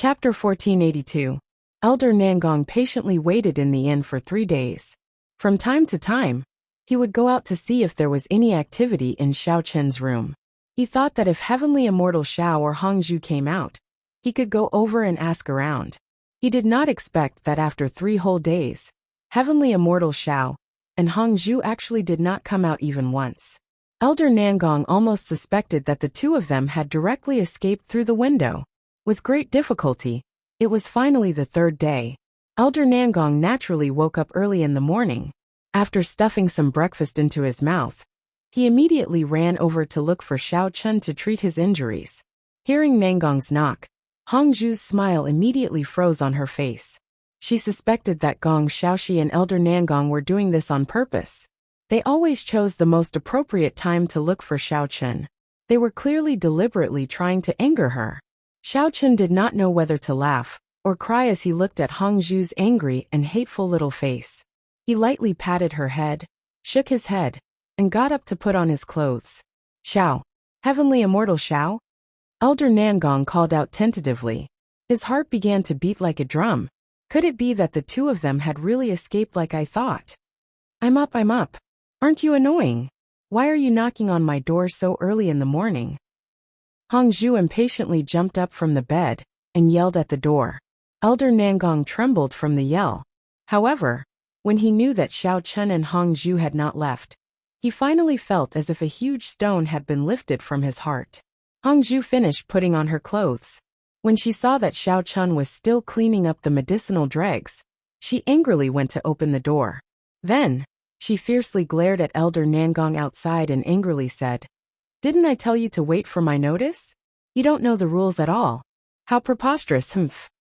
Chapter 1482. Elder Nangong patiently waited in the inn for 3 days. From time to time, he would go out to see if there was any activity in Xiao Chen's room. He thought that if Heavenly Immortal Xiao or Hongzhu came out, he could go over and ask around. He did not expect that after 3 whole days, Heavenly Immortal Xiao and Hongzhu actually did not come out even once. Elder Nangong almost suspected that the two of them had directly escaped through the window. With great difficulty, it was finally the 3rd day. Elder Nangong naturally woke up early in the morning. After stuffing some breakfast into his mouth, he immediately ran over to look for Xiao Chun to treat his injuries. Hearing Nangong's knock, Hongzhu's smile immediately froze on her face. She suspected that Gong Xiaoxi and Elder Nangong were doing this on purpose. They always chose the most appropriate time to look for Xiao Chun. They were clearly deliberately trying to anger her. Xiao Chun did not know whether to laugh or cry as he looked at Hongzhu's angry and hateful little face. He lightly patted her head, shook his head, and got up to put on his clothes. "Xiao, Heavenly Immortal Xiao?" Elder Nangong called out tentatively. His heart began to beat like a drum. Could it be that the two of them had really escaped like I thought? I'm up. Aren't you annoying? Why are you knocking on my door so early in the morning?" Hongzhu impatiently jumped up from the bed and yelled at the door. Elder Nangong trembled from the yell. However, when he knew that Xiao Chun and Hongzhu had not left, he finally felt as if a huge stone had been lifted from his heart. Hongzhu finished putting on her clothes. When she saw that Xiao Chun was still cleaning up the medicinal dregs, she angrily went to open the door. Then, she fiercely glared at Elder Nangong outside and angrily said, "Didn't I tell you to wait for my notice? You don't know the rules at all. How preposterous, humph."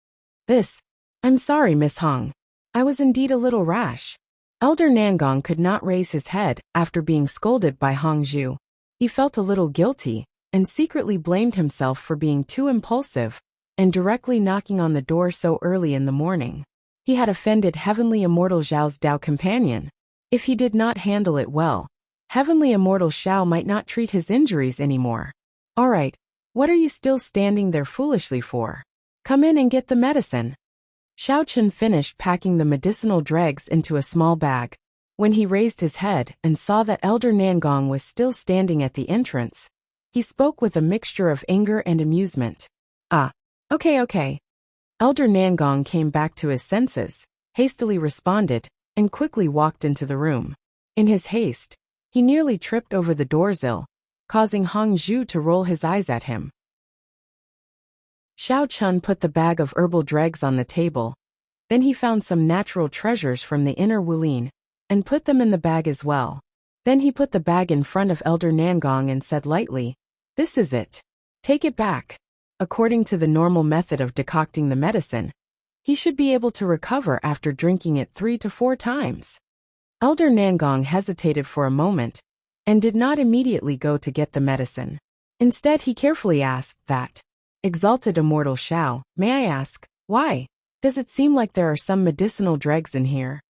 I'm sorry, Miss Hong. I was indeed a little rash." Elder Nangong could not raise his head after being scolded by Hongzhu. He felt a little guilty and secretly blamed himself for being too impulsive and directly knocking on the door so early in the morning. He had offended Heavenly Immortal Xiao's Dao companion. If he did not handle it well, Heavenly Immortal Xiao might not treat his injuries anymore. "All right, what are you still standing there foolishly for? Come in and get the medicine." Xiao Chun finished packing the medicinal dregs into a small bag. When he raised his head and saw that Elder Nangong was still standing at the entrance, he spoke with a mixture of anger and amusement. Okay. Elder Nangong came back to his senses, hastily responded, and quickly walked into the room. In his haste, he nearly tripped over the doorsill, causing Hongzhu to roll his eyes at him. Xiao Chun put the bag of herbal dregs on the table. Then he found some natural treasures from the inner Wulin and put them in the bag as well. Then he put the bag in front of Elder Nangong and said lightly, "This is it. Take it back." According to the normal method of decocting the medicine, he should be able to recover after drinking it 3 to 4 times. Elder Nangong hesitated for a moment and did not immediately go to get the medicine. Instead, he carefully asked that, "Exalted Immortal Xiao, may I ask, why? Does it seem like there are some medicinal dregs in here?"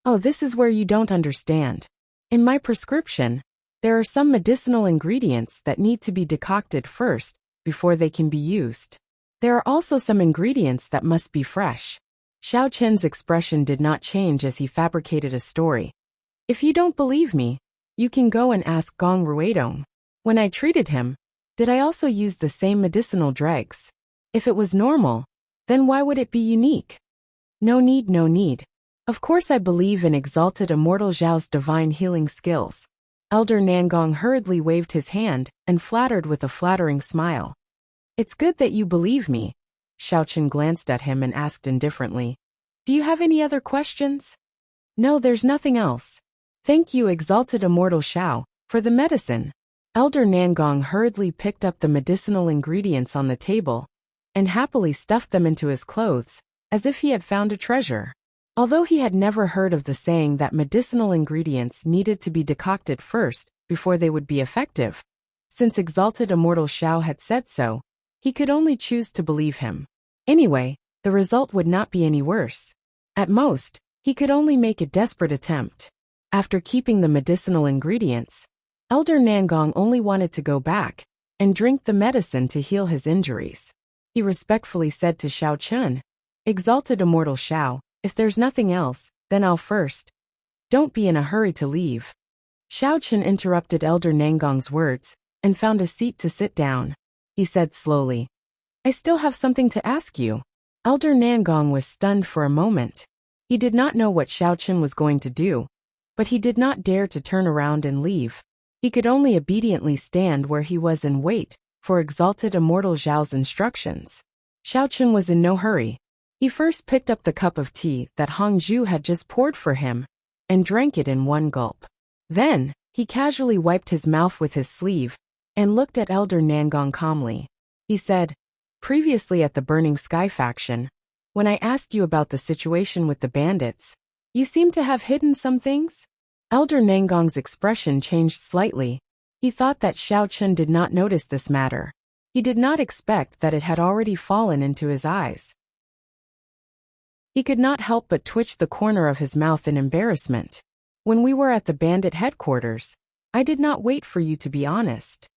"Oh, this is where you don't understand. In my prescription, there are some medicinal ingredients that need to be decocted first before they can be used. There are also some ingredients that must be fresh." Xiao Chen's expression did not change as he fabricated a story. "If you don't believe me, you can go and ask Gong Ruidong. When I treated him, did I also use the same medicinal dregs? If it was normal, then why would it be unique?" No need. Of course I believe in Exalted Immortal Xiao's divine healing skills." Elder Nangong hurriedly waved his hand and flattered with a flattering smile. "It's good that you believe me." Xiao Chun glanced at him and asked indifferently, "Do you have any other questions?" "No, there's nothing else. Thank you, Exalted Immortal Xiao, for the medicine." Elder Nangong hurriedly picked up the medicinal ingredients on the table and happily stuffed them into his clothes, as if he had found a treasure. Although he had never heard of the saying that medicinal ingredients needed to be decocted first before they would be effective, since Exalted Immortal Xiao had said so, he could only choose to believe him. Anyway, the result would not be any worse. At most, he could only make a desperate attempt. After keeping the medicinal ingredients, Elder Nangong only wanted to go back and drink the medicine to heal his injuries. he respectfully said to Xiao Chun. Exalted Immortal Xiao, if there's nothing else, then I'll first. Don't be in a hurry to leave. Xiao Chun interrupted Elder Nangong's words and found a seat to sit down. He said slowly, I still have something to ask you. Elder Nangong was stunned for a moment. He did not know what Xiao Chun was going to do, but he did not dare to turn around and leave. He could only obediently stand where he was and wait for Exalted Immortal Zhao's instructions. Xiao Chun was in no hurry. He first picked up the cup of tea that Hongzhu had just poured for him and drank it in one gulp. Then, he casually wiped his mouth with his sleeve and looked at Elder Nangong calmly. He said, Previously at the Burning Sky faction, when I asked you about the situation with the bandits, you seem to have hidden some things? Elder Nangong's expression changed slightly. He thought that Xiao Chun did not notice this matter. He did not expect that it had already fallen into his eyes. He could not help but twitch the corner of his mouth in embarrassment. When we were at the bandit headquarters, I did not wait for you to be honest.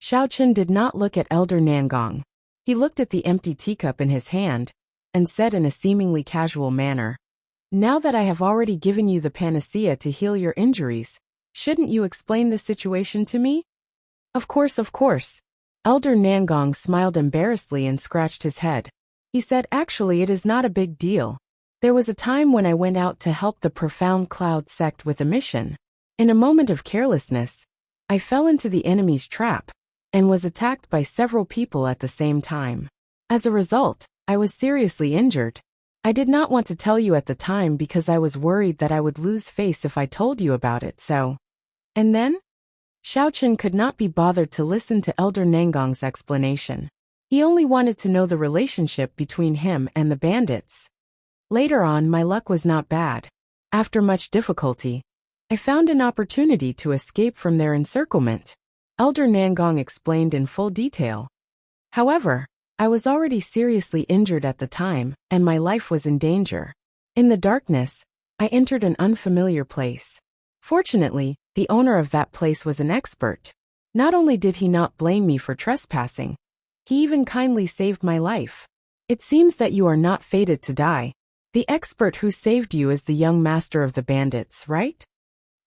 Xiao Chun did not look at Elder Nangong. He looked at the empty teacup in his hand and said in a seemingly casual manner, Now that I have already given you the panacea to heal your injuries, shouldn't you explain the situation to me? Of course, of course. Elder Nangong smiled embarrassedly and scratched his head. He said, Actually, it is not a big deal. There was a time when I went out to help the Profound Cloud sect with a mission. In a moment of carelessness, I fell into the enemy's trap and was attacked by several people at the same time. As a result, I was seriously injured. I did not want to tell you at the time because I was worried that I would lose face if I told you about it, so. And then? Xiao Chun could not be bothered to listen to Elder Nangong's explanation. He only wanted to know the relationship between him and the bandits. Later on, my luck was not bad. After much difficulty, I found an opportunity to escape from their encirclement. Elder Nangong explained in full detail. However, I was already seriously injured at the time, and my life was in danger. In the darkness, I entered an unfamiliar place. Fortunately, the owner of that place was an expert. Not only did he not blame me for trespassing, he even kindly saved my life. It seems that you are not fated to die. The expert who saved you is the young master of the bandits, right?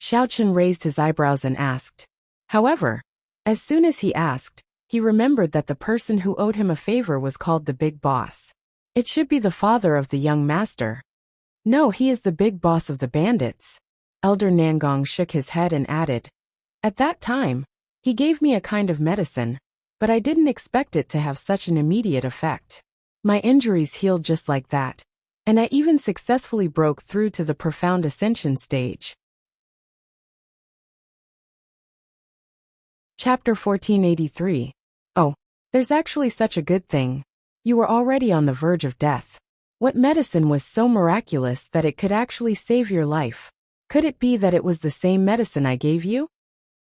Xiao Chun raised his eyebrows and asked. However, as soon as he asked, he remembered that the person who owed him a favor was called the Big Boss. It should be the father of the young master. No, he is the big boss of the bandits. Elder Nangong shook his head and added, At that time, he gave me a kind of medicine, but I didn't expect it to have such an immediate effect. My injuries healed just like that, and I even successfully broke through to the profound ascension stage. Chapter 1483. Oh, there's actually such a good thing. You were already on the verge of death. What medicine was so miraculous that it could actually save your life? Could it be that it was the same medicine I gave you?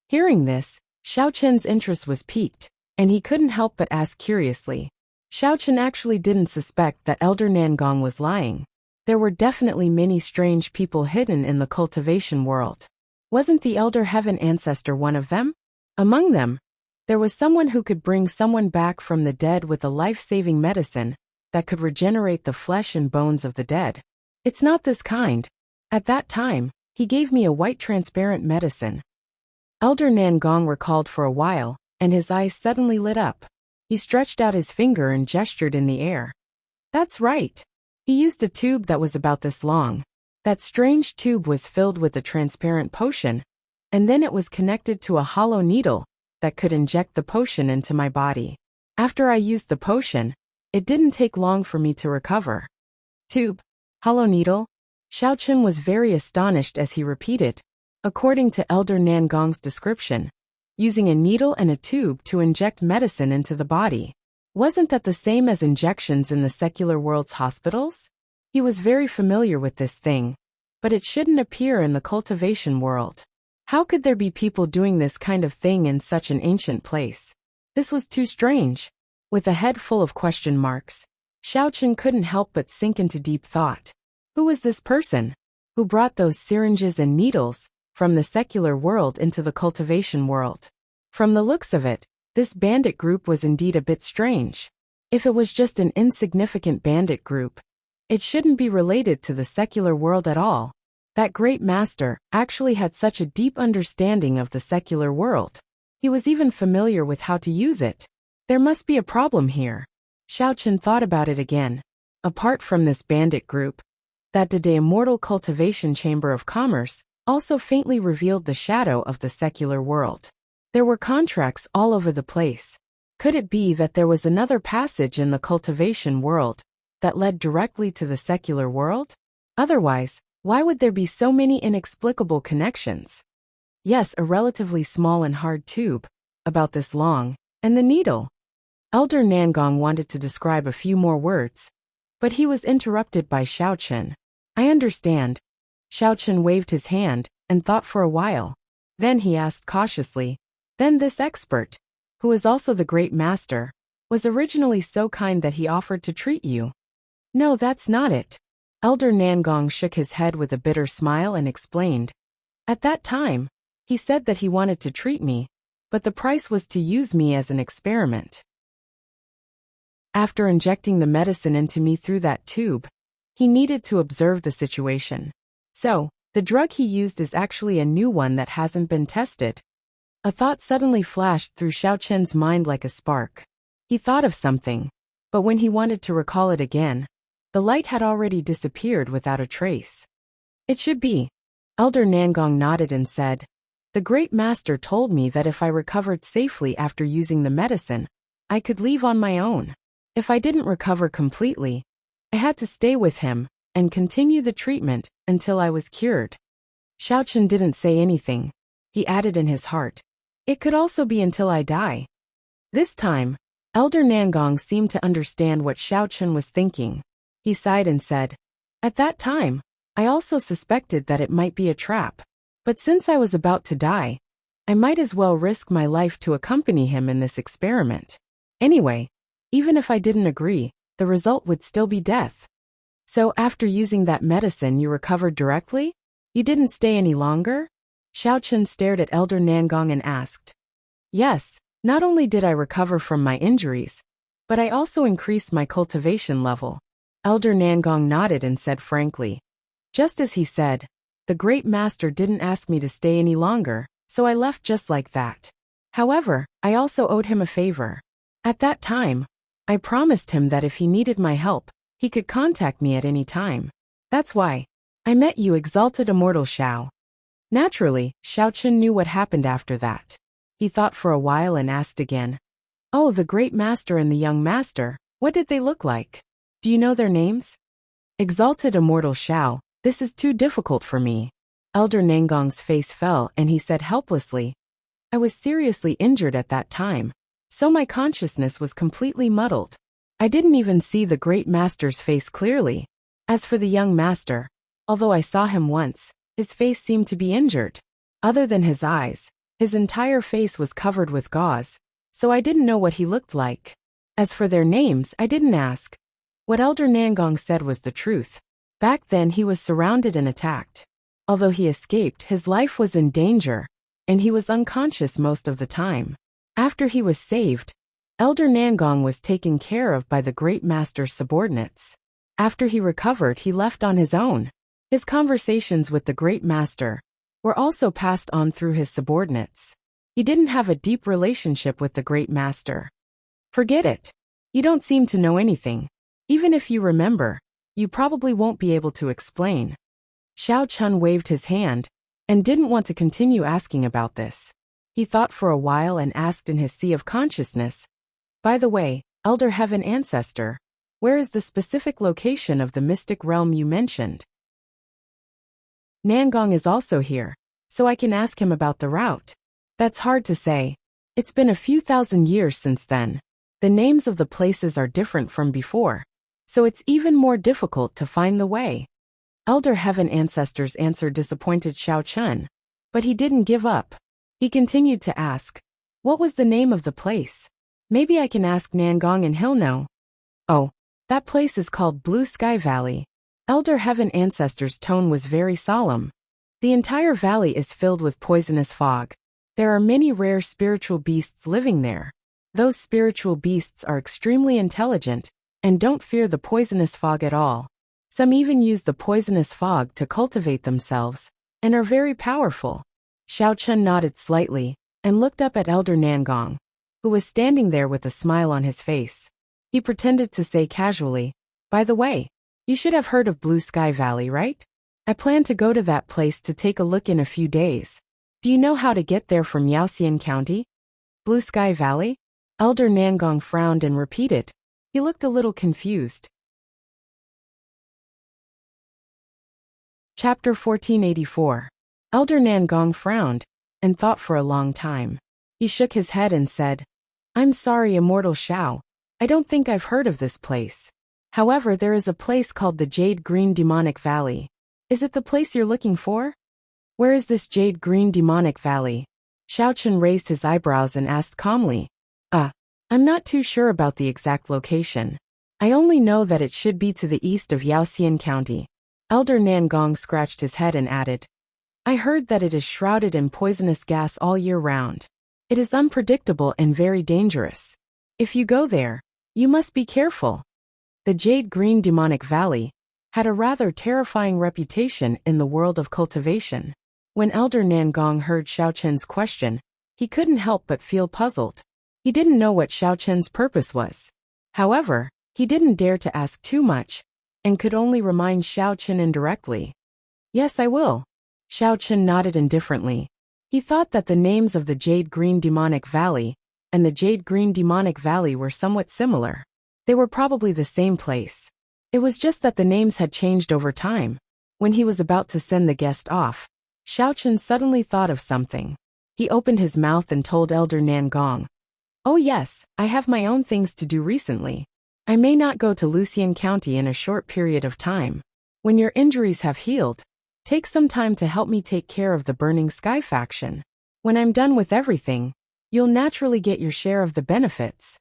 Hearing this, Xiao Chun's interest was piqued, and he couldn't help but ask curiously. Xiao Chun actually didn't suspect that Elder Nangong was lying. There were definitely many strange people hidden in the cultivation world. Wasn't the Elder Heaven Ancestor one of them? Among them, there was someone who could bring someone back from the dead with a life-saving medicine that could regenerate the flesh and bones of the dead. It's not this kind. At that time, he gave me a white transparent medicine. Elder Nangong recalled for a while, and his eyes suddenly lit up. He stretched out his finger and gestured in the air. That's right. He used a tube that was about this long. That strange tube was filled with a transparent potion, and then it was connected to a hollow needle that could inject the potion into my body. After I used the potion, it didn't take long for me to recover. Tube, hollow needle? Xiao Chun was very astonished as he repeated, according to Elder Nangong's description, using a needle and a tube to inject medicine into the body. Wasn't that the same as injections in the secular world's hospitals? He was very familiar with this thing, but it shouldn't appear in the cultivation world. How could there be people doing this kind of thing in such an ancient place? This was too strange. With a head full of question marks, Xiao Chun couldn't help but sink into deep thought. Who was this person who brought those syringes and needles from the secular world into the cultivation world? From the looks of it, this bandit group was indeed a bit strange. If it was just an insignificant bandit group, it shouldn't be related to the secular world at all. That great master actually had such a deep understanding of the secular world. He was even familiar with how to use it. There must be a problem here. Xiaochen thought about it again. Apart from this bandit group, that de immortal cultivation chamber of commerce also faintly revealed the shadow of the secular world. There were contracts all over the place. Could it be that there was another passage in the cultivation world that led directly to the secular world? Otherwise, why would there be so many inexplicable connections? Yes, a relatively small and hard tube, about this long, and the needle. Elder Nangong wanted to describe a few more words, but he was interrupted by Xiaochen. I understand. Xiaochen waved his hand and thought for a while. Then he asked cautiously, then this expert, who is also the great master, was originally so kind that he offered to treat you? No, that's not it. Elder Nangong shook his head with a bitter smile and explained. At that time, he said that he wanted to treat me, but the price was to use me as an experiment. After injecting the medicine into me through that tube, he needed to observe the situation. So, the drug he used is actually a new one that hasn't been tested. A thought suddenly flashed through Xiaochen's mind like a spark. He thought of something, but when he wanted to recall it again, the light had already disappeared without a trace. It should be. Elder Nangong nodded and said, the great master told me that if I recovered safely after using the medicine, I could leave on my own. If I didn't recover completely, I had to stay with him and continue the treatment until I was cured. Xiaochen didn't say anything. He added in his heart, it could also be until I die. This time, Elder Nangong seemed to understand what Xiaochen was thinking. He sighed and said, at that time, I also suspected that it might be a trap. But since I was about to die, I might as well risk my life to accompany him in this experiment. Anyway, even if I didn't agree, the result would still be death. So after using that medicine you recovered directly? You didn't stay any longer? Xiaochen stared at Elder Nangong and asked. Yes, not only did I recover from my injuries, but I also increased my cultivation level. Elder Nangong nodded and said frankly. Just as he said, the great master didn't ask me to stay any longer, so I left just like that. However, I also owed him a favor. At that time, I promised him that if he needed my help, he could contact me at any time. That's why I met you, exalted immortal Xiao. Naturally, Xiaochen knew what happened after that. He thought for a while and asked again. Oh, the great master and the young master, what did they look like? Do you know their names? Exalted immortal Xiao, this is too difficult for me. Elder Nangong's face fell and he said helplessly, I was seriously injured at that time, so my consciousness was completely muddled. I didn't even see the great master's face clearly. As for the young master, although I saw him once, his face seemed to be injured. Other than his eyes, his entire face was covered with gauze, so I didn't know what he looked like. As for their names, I didn't ask. What Elder Nangong said was the truth. Back then he was surrounded and attacked. Although he escaped, his life was in danger, and he was unconscious most of the time. After he was saved, Elder Nangong was taken care of by the great master's subordinates. After he recovered, he left on his own. His conversations with the great master were also passed on through his subordinates. He didn't have a deep relationship with the great master. Forget it. You don't seem to know anything. Even if you remember, you probably won't be able to explain. Xiaochen waved his hand and didn't want to continue asking about this. He thought for a while and asked in his sea of consciousness, by the way, Elder Heaven Ancestor, where is the specific location of the mystic realm you mentioned? Nangong is also here, so I can ask him about the route. That's hard to say. It's been a few thousand years since then. The names of the places are different from before, so it's even more difficult to find the way. Elder Heaven Ancestors answered disappointed Xiaochen, but he didn't give up. He continued to ask, what was the name of the place? Maybe I can ask Nangong and he'll know. Oh, that place is called Blue Sky Valley. Elder Heaven Ancestors' tone was very solemn. The entire valley is filled with poisonous fog. There are many rare spiritual beasts living there. Those spiritual beasts are extremely intelligent and don't fear the poisonous fog at all. Some even use the poisonous fog to cultivate themselves and are very powerful. Xiao Chun nodded slightly and looked up at Elder Nangong, who was standing there with a smile on his face. He pretended to say casually, "By the way, you should have heard of Blue Sky Valley, right? I plan to go to that place to take a look in a few days. Do you know how to get there from Yaoxian County?" Blue Sky Valley? Elder Nangong frowned and repeated. He looked a little confused. Chapter 1484. Elder Nangong frowned and thought for a long time. He shook his head and said, "I'm sorry, Immortal Shao. I don't think I've heard of this place. However, there is a place called the Jade Green Demonic Valley. Is it the place you're looking for?" "Where is this Jade Green Demonic Valley?" Xiao Chun raised his eyebrows and asked calmly. I'm not too sure about the exact location. I only know that it should be to the east of Yaoxian County." Elder Nangong scratched his head and added, "I heard that it is shrouded in poisonous gas all year round. It is unpredictable and very dangerous. If you go there, you must be careful." The Jade Green Demonic Valley had a rather terrifying reputation in the world of cultivation. When Elder Nangong heard Xiao Chun's question, he couldn't help but feel puzzled. He didn't know what Xiao Chun's purpose was. However, he didn't dare to ask too much, and could only remind Xiao Chun indirectly. "Yes, I will." Xiao Chun nodded indifferently. He thought that the names of the Jade Green Demonic Valley and the Jade Green Demonic Valley were somewhat similar. They were probably the same place. It was just that the names had changed over time. When he was about to send the guest off, Xiao Chun suddenly thought of something. He opened his mouth and told Elder Nangong, "Oh yes, I have my own things to do recently. I may not go to Lucian County in a short period of time. When your injuries have healed, take some time to help me take care of the Burning Sky faction. When I'm done with everything, you'll naturally get your share of the benefits."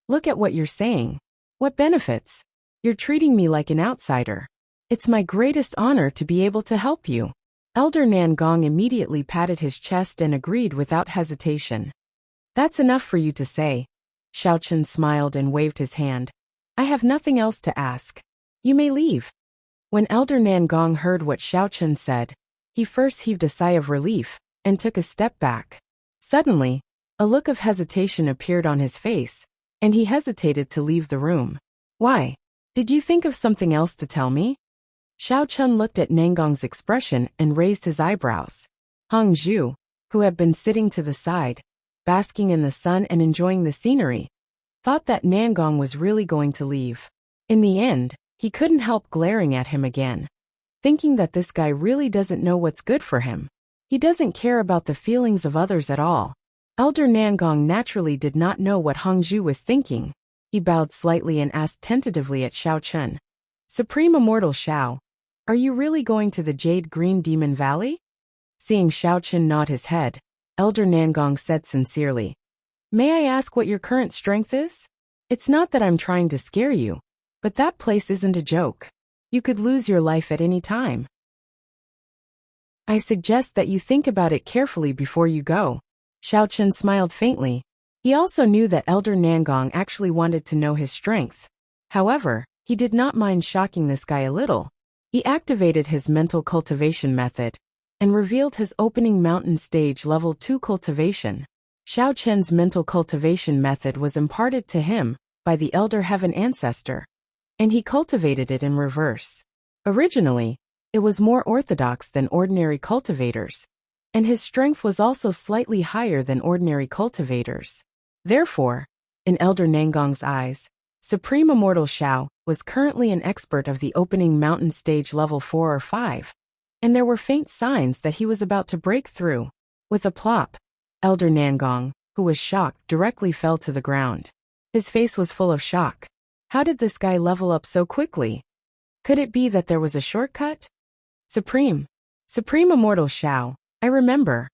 "Look at what you're saying. What benefits? You're treating me like an outsider. It's my greatest honor to be able to help you." Elder Nangong immediately patted his chest and agreed without hesitation. "That's enough for you to say." Xiao Chun smiled and waved his hand. "I have nothing else to ask. You may leave." When Elder Nangong heard what Xiao Chun said, he first heaved a sigh of relief and took a step back. Suddenly, a look of hesitation appeared on his face, and he hesitated to leave the room. "Why? Did you think of something else to tell me?" Xiao Chun looked at Nangong's expression and raised his eyebrows. Hong Zhu, who had been sitting to the side, basking in the sun and enjoying the scenery, thought that Nangong was really going to leave. In the end, he couldn't help glaring at him again, thinking that this guy really doesn't know what's good for him. He doesn't care about the feelings of others at all. Elder Nangong naturally did not know what Hong Zhu was thinking. He bowed slightly and asked tentatively at Xiao Chun, "Supreme Immortal Shao, are you really going to the Jade Green Demon Valley?" Seeing Xiao Chun nod his head, Elder Nangong said sincerely, "May I ask what your current strength is? It's not that I'm trying to scare you, but that place isn't a joke. You could lose your life at any time. I suggest that you think about it carefully before you go." Xiao Chun smiled faintly. He also knew that Elder Nangong actually wanted to know his strength. However, he did not mind shocking this guy a little. He activated his mental cultivation method and revealed his opening mountain stage level 2 cultivation. Xiao Chen's mental cultivation method was imparted to him by the Elder Heaven Ancestor, and he cultivated it in reverse. Originally, it was more orthodox than ordinary cultivators, and his strength was also slightly higher than ordinary cultivators. Therefore, in Elder Nangong's eyes, Supreme Immortal Shao was currently an expert of the opening mountain stage level 4 or 5, and there were faint signs that he was about to break through. With a plop, Elder Nangong, who was shocked, directly fell to the ground. His face was full of shock. How did this guy level up so quickly? Could it be that there was a shortcut? Supreme Immortal Shao, I remember.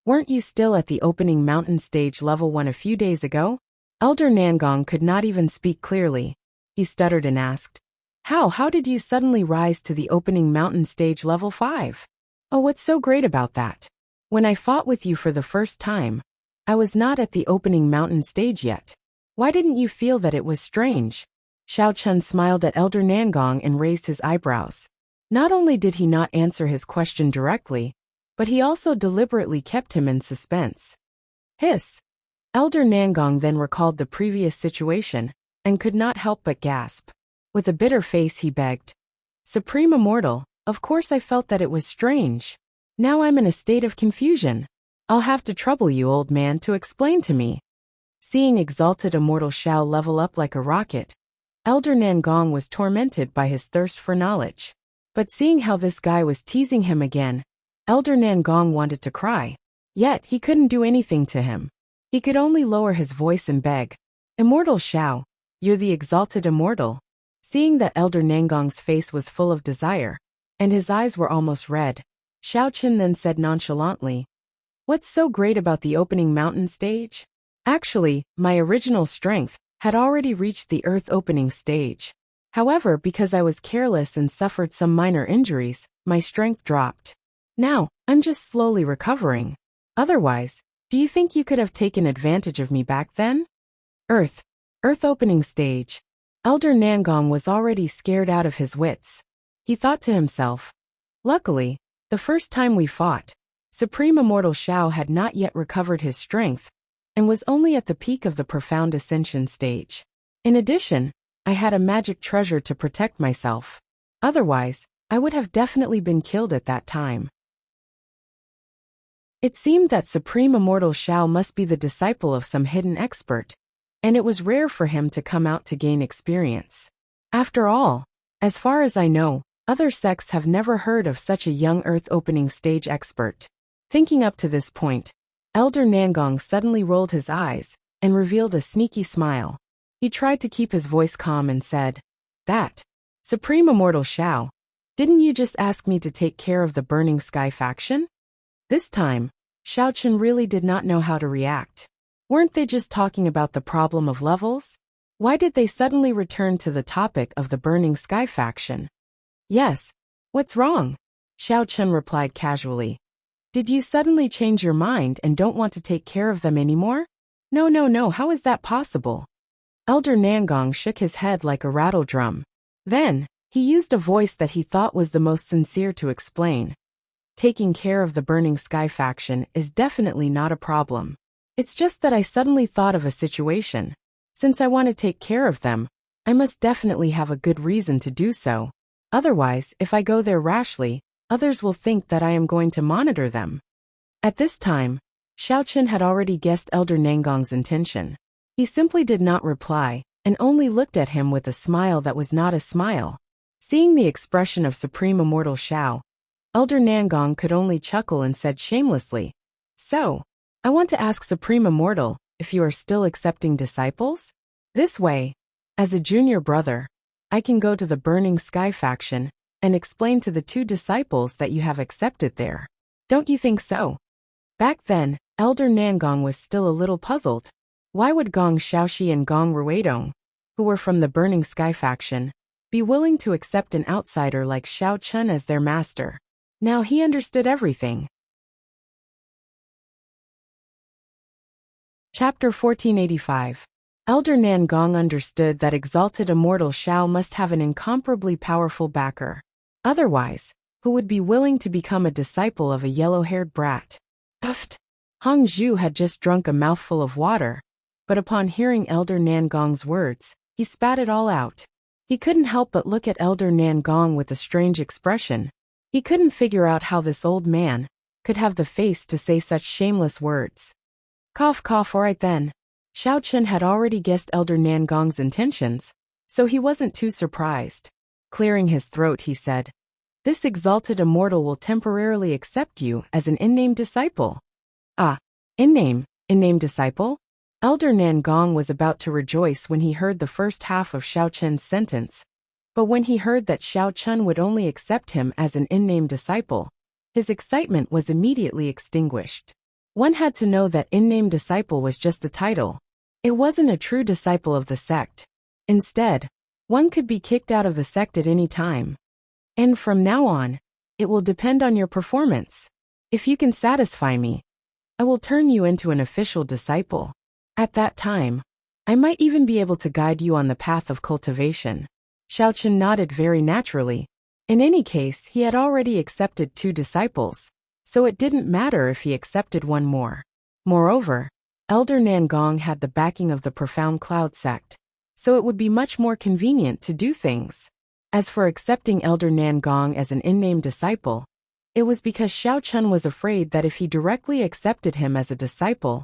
Weren't you still at the opening mountain stage level 1 a few days ago? Elder Nangong could not even speak clearly. He stuttered and asked, How did you suddenly rise to the opening mountain stage level 5? Oh, what's so great about that? When I fought with you for the first time, I was not at the opening mountain stage yet. Why didn't you feel that it was strange? Xiao Chun smiled at Elder Nangong and raised his eyebrows. Not only did he not answer his question directly, but he also deliberately kept him in suspense. Hiss! Elder Nangong then recalled the previous situation and could not help but gasp. With a bitter face he begged, Supreme Immortal, of course I felt that it was strange. Now I'm in a state of confusion. I'll have to trouble you, old man, to explain to me. Seeing Exalted Immortal Xiao level up like a rocket, Elder Nangong was tormented by his thirst for knowledge. But seeing how this guy was teasing him again, Elder Nangong wanted to cry. Yet he couldn't do anything to him. He could only lower his voice and beg, Immortal Xiao, you're the Exalted Immortal. Seeing that Elder Nangong's face was full of desire, and his eyes were almost red, Xiao Chun then said nonchalantly, What's so great about the opening mountain stage? Actually, my original strength had already reached the earth opening stage. However, because I was careless and suffered some minor injuries, my strength dropped. Now, I'm just slowly recovering. Otherwise, do you think you could have taken advantage of me back then? Earth opening stage. Elder Nangong was already scared out of his wits. He thought to himself, Luckily, the first time we fought, Supreme Immortal Xiao had not yet recovered his strength, and was only at the peak of the profound ascension stage. In addition, I had a magic treasure to protect myself. Otherwise, I would have definitely been killed at that time. It seemed that Supreme Immortal Xiao must be the disciple of some hidden expert, and it was rare for him to come out to gain experience. After all, as far as I know, other sects have never heard of such a young earth opening stage expert. Thinking up to this point, Elder Nangong suddenly rolled his eyes and revealed a sneaky smile. He tried to keep his voice calm and said, That, Supreme Immortal Xiao, didn't you just ask me to take care of the Burning Sky faction? This time, Xiao Chun really did not know how to react. Weren't they just talking about the problem of levels? Why did they suddenly return to the topic of the Burning Sky faction? Yes, what's wrong? Xiao Chun replied casually. Did you suddenly change your mind and don't want to take care of them anymore? No, how is that possible? Elder Nangong shook his head like a rattle drum. Then, he used a voice that he thought was the most sincere to explain. Taking care of the Burning Sky faction is definitely not a problem. It's just that I suddenly thought of a situation. Since I want to take care of them, I must definitely have a good reason to do so. Otherwise, if I go there rashly, others will think that I am going to monitor them. At this time, Xiao Chun had already guessed Elder Nangong's intention. He simply did not reply, and only looked at him with a smile that was not a smile. Seeing the expression of Supreme Immortal Xiao, Elder Nangong could only chuckle and said shamelessly, So, I want to ask Supreme Immortal if you are still accepting disciples? This way, as a junior brother, I can go to the Burning Sky faction and explain to the 2 disciples that you have accepted there. Don't you think so? Back then, Elder Nangong was still a little puzzled. Why would Gong Xiaoxi and Gong Ruidong, who were from the Burning Sky faction, be willing to accept an outsider like Xiao Chun as their master? Now he understood everything. Chapter 1485. Elder Nangong understood that Exalted Immortal Xiao must have an incomparably powerful backer. Otherwise, who would be willing to become a disciple of a yellow-haired brat? Uft! Hong Zhu had just drunk a mouthful of water, but upon hearing Elder Nangong's words, he spat it all out. He couldn't help but look at Elder Nangong with a strange expression. He couldn't figure out how this old man could have the face to say such shameless words. Cough, alright then. Xiao Chun had already guessed Elder Nangong's intentions, so he wasn't too surprised. Clearing his throat, he said, This Exalted Immortal will temporarily accept you as an in-name disciple. Ah, in-name disciple? Elder Nangong was about to rejoice when he heard the first half of Xiao Chun's sentence, but when he heard that Xiao Chun would only accept him as an in-name disciple, his excitement was immediately extinguished. One had to know that in-name disciple was just a title. It wasn't a true disciple of the sect. Instead, one could be kicked out of the sect at any time. And from now on, it will depend on your performance. If you can satisfy me, I will turn you into an official disciple. At that time, I might even be able to guide you on the path of cultivation. Xiaochen nodded very naturally. In any case, he had already accepted 2 disciples, so it didn't matter if he accepted one more. Moreover, Elder Nangong had the backing of the Profound Cloud sect, so it would be much more convenient to do things. As for accepting Elder Nangong as an in-name disciple, it was because Xiaochen was afraid that if he directly accepted him as a disciple,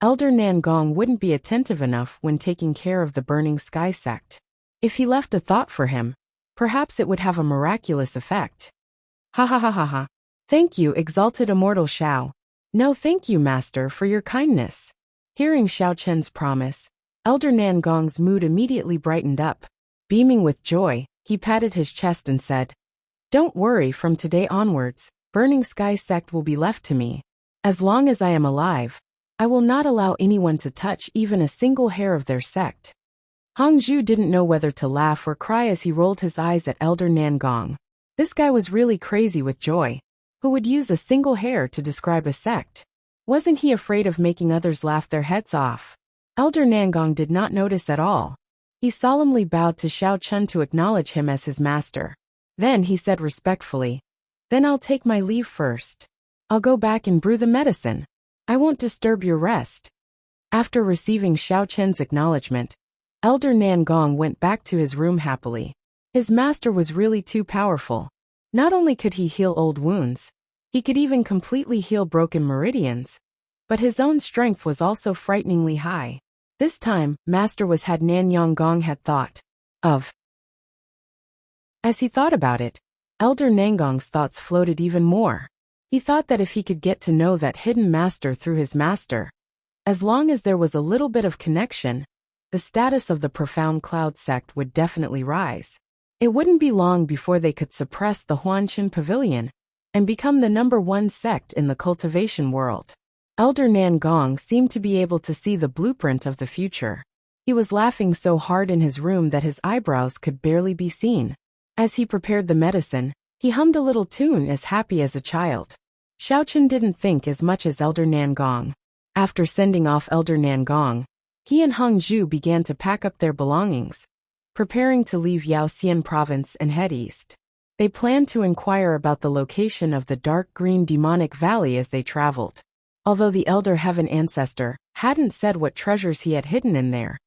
Elder Nangong wouldn't be attentive enough when taking care of the Burning Sky sect. If he left a thought for him, perhaps it would have a miraculous effect. Ha ha ha ha ha. Thank you, exalted immortal Xiao. No, thank you, master, for your kindness. Hearing Xiaochen's promise, Elder Nangong's mood immediately brightened up. Beaming with joy, he patted his chest and said, "Don't worry, from today onwards, Burning Sky sect will be left to me. As long as I am alive, I will not allow anyone to touch even a single hair of their sect." Hongzhu didn't know whether to laugh or cry as he rolled his eyes at Elder Nangong. This guy was really crazy with joy. Who would use a single hair to describe a sect? Wasn't he afraid of making others laugh their heads off? Elder Nangong did not notice at all. He solemnly bowed to Xiaochen to acknowledge him as his master. Then he said respectfully, "Then I'll take my leave first. I'll go back and brew the medicine. I won't disturb your rest." After receiving Xiaochen's acknowledgement, Elder Nangong went back to his room happily. His master was really too powerful. Not only could he heal old wounds, he could even completely heal broken meridians, but his own strength was also frighteningly high. This time, master was had Nanyang had thought of. As he thought about it, Elder Nangong's thoughts floated even more. He thought that if he could get to know that hidden master through his master, as long as there was a little bit of connection, the status of the Profound Cloud sect would definitely rise. It wouldn't be long before they could suppress the Huanshan Pavilion and become the #1 sect in the cultivation world. Elder Nangong seemed to be able to see the blueprint of the future. He was laughing so hard in his room that his eyebrows could barely be seen. As he prepared the medicine, he hummed a little tune as happy as a child. Xiaochen didn't think as much as Elder Nangong. After sending off Elder Nangong, he and Hongzhu began to pack up their belongings, preparing to leave Yaoxian province and head east. They planned to inquire about the location of the dark green demonic valley as they traveled. Although the Elder Heaven ancestor hadn't said what treasures he had hidden in there,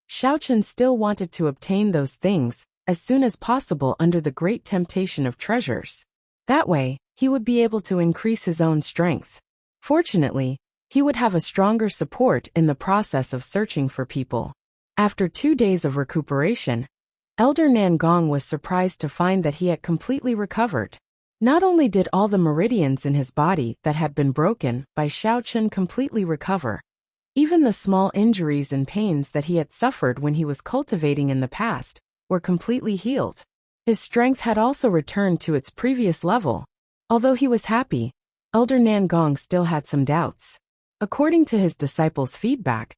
Xiaochen still wanted to obtain those things as soon as possible under the great temptation of treasures. That way, he would be able to increase his own strength. Fortunately, he would have a stronger support in the process of searching for people. After 2 days of recuperation, Elder Nangong was surprised to find that he had completely recovered. Not only did all the meridians in his body that had been broken by Xiaochen completely recover, even the small injuries and pains that he had suffered when he was cultivating in the past were completely healed. His strength had also returned to its previous level. Although he was happy, Elder Nangong still had some doubts. According to his disciples' feedback,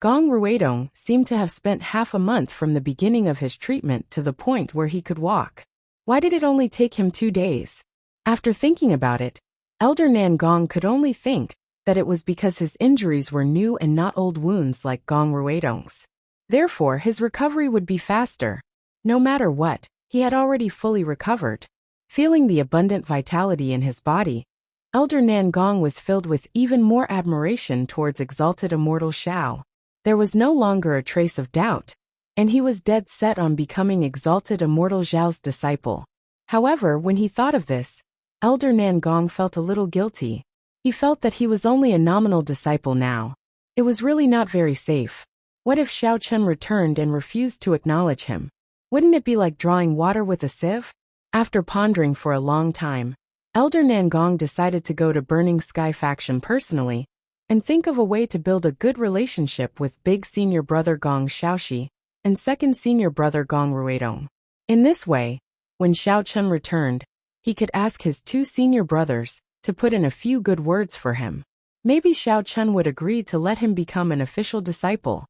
Gong Ruidong seemed to have spent half a month from the beginning of his treatment to the point where he could walk. Why did it only take him 2 days? After thinking about it, Elder Nangong could only think that it was because his injuries were new and not old wounds like Gong Ruidong's. Therefore, his recovery would be faster. No matter what, he had already fully recovered. Feeling the abundant vitality in his body, Elder Nangong was filled with even more admiration towards exalted immortal Xiao. There was no longer a trace of doubt, and he was dead set on becoming exalted immortal Xiao's disciple. However, when he thought of this, Elder Nangong felt a little guilty. He felt that he was only a nominal disciple now. It was really not very safe. What if Xiaochen returned and refused to acknowledge him? Wouldn't it be like drawing water with a sieve? After pondering for a long time, Elder Nangong decided to go to Burning Sky faction personally and think of a way to build a good relationship with big senior brother Gong Xiaoxi and second senior brother Gong Ruidong. In this way, when Xiaochen returned, he could ask his 2 senior brothers to put in a few good words for him. Maybe Xiaochen would agree to let him become an official disciple.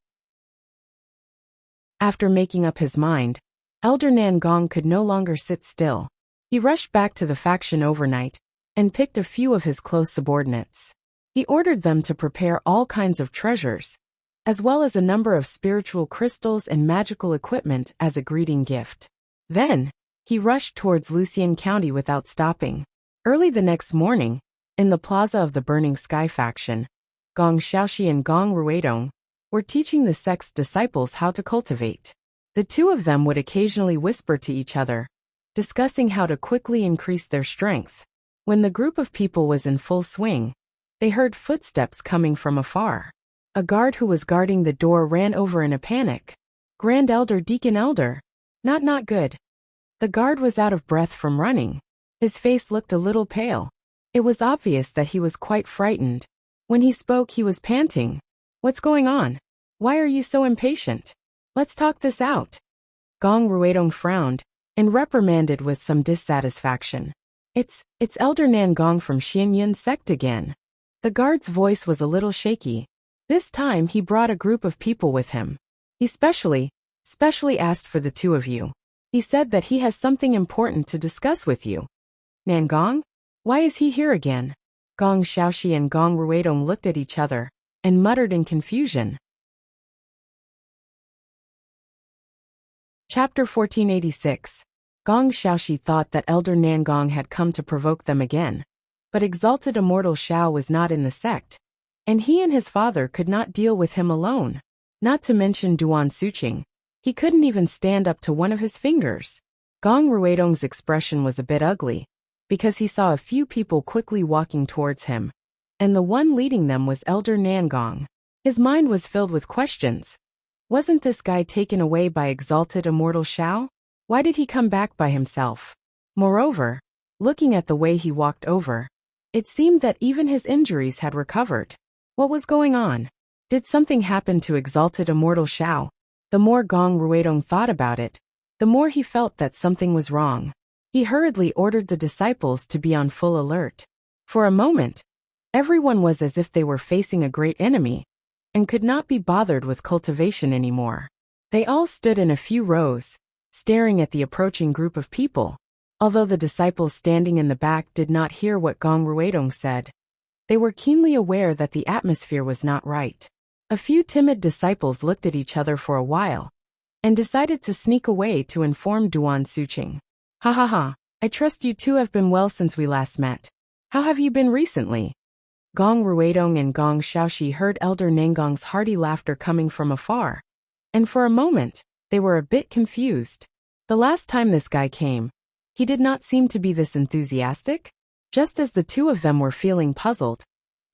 After making up his mind, Elder Nangong could no longer sit still. He rushed back to the faction overnight and picked a few of his close subordinates. He ordered them to prepare all kinds of treasures as well as a number of spiritual crystals and magical equipment as a greeting gift. Then, he rushed towards Lucian County without stopping. Early the next morning, in the plaza of the Burning Sky faction, Gong Xiaoxi and Gong Ruidong were teaching the sect's disciples how to cultivate. The two of them would occasionally whisper to each other, discussing how to quickly increase their strength. When the group of people was in full swing, they heard footsteps coming from afar. A guard who was guarding the door ran over in a panic. Grand Elder Deacon Elder. Not good. The guard was out of breath from running. His face looked a little pale. It was obvious that he was quite frightened. When he spoke, he was panting. What's going on? Why are you so impatient? Let's talk this out. Gong Ruidong frowned and reprimanded with some dissatisfaction. It's Elder Nangong from Xianyun sect again. The guard's voice was a little shaky. This time he brought a group of people with him. He specially asked for the two of you. He said that he has something important to discuss with you. Nangong? Why is he here again? Gong Xiaoxi and Gong Ruidong looked at each other and muttered in confusion. Chapter 1486. Gong Xiaoxi thought that Elder Nangong had come to provoke them again, but Exalted Immortal Xiao was not in the sect, and he and his father could not deal with him alone. Not to mention Duan Suqing. He couldn't even stand up to one of his fingers. Gong Ruidong's expression was a bit ugly, because he saw a few people quickly walking towards him, and the one leading them was Elder Nangong. His mind was filled with questions. Wasn't this guy taken away by Exalted Immortal Xiao? Why did he come back by himself? Moreover, looking at the way he walked over, it seemed that even his injuries had recovered. What was going on? Did something happen to Exalted Immortal Xiao? The more Gong Ruidong thought about it, the more he felt that something was wrong. He hurriedly ordered the disciples to be on full alert. For a moment, everyone was as if they were facing a great enemy, and could not be bothered with cultivation anymore. They all stood in a few rows, staring at the approaching group of people. Although the disciples standing in the back did not hear what Gong Ruidong said, they were keenly aware that the atmosphere was not right. A few timid disciples looked at each other for a while, and decided to sneak away to inform Duan Suqing. Ha, I trust you two have been well since we last met. How have you been recently? Gong Ruidong and Gong Xiaoxi heard Elder Nangong's hearty laughter coming from afar, and for a moment, they were a bit confused. The last time this guy came, he did not seem to be this enthusiastic. Just as the two of them were feeling puzzled,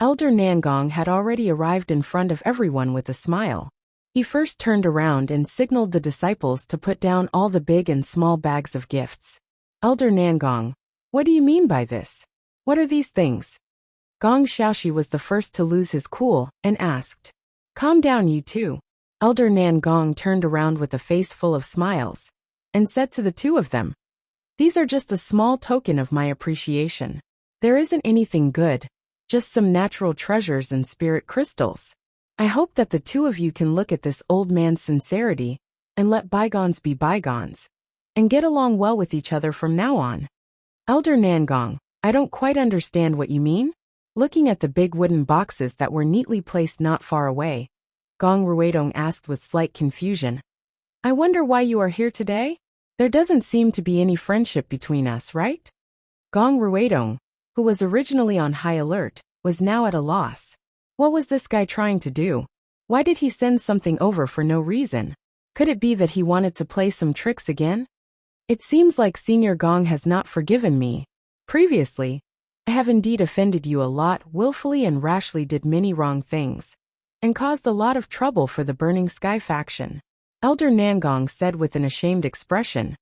Elder Nangong had already arrived in front of everyone with a smile. He first turned around and signaled the disciples to put down all the big and small bags of gifts. Elder Nangong, what do you mean by this? What are these things? Gong Xiaoxi was the first to lose his cool and asked. Calm down, you two. Elder Nangong turned around with a face full of smiles and said to the two of them, these are just a small token of my appreciation. There isn't anything good, just some natural treasures and spirit crystals. I hope that the two of you can look at this old man's sincerity and let bygones be bygones, and get along well with each other from now on. Elder Nangong, I don't quite understand what you mean. Looking at the big wooden boxes that were neatly placed not far away, Gong Ruidong asked with slight confusion. I wonder why you are here today? There doesn't seem to be any friendship between us, right? Gong Ruidong, who was originally on high alert, was now at a loss. What was this guy trying to do? Why did he send something over for no reason? Could it be that he wanted to play some tricks again? It seems like Senior Gong has not forgiven me. Previously, I have indeed offended you a lot, willfully and rashly did many wrong things, and caused a lot of trouble for the Burning Sky faction. Elder Nangong said with an ashamed expression.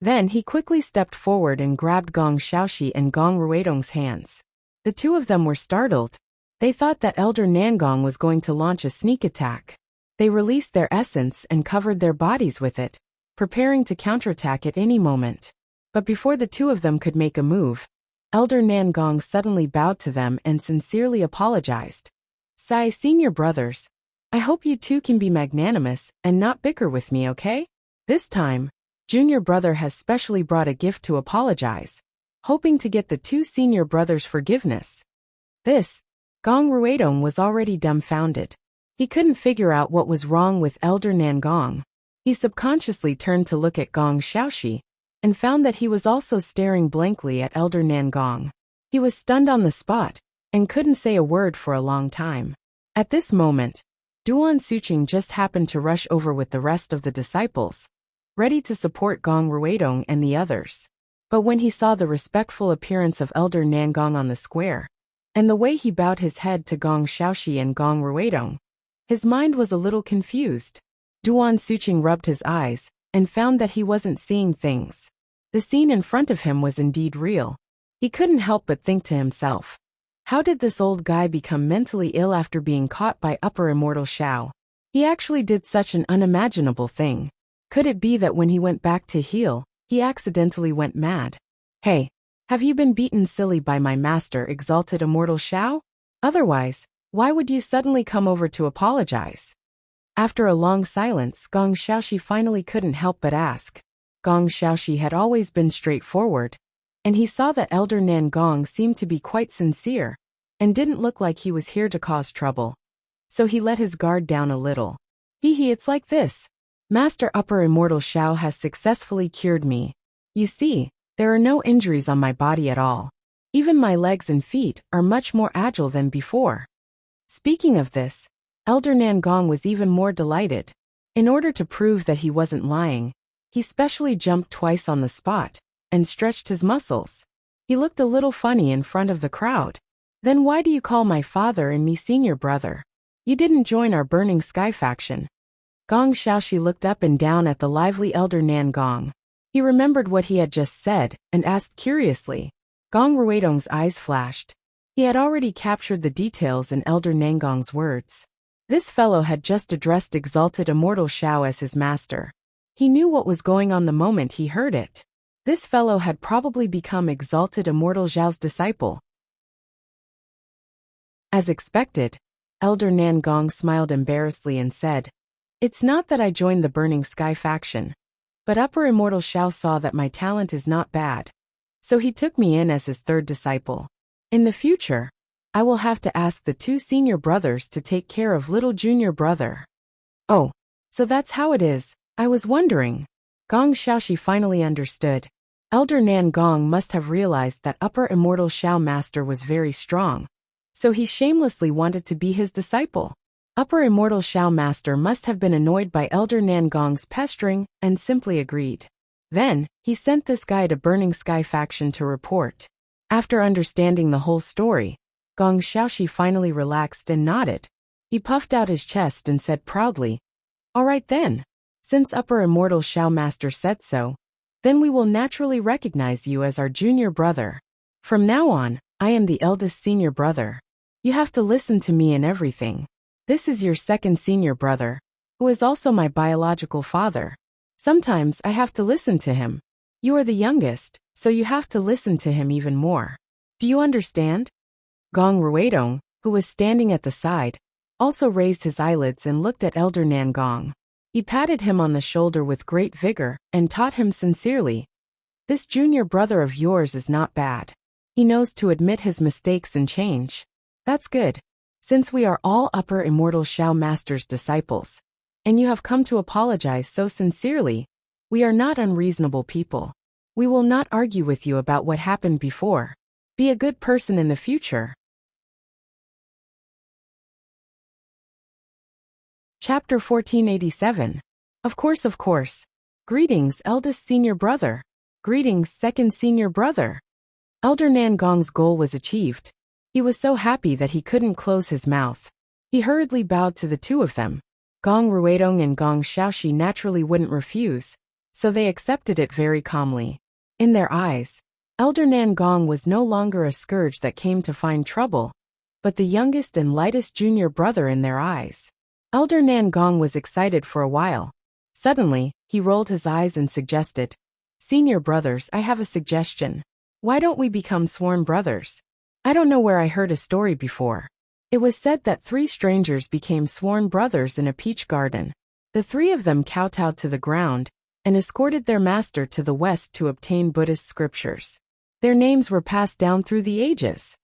Then he quickly stepped forward and grabbed Gong Xiaoxi and Gong Ruidong's hands. The two of them were startled. They thought that Elder Nangong was going to launch a sneak attack. They released their essence and covered their bodies with it, preparing to counterattack at any moment. But before the two of them could make a move, Elder Nangong suddenly bowed to them and sincerely apologized. Sai, senior brothers, I hope you two can be magnanimous and not bicker with me, okay? This time, junior brother has specially brought a gift to apologize, hoping to get the two senior brothers' forgiveness. This Gong Ruidong was already dumbfounded. He couldn't figure out what was wrong with Elder Nangong. He subconsciously turned to look at Gong Xiaoxi, and found that he was also staring blankly at Elder Nangong. He was stunned on the spot, and couldn't say a word for a long time. At this moment, Duan Suqing just happened to rush over with the rest of the disciples, ready to support Gong Ruidong and the others. But when he saw the respectful appearance of Elder Nangong on the square, and the way he bowed his head to Gong Xiaoxi and Gong Ruidong, his mind was a little confused. Duan Suqing rubbed his eyes, and found that he wasn't seeing things. The scene in front of him was indeed real. He couldn't help but think to himself, how did this old guy become mentally ill after being caught by Upper Immortal Xiao? He actually did such an unimaginable thing. Could it be that when he went back to heal, he accidentally went mad? Hey, have you been beaten silly by my master, Exalted Immortal Xiao? Otherwise, why would you suddenly come over to apologize? After a long silence, Gong Xiaoxi finally couldn't help but ask. Gong Xiaoxi had always been straightforward, and he saw that Elder Nangong seemed to be quite sincere, and didn't look like he was here to cause trouble. So he let his guard down a little. It's like this. Master Upper Immortal Xiao has successfully cured me. You see, there are no injuries on my body at all. Even my legs and feet are much more agile than before. Speaking of this, Elder Nangong was even more delighted. In order to prove that he wasn't lying, he specially jumped twice on the spot, and stretched his muscles. He looked a little funny in front of the crowd. Then why do you call my father and me senior brother? You didn't join our Burning Sky faction. Gong Xiaoxi looked up and down at the lively Elder Nangong. He remembered what he had just said, and asked curiously. Gong Ruidong's eyes flashed. He had already captured the details in Elder Nangong's words. This fellow had just addressed Exalted Immortal Xiao as his master. He knew what was going on the moment he heard it. This fellow had probably become Exalted Immortal Xiao's disciple. As expected, Elder Nangong smiled embarrassedly and said, "It's not that I joined the Burning Sky faction, but Upper Immortal Xiao saw that my talent is not bad, so he took me in as his third disciple. In the future, I will have to ask the two senior brothers to take care of little junior brother." Oh, so that's how it is. I was wondering. Gong Xiaoxi finally understood. Elder Nangong must have realized that Upper Immortal Xiao Master was very strong, so he shamelessly wanted to be his disciple. Upper Immortal Xiao Master must have been annoyed by Elder Nangong's pestering, and simply agreed. Then, he sent this guy to Burning Sky faction to report. After understanding the whole story, Gong Xiaoxi finally relaxed and nodded. He puffed out his chest and said proudly, "All right then. Since Upper Immortal Xiao Master said so, then we will naturally recognize you as our junior brother. From now on, I am the eldest senior brother. You have to listen to me in everything. This is your second senior brother, who is also my biological father. Sometimes I have to listen to him. You are the youngest, so you have to listen to him even more. Do you understand?" Gong Ruidong, who was standing at the side, also raised his eyelids and looked at Elder Nangong. He patted him on the shoulder with great vigor, and taught him sincerely, "This junior brother of yours is not bad. He knows to admit his mistakes and change. That's good. Since we are all Upper Immortal Xiao Master's disciples, and you have come to apologize so sincerely, we are not unreasonable people. We will not argue with you about what happened before. Be a good person in the future." Chapter 1487. Of course. Greetings, eldest senior brother. Greetings, second senior brother. Elder Nangong's goal was achieved. He was so happy that he couldn't close his mouth. He hurriedly bowed to the two of them. Gong Ruidong and Gong Xiaoxi naturally wouldn't refuse, so they accepted it very calmly. In their eyes, Elder Nangong was no longer a scourge that came to find trouble, but the youngest and lightest junior brother in their eyes. Elder Nangong was excited for a while. Suddenly, he rolled his eyes and suggested, "Senior brothers, I have a suggestion. Why don't we become sworn brothers? I don't know where I heard a story before. It was said that 3 strangers became sworn brothers in a peach garden. The 3 of them kowtowed to the ground, and escorted their master to the west to obtain Buddhist scriptures. Their names were passed down through the ages.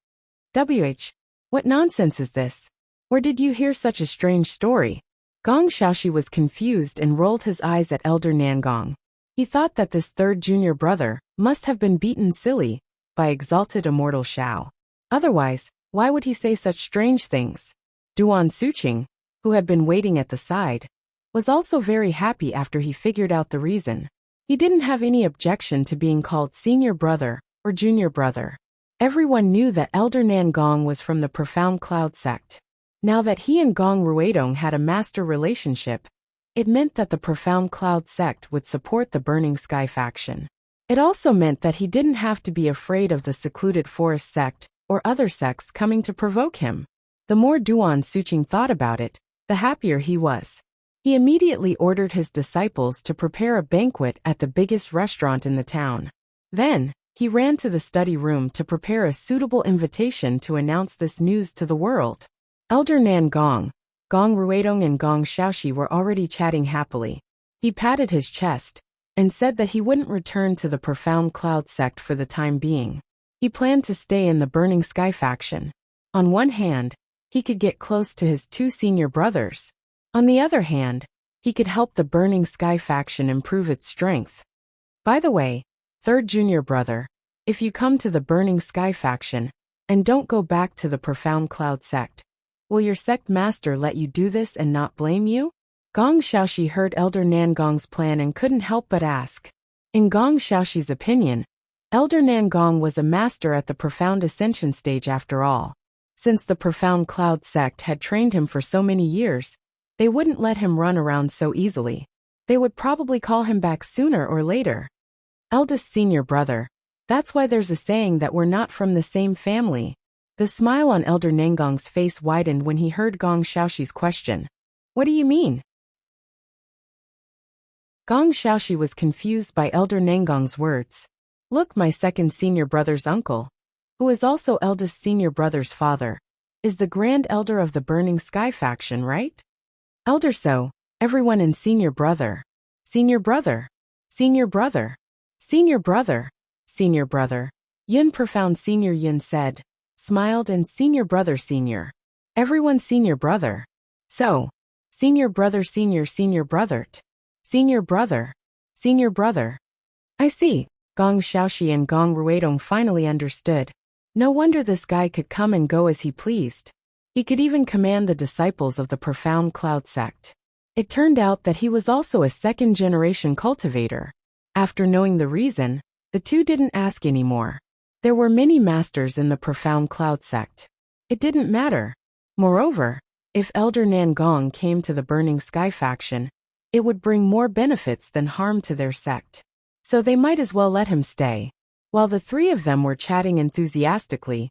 What nonsense is this? Where did you hear such a strange story? Gong Xiaoxi was confused and rolled his eyes at Elder Nangong. He thought that this third junior brother must have been beaten silly by exalted immortal Xiao. Otherwise, why would he say such strange things? Duan Suqing, who had been waiting at the side, was also very happy after he figured out the reason. He didn't have any objection to being called senior brother or junior brother. Everyone knew that Elder Nangong was from the Profound Cloud sect. Now that he and Gong Ruidong had a master relationship, it meant that the Profound Cloud sect would support the Burning Sky faction. It also meant that he didn't have to be afraid of the Secluded Forest sect or other sects coming to provoke him. The more Duan Suqing thought about it, the happier he was. He immediately ordered his disciples to prepare a banquet at the biggest restaurant in the town. Then, he ran to the study room to prepare a suitable invitation to announce this news to the world. Elder Nangong, Gong Ruidong and Gong Xiaoxi were already chatting happily. He patted his chest and said that he wouldn't return to the Profound Cloud sect for the time being. He planned to stay in the Burning Sky faction. On one hand, he could get close to his two senior brothers. On the other hand, he could help the Burning Sky faction improve its strength. By the way, third junior brother, if you come to the Burning Sky faction and don't go back to the Profound Cloud sect, will your sect master let you do this and not blame you? Gong Xiaoxi heard Elder Nangong's plan and couldn't help but ask. In Gong Xiaoxi's opinion, Elder Nangong was a master at the Profound Ascension stage after all. Since the Profound Cloud sect had trained him for so many years, they wouldn't let him run around so easily. They would probably call him back sooner or later. Eldest senior brother. That's why there's a saying that we're not from the same family. The smile on Elder Nangong's face widened when he heard Gong Xiaoxi's question. What do you mean? Gong Xiaoxi was confused by Elder Nangong's words. Look, my second senior brother's uncle, who is also eldest senior brother's father, is the Grand Elder of the Burning Sky faction, right? Elder So, everyone in senior brother. Senior brother. Senior brother. Senior brother. Senior brother. Yun Profound Senior Yun said, smiled and senior brother senior. Everyone senior brother. So, senior brother senior senior brother. Senior brother. Senior brother. I see. Gong Xiaoxi and Gong Ruidong finally understood. No wonder this guy could come and go as he pleased. He could even command the disciples of the Profound Cloud sect. It turned out that he was also a second-generation cultivator. After knowing the reason, the two didn't ask anymore. There were many masters in the Profound Cloud sect. It didn't matter. Moreover, if Elder Nangong came to the Burning Sky faction, it would bring more benefits than harm to their sect. So they might as well let him stay. While the three of them were chatting enthusiastically,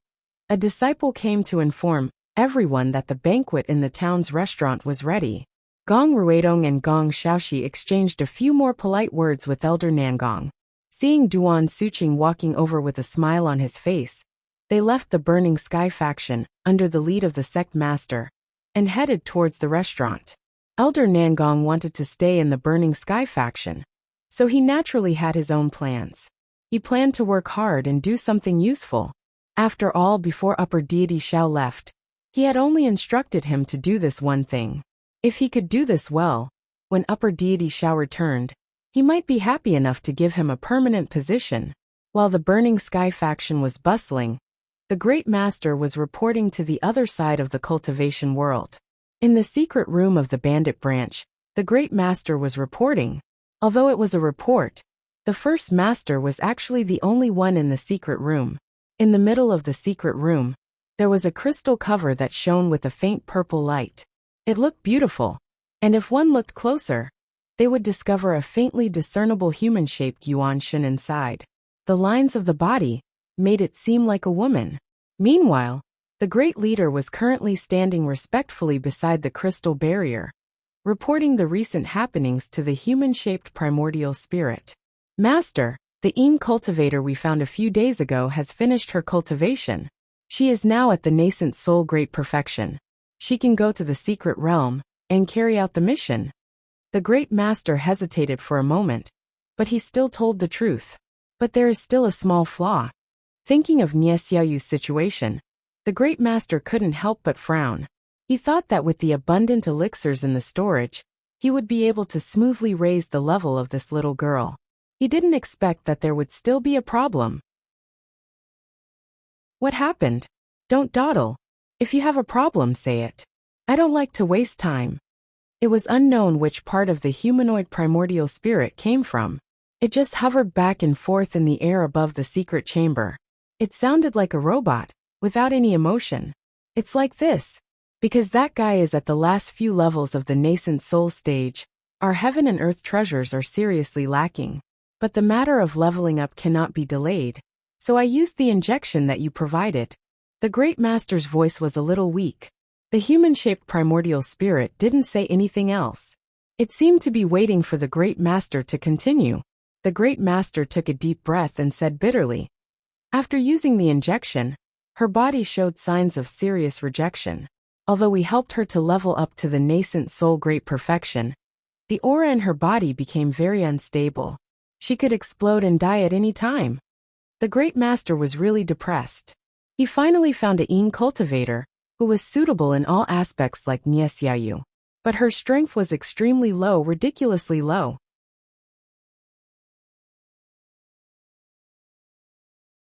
a disciple came to inform everyone that the banquet in the town's restaurant was ready. Gong Ruidong and Gong Xiaoxi exchanged a few more polite words with Elder Nangong. Seeing Duan Suqing walking over with a smile on his face, they left the Burning Sky faction under the lead of the sect master and headed towards the restaurant. Elder Nangong wanted to stay in the Burning Sky faction, so he naturally had his own plans. He planned to work hard and do something useful. After all, before Upper Deity Xiao left, he had only instructed him to do this one thing. If he could do this well, when Upper Deity Xiao returned, he might be happy enough to give him a permanent position. While the Burning Sky faction was bustling, the Great Master was reporting to the other side of the cultivation world. In the secret room of the Bandit branch, the Great Master was reporting. Although it was a report, the First Master was actually the only one in the secret room. In the middle of the secret room, there was a crystal cover that shone with a faint purple light. It looked beautiful, and if one looked closer, they would discover a faintly discernible human-shaped Yuan Shen inside. The lines of the body made it seem like a woman. Meanwhile, the great leader was currently standing respectfully beside the crystal barrier, reporting the recent happenings to the human-shaped primordial spirit. Master, the Yin cultivator we found a few days ago has finished her cultivation. She is now at the nascent soul great perfection. She can go to the secret realm and carry out the mission. The Great Master hesitated for a moment, but he still told the truth. But there is still a small flaw. Thinking of Nie Xiaoyu's situation, The great master couldn't help but frown. He thought that with the abundant elixirs in the storage, he would be able to smoothly raise the level of this little girl. He didn't expect that there would still be a problem. What happened? Don't dawdle. If you have a problem, say it. I don't like to waste time. It was unknown which part of the humanoid primordial spirit came from. It just hovered back and forth in the air above the secret chamber. It sounded like a robot, without any emotion. It's like this. Because that guy is at the last few levels of the nascent soul stage, our heaven and earth treasures are seriously lacking. But the matter of leveling up cannot be delayed, so I used the injection that you provided. The great master's voice was a little weak. The human-shaped primordial spirit didn't say anything else. It seemed to be waiting for the great master to continue. The great master took a deep breath and said bitterly. After using the injection, her body showed signs of serious rejection. Although we helped her to level up to the nascent soul great perfection, the aura in her body became very unstable. She could explode and die at any time. The great master was really depressed. He finally found a Yin cultivator, who was suitable in all aspects like Niesyayu. But her strength was extremely low, ridiculously low.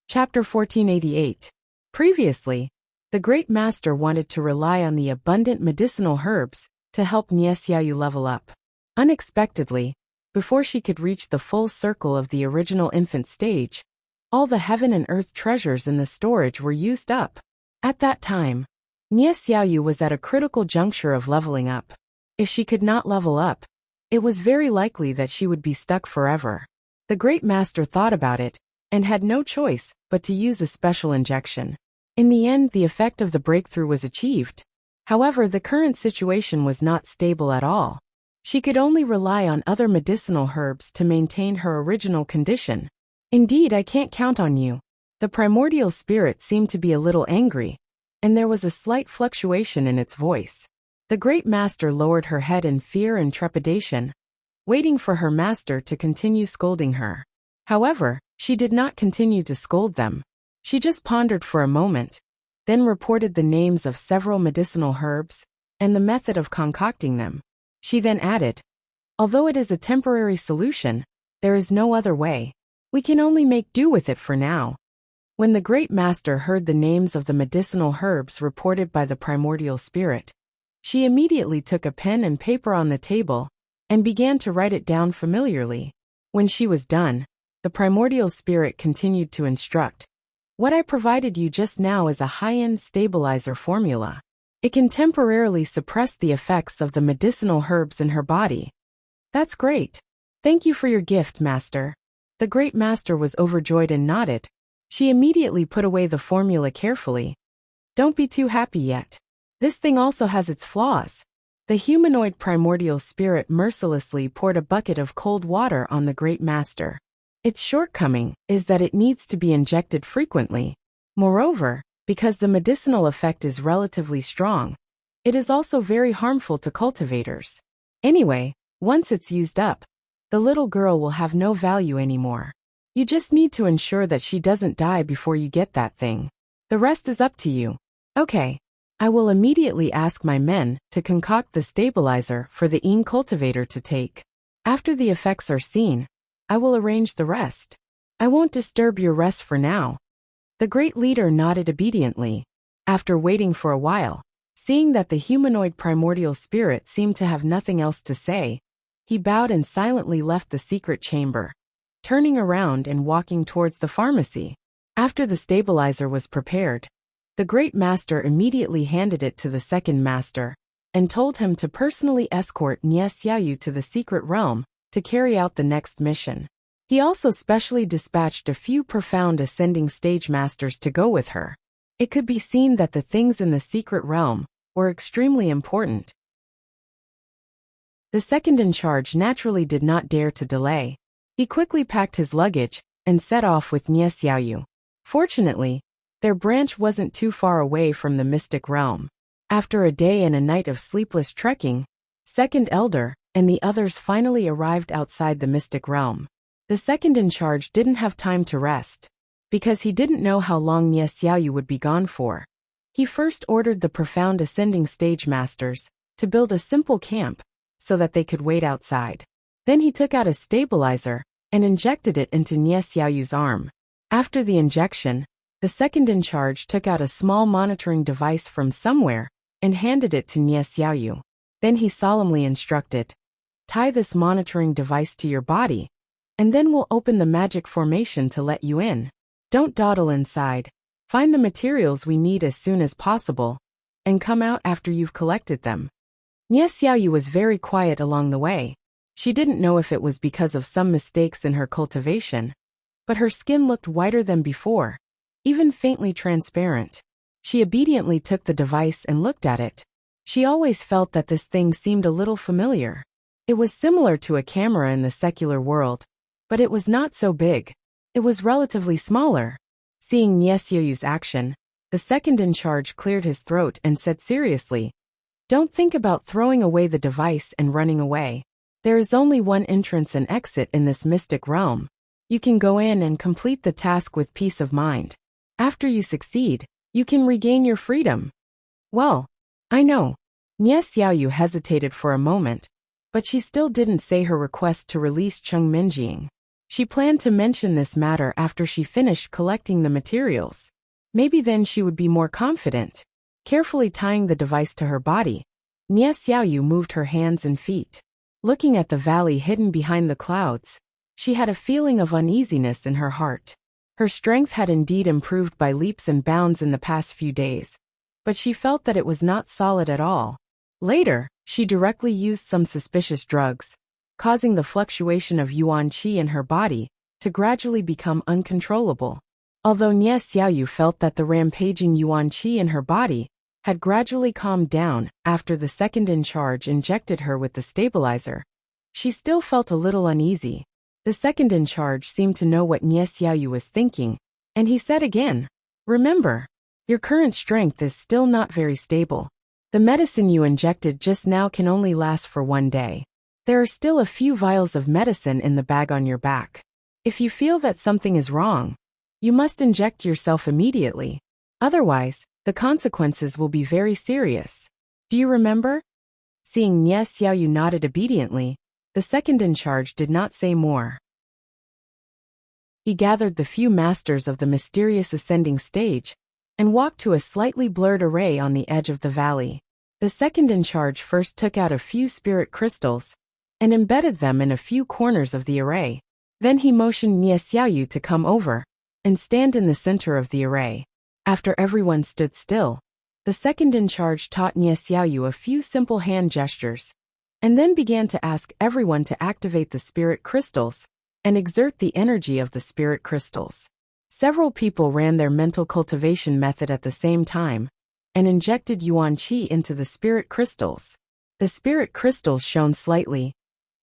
Chapter 1488. Previously, the great master wanted to rely on the abundant medicinal herbs to help Niesyayu level up. Unexpectedly, before she could reach the full circle of the original infant stage, all the heaven and earth treasures in the storage were used up. At that time, Niesyayu was at a critical juncture of leveling up. If she could not level up, it was very likely that she would be stuck forever. The great master thought about it, and had no choice but to use a special injection. In the end, the effect of the breakthrough was achieved. However, the current situation was not stable at all. She could only rely on other medicinal herbs to maintain her original condition. Indeed, I can't count on you. The primordial spirit seemed to be a little angry, and there was a slight fluctuation in its voice. The great master lowered her head in fear and trepidation, waiting for her master to continue scolding her. However, she did not continue to scold them. She just pondered for a moment, then reported the names of several medicinal herbs and the method of concocting them. She then added, although it is a temporary solution, there is no other way. We can only make do with it for now. When the great master heard the names of the medicinal herbs reported by the primordial spirit, she immediately took a pen and paper on the table and began to write it down familiarly. When she was done, the primordial spirit continued to instruct. What I provided you just now is a high-end stabilizer formula. It can temporarily suppress the effects of the medicinal herbs in her body. That's great. Thank you for your gift, master. The great master was overjoyed and nodded. She immediately put away the formula carefully. Don't be too happy yet. This thing also has its flaws. The humanoid primordial spirit mercilessly poured a bucket of cold water on the great master. Its shortcoming is that it needs to be injected frequently. Moreover, because the medicinal effect is relatively strong, it is also very harmful to cultivators. Anyway, once it's used up, the little girl will have no value anymore. You just need to ensure that she doesn't die before you get that thing. The rest is up to you. Okay. I will immediately ask my men to concoct the stabilizer for the Yin cultivator to take. After the effects are seen, I will arrange the rest. I won't disturb your rest for now. The great leader nodded obediently. After waiting for a while, seeing that the humanoid primordial spirit seemed to have nothing else to say, he bowed and silently left the secret chamber, turning around and walking towards the pharmacy. After the stabilizer was prepared, the great master immediately handed it to the second master and told him to personally escort Niesyayu to the secret realm to carry out the next mission. He also specially dispatched a few profound ascending stage masters to go with her. It could be seen that the things in the secret realm were extremely important. The second in charge naturally did not dare to delay. He quickly packed his luggage and set off with Niesyayu. Fortunately, their branch wasn't too far away from the mystic realm. After a day and a night of sleepless trekking, Second Elder and the others finally arrived outside the mystic realm. The second in charge didn't have time to rest, because he didn't know how long Niesyayu would be gone for. He first ordered the profound ascending stage masters to build a simple camp so that they could wait outside. Then he took out a stabilizer and injected it into Nie Xiaoyu's arm. After the injection, the second in charge took out a small monitoring device from somewhere and handed it to Nie Xiaoyu. Then he solemnly instructed, "Tie this monitoring device to your body, and then we'll open the magic formation to let you in. Don't dawdle inside. Find the materials we need as soon as possible, and come out after you've collected them." Nie Xiaoyu was very quiet along the way. She didn't know if it was because of some mistakes in her cultivation, but her skin looked whiter than before, even faintly transparent. She obediently took the device and looked at it. She always felt that this thing seemed a little familiar. It was similar to a camera in the secular world, but it was not so big. It was relatively smaller. Seeing Nie Xiaoyu's action, the second in charge cleared his throat and said seriously, "Don't think about throwing away the device and running away. There is only one entrance and exit in this mystic realm. You can go in and complete the task with peace of mind. After you succeed, you can regain your freedom." "Well, I know." Nie Xiaoyu hesitated for a moment, but she still didn't say her request to release Cheng Minjing. She planned to mention this matter after she finished collecting the materials. Maybe then she would be more confident. Carefully tying the device to her body, Nie Xiaoyu moved her hands and feet. Looking at the valley hidden behind the clouds, she had a feeling of uneasiness in her heart. Her strength had indeed improved by leaps and bounds in the past few days, but she felt that it was not solid at all. Later, she directly used some suspicious drugs, causing the fluctuation of yuan qi in her body to gradually become uncontrollable. Although Nie Xiaoyu felt that the rampaging yuan qi in her body had gradually calmed down after the second in charge injected her with the stabilizer, she still felt a little uneasy. The second in charge seemed to know what Nie Xiaoyu was thinking, and he said again, "Remember, your current strength is still not very stable. The medicine you injected just now can only last for 1 day. There are still a few vials of medicine in the bag on your back. If you feel that something is wrong, you must inject yourself immediately. Otherwise, the consequences will be very serious. Do you remember?" Seeing Nie Xiaoyu nodded obediently, the second in charge did not say more. He gathered the few masters of the mysterious ascending stage and walked to a slightly blurred array on the edge of the valley. The second in charge first took out a few spirit crystals and embedded them in a few corners of the array. Then he motioned Nie Xiaoyu to come over and stand in the center of the array. After everyone stood still, the second in charge taught Nie Xiaoyu a few simple hand gestures, and then began to ask everyone to activate the spirit crystals and exert the energy of the spirit crystals. Several people ran their mental cultivation method at the same time and injected yuan qi into the spirit crystals. The spirit crystals shone slightly,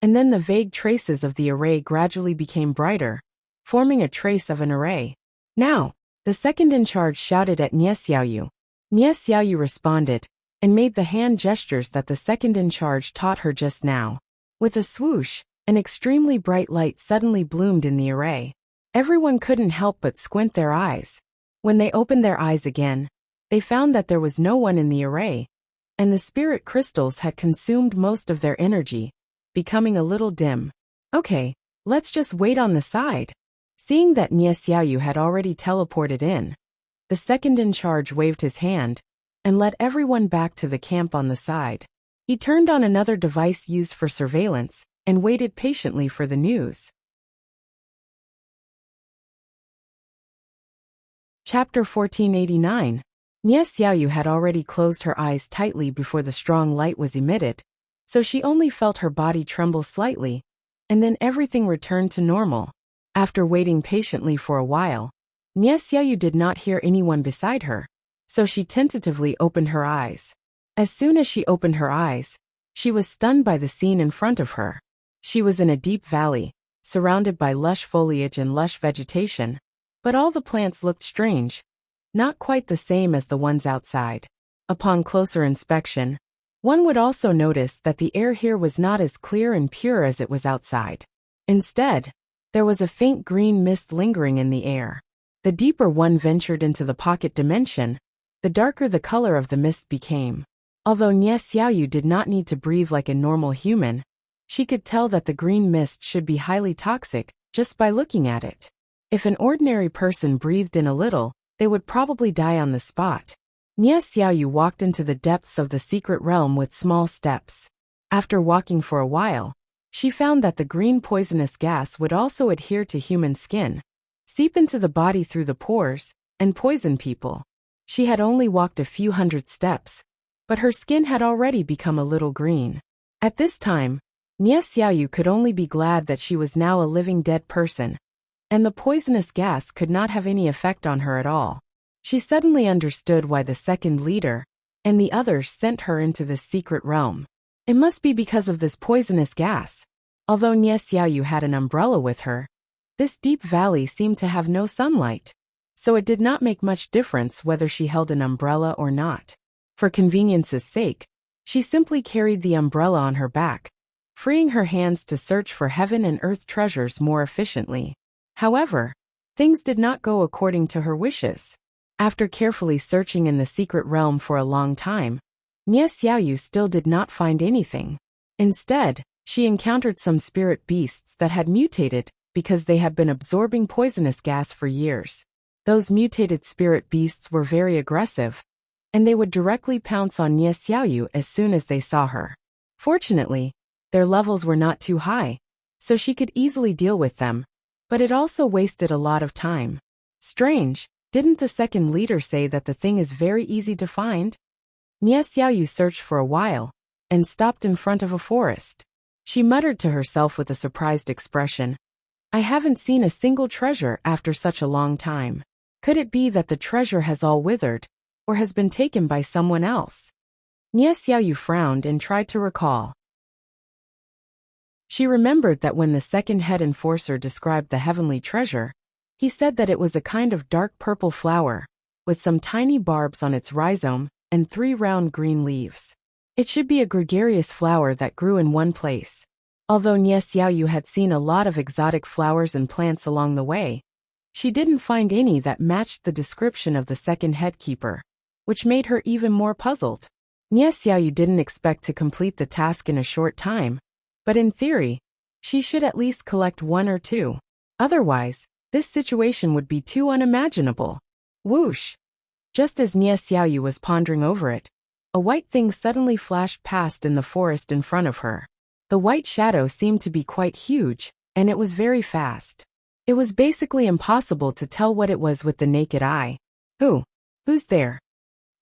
and then the vague traces of the array gradually became brighter, forming a trace of an array. "Now!" the second in charge shouted at Nie Xiaoyu. Nie Xiaoyu responded and made the hand gestures that the second in charge taught her just now. With a swoosh, an extremely bright light suddenly bloomed in the array. Everyone couldn't help but squint their eyes. When they opened their eyes again, they found that there was no one in the array, and the spirit crystals had consumed most of their energy, becoming a little dim. "Okay, let's just wait on the side." Seeing that Nie Xiaoyu had already teleported in, the second in charge waved his hand and led everyone back to the camp on the side. He turned on another device used for surveillance and waited patiently for the news. Chapter 1489. Nie Xiaoyu had already closed her eyes tightly before the strong light was emitted, so she only felt her body tremble slightly, and then everything returned to normal. After waiting patiently for a while, Nie Xiaoyu did not hear anyone beside her, so she tentatively opened her eyes. As soon as she opened her eyes, she was stunned by the scene in front of her. She was in a deep valley, surrounded by lush foliage and lush vegetation, but all the plants looked strange, not quite the same as the ones outside. Upon closer inspection, one would also notice that the air here was not as clear and pure as it was outside. Instead, there was a faint green mist lingering in the air. The deeper one ventured into the pocket dimension, the darker the color of the mist became. Although Nie Xiaoyu did not need to breathe like a normal human, she could tell that the green mist should be highly toxic just by looking at it. If an ordinary person breathed in a little, they would probably die on the spot. Nie Xiaoyu walked into the depths of the secret realm with small steps. After walking for a while, she found that the green poisonous gas would also adhere to human skin, seep into the body through the pores, and poison people. She had only walked a few hundred steps, but her skin had already become a little green. At this time, Nie Xiaoyu could only be glad that she was now a living dead person, and the poisonous gas could not have any effect on her at all. She suddenly understood why the second leader and the others sent her into this secret realm. It must be because of this poisonous gas. Although Nie Xiaoyu had an umbrella with her, this deep valley seemed to have no sunlight, so it did not make much difference whether she held an umbrella or not. For convenience's sake, she simply carried the umbrella on her back, freeing her hands to search for heaven and earth treasures more efficiently. However, things did not go according to her wishes. After carefully searching in the secret realm for a long time, Nie Xiaoyu still did not find anything. Instead, she encountered some spirit beasts that had mutated because they had been absorbing poisonous gas for years. Those mutated spirit beasts were very aggressive, and they would directly pounce on Nie Xiaoyu as soon as they saw her. Fortunately, their levels were not too high, so she could easily deal with them, but it also wasted a lot of time. Strange, didn't the second leader say that the thing is very easy to find? Nie Xiaoyu searched for a while, and stopped in front of a forest. She muttered to herself with a surprised expression, "I haven't seen a single treasure after such a long time. Could it be that the treasure has all withered, or has been taken by someone else?" Nie Xiaoyu frowned and tried to recall. She remembered that when the second head enforcer described the heavenly treasure, he said that it was a kind of dark purple flower, with some tiny barbs on its rhizome and 3 round green leaves. It should be a gregarious flower that grew in one place. Although Nie Xiaoyu had seen a lot of exotic flowers and plants along the way, she didn't find any that matched the description of the second head keeper, which made her even more puzzled. Nie Xiaoyu didn't expect to complete the task in a short time, but in theory, she should at least collect 1 or 2. Otherwise, this situation would be too unimaginable. Whoosh! Just as Nie Xiaoyu was pondering over it, a white thing suddenly flashed past in the forest in front of her. The white shadow seemed to be quite huge, and it was very fast. It was basically impossible to tell what it was with the naked eye. Who's there?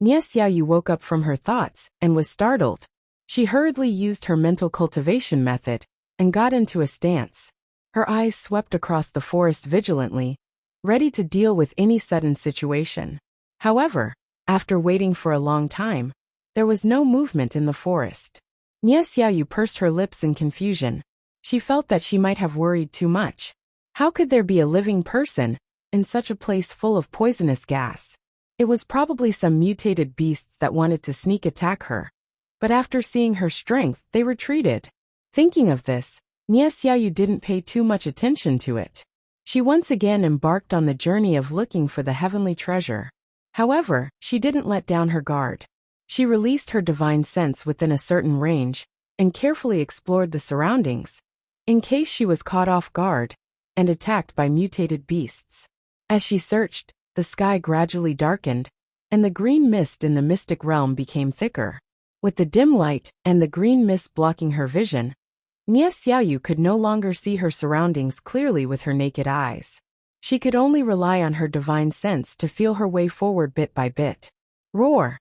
Nie Xiaoyu woke up from her thoughts and was startled. She hurriedly used her mental cultivation method and got into a stance. Her eyes swept across the forest vigilantly, ready to deal with any sudden situation. However, after waiting for a long time, there was no movement in the forest. Nie Xiaoyu pursed her lips in confusion. She felt that she might have worried too much. How could there be a living person in such a place full of poisonous gas? It was probably some mutated beasts that wanted to sneak attack her. But after seeing her strength, they retreated. Thinking of this, Nie Xiaoyu didn't pay too much attention to it. She once again embarked on the journey of looking for the heavenly treasure. However, she didn't let down her guard. She released her divine sense within a certain range and carefully explored the surroundings, in case she was caught off guard and attacked by mutated beasts. As she searched, the sky gradually darkened, and the green mist in the mystic realm became thicker. With the dim light and the green mist blocking her vision, Nie Xiaoyu could no longer see her surroundings clearly with her naked eyes. She could only rely on her divine sense to feel her way forward bit by bit. Roar!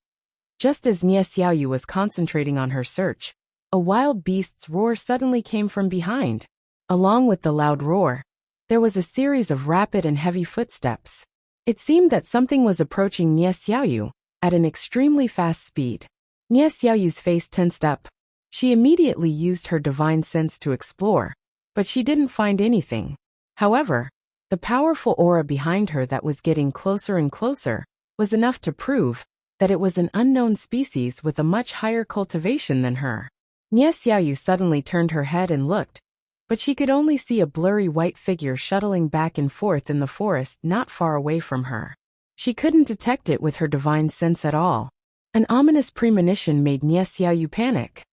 Just as Nie Xiaoyu was concentrating on her search, a wild beast's roar suddenly came from behind. Along with the loud roar, there was a series of rapid and heavy footsteps. It seemed that something was approaching Nie Xiaoyu at an extremely fast speed. Nie Xiaoyu's face tensed up. She immediately used her divine sense to explore, but she didn't find anything. However, the powerful aura behind her that was getting closer and closer was enough to prove that it was an unknown species with a much higher cultivation than her. Nie Xiaoyu suddenly turned her head and looked, but she could only see a blurry white figure shuttling back and forth in the forest not far away from her. She couldn't detect it with her divine sense at all. An ominous premonition made Nie Xiaoyu panic.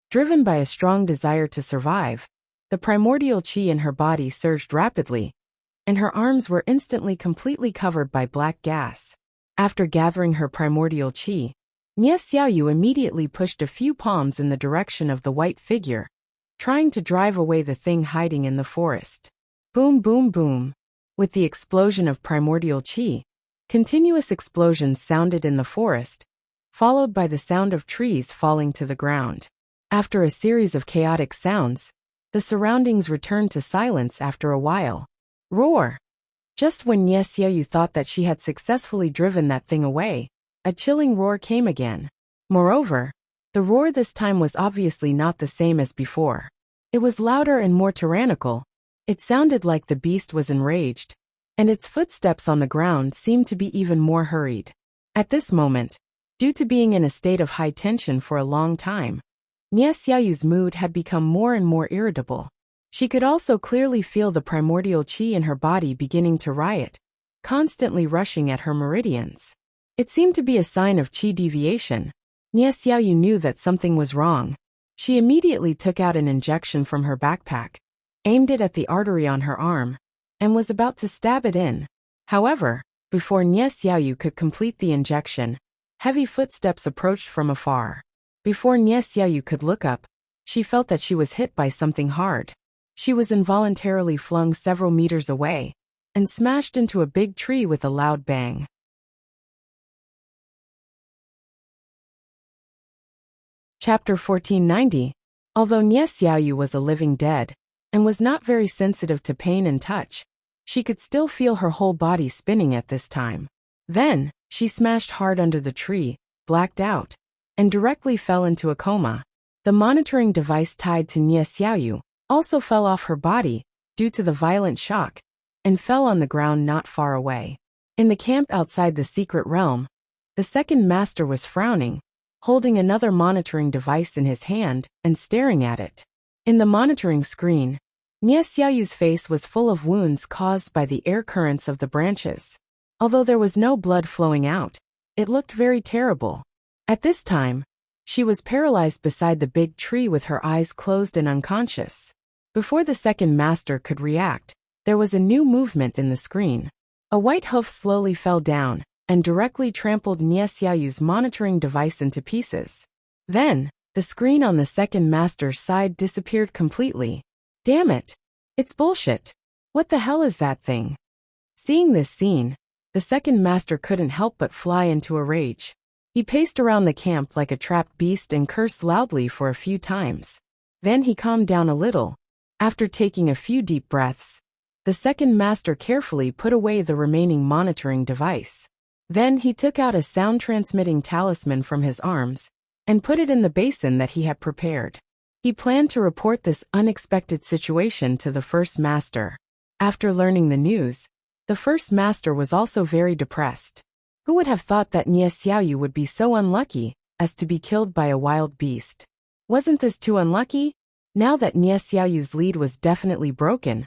Driven by a strong desire to survive, the primordial qi in her body surged rapidly, and her arms were instantly completely covered by black gas. After gathering her primordial qi, Nie Xiaoyu immediately pushed a few palms in the direction of the white figure, trying to drive away the thing hiding in the forest. Boom, boom, boom. With the explosion of primordial qi, continuous explosions sounded in the forest, followed by the sound of trees falling to the ground. After a series of chaotic sounds, the surroundings returned to silence after a while. Roar! Just when Nie Xiaoyu thought that she had successfully driven that thing away, a chilling roar came again. Moreover, the roar this time was obviously not the same as before. It was louder and more tyrannical. It sounded like the beast was enraged, and its footsteps on the ground seemed to be even more hurried. At this moment, due to being in a state of high tension for a long time, Nie Xiaoyu's mood had become more and more irritable. She could also clearly feel the primordial qi in her body beginning to riot, constantly rushing at her meridians. It seemed to be a sign of qi deviation. Nie Xiaoyu knew that something was wrong. She immediately took out an injection from her backpack, aimed it at the artery on her arm, and was about to stab it in. However, before Nie Xiaoyu could complete the injection, heavy footsteps approached from afar. Before Nie Xiaoyu could look up, she felt that she was hit by something hard. She was involuntarily flung several meters away and smashed into a big tree with a loud bang. Chapter 1490. Although Nie Xiaoyu was a living dead and was not very sensitive to pain and touch, she could still feel her whole body spinning at this time. Then, she smashed hard under the tree, blacked out, and directly fell into a coma. The monitoring device tied to Nie Xiaoyu also fell off her body due to the violent shock and fell on the ground not far away. In the camp outside the secret realm, the second master was frowning, holding another monitoring device in his hand and staring at it. In the monitoring screen, Nie Xiaoyu's face was full of wounds caused by the air currents of the branches. Although there was no blood flowing out, it looked very terrible. At this time, she was paralyzed beside the big tree with her eyes closed and unconscious. Before the second master could react, there was a new movement in the screen. A white hoof slowly fell down and directly trampled Nie Xiaoyu's monitoring device into pieces. Then, the screen on the second master's side disappeared completely. Damn it! It's bullshit! What the hell is that thing? Seeing this scene, the second master couldn't help but fly into a rage. He paced around the camp like a trapped beast and cursed loudly for a few times. Then he calmed down a little. After taking a few deep breaths, the second master carefully put away the remaining monitoring device. Then he took out a sound-transmitting talisman from his arms and put it in the basin that he had prepared. He planned to report this unexpected situation to the first master. After learning the news, the first master was also very depressed. Who would have thought that Nie Xiaoyu would be so unlucky as to be killed by a wild beast? Wasn't this too unlucky? Now that Nie Xiaoyu's lead was definitely broken,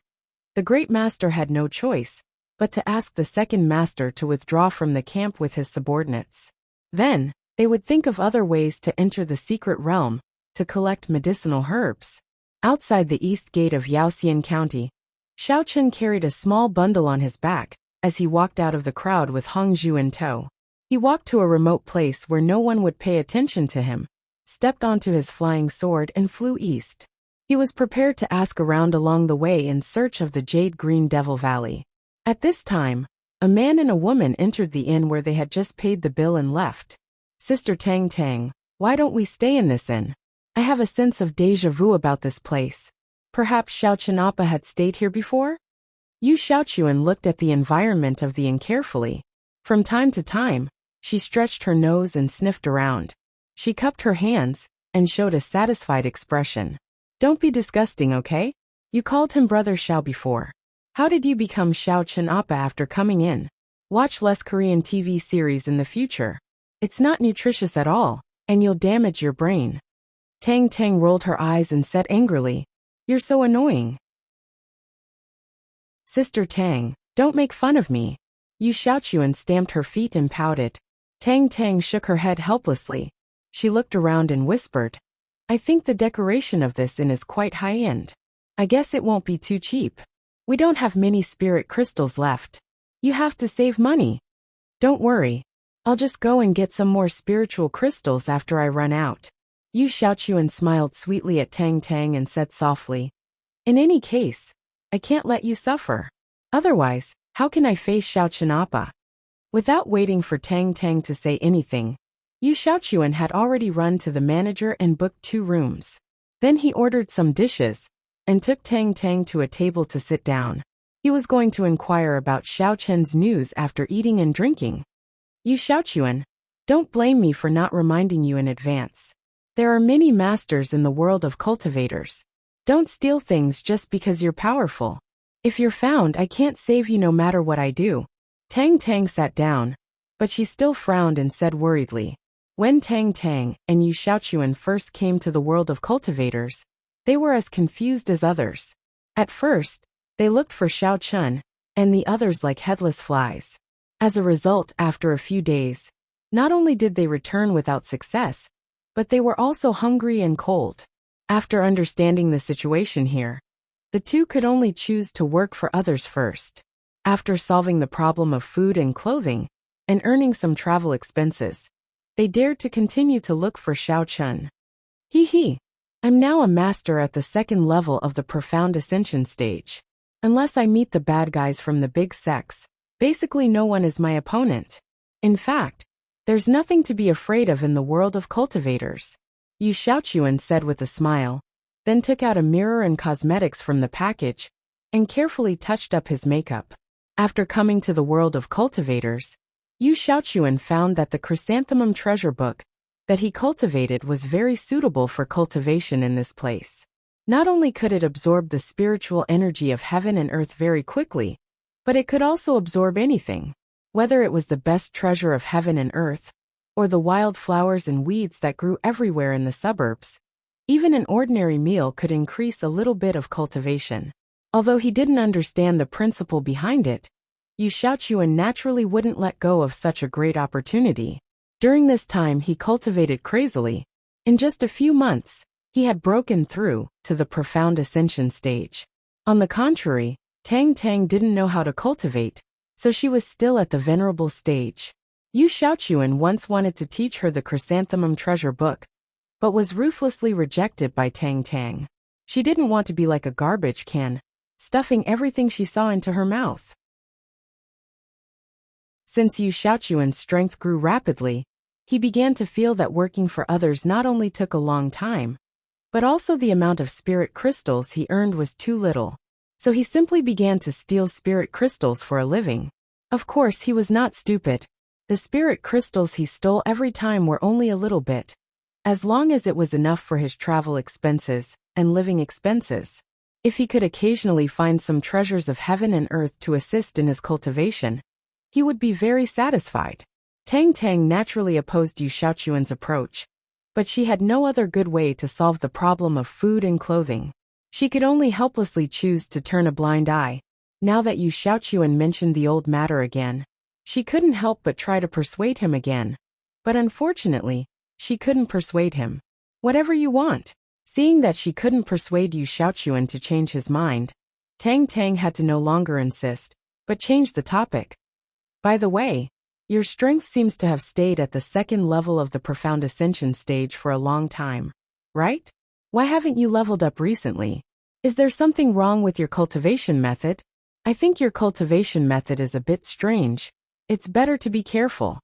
the great master had no choice but to ask the second master to withdraw from the camp with his subordinates. Then, they would think of other ways to enter the secret realm to collect medicinal herbs. Outside the east gate of Yaoxian County, Xiaochen carried a small bundle on his back as he walked out of the crowd with Hongzhu in tow. He walked to a remote place where no one would pay attention to him, stepped onto his flying sword and flew east. He was prepared to ask around along the way in search of the Jade Green Devil Valley. At this time, a man and a woman entered the inn where they had just paid the bill and left. Sister Tang Tang, why don't we stay in this inn? I have a sense of déjà vu about this place. Perhaps Xiaochen Appa had stayed here before? Yu Xiaochuan looked at the environment of the inn carefully. From time to time, she stretched her nose and sniffed around. She cupped her hands and showed a satisfied expression. Don't be disgusting, okay? You called him Brother Xiao before. How did you become Xiaochen Appa after coming in? Watch less Korean TV series in the future. It's not nutritious at all, and you'll damage your brain. Tang Tang rolled her eyes and said angrily, "You're so annoying." Sister Tang, don't make fun of me. Yu Xiaochuan stamped her feet and pouted. Tang Tang shook her head helplessly. She looked around and whispered, I think the decoration of this inn is quite high-end. I guess it won't be too cheap. We don't have many spirit crystals left. You have to save money. Don't worry. I'll just go and get some more spiritual crystals after I run out. Yu Xiaochuan smiled sweetly at Tang Tang and said softly, In any case, I can't let you suffer. Otherwise, how can I face Xiaochuan Appa? Without waiting for Tang Tang to say anything, Yu Xiaochuan had already run to the manager and booked 2 rooms. Then he ordered some dishes and took Tang Tang to a table to sit down. He was going to inquire about Xiao Chen's news after eating and drinking. Yu Xiaochuan, don't blame me for not reminding you in advance. There are many masters in the world of cultivators. Don't steal things just because you're powerful. If you're found, I can't save you no matter what I do. Tang Tang sat down, but she still frowned and said worriedly. When Tang Tang and Yu Xiaochuan first came to the world of cultivators, they were as confused as others. At first, they looked for Xiao Chun and the others like headless flies. As a result, after a few days, not only did they return without success, but they were also hungry and cold. After understanding the situation here, the two could only choose to work for others first. After solving the problem of food and clothing, and earning some travel expenses, they dared to continue to look for Xiao Chun. I'm now a master at the 2nd level of the profound ascension stage. Unless I meet the bad guys from the big sects, basically no one is my opponent. In fact, there's nothing to be afraid of in the world of cultivators. Yu Xiaochuan said with a smile, then took out a mirror and cosmetics from the package, and carefully touched up his makeup. After coming to the world of cultivators, Yu Xiaochuan found that the chrysanthemum treasure book that he cultivated was very suitable for cultivation in this place. Not only could it absorb the spiritual energy of heaven and earth very quickly, but it could also absorb anything, whether it was the best treasure of heaven and earth, or the wild flowers and weeds that grew everywhere in the suburbs. Even an ordinary meal could increase a little bit of cultivation. Although he didn't understand the principle behind it, Yu Xiaochuan naturally wouldn't let go of such a great opportunity. During this time he cultivated crazily. In just a few months, he had broken through to the profound ascension stage. On the contrary, Tang Tang didn't know how to cultivate, so she was still at the venerable stage. Yu Xiaochuan once wanted to teach her the chrysanthemum treasure book, but was ruthlessly rejected by Tang Tang. She didn't want to be like a garbage can, stuffing everything she saw into her mouth. Since Yu Xiaochuan's strength grew rapidly, he began to feel that working for others not only took a long time, but also the amount of spirit crystals he earned was too little. So he simply began to steal spirit crystals for a living. Of course, he was not stupid. The spirit crystals he stole every time were only a little bit, as long as it was enough for his travel expenses and living expenses. If he could occasionally find some treasures of heaven and earth to assist in his cultivation, he would be very satisfied. Tang Tang naturally opposed Yu Xiaochuan's approach, but she had no other good way to solve the problem of food and clothing. She could only helplessly choose to turn a blind eye. Now that Yu Xiaochuan mentioned the old matter again, she couldn't help but try to persuade him again. But unfortunately, she couldn't persuade him. Whatever you want. Seeing that she couldn't persuade Yu Xiaochuan to change his mind, Tang Tang had to no longer insist, but change the topic. By the way, your strength seems to have stayed at the 2nd level of the profound ascension stage for a long time, right? Why haven't you leveled up recently? Is there something wrong with your cultivation method? I think your cultivation method is a bit strange. It's better to be careful.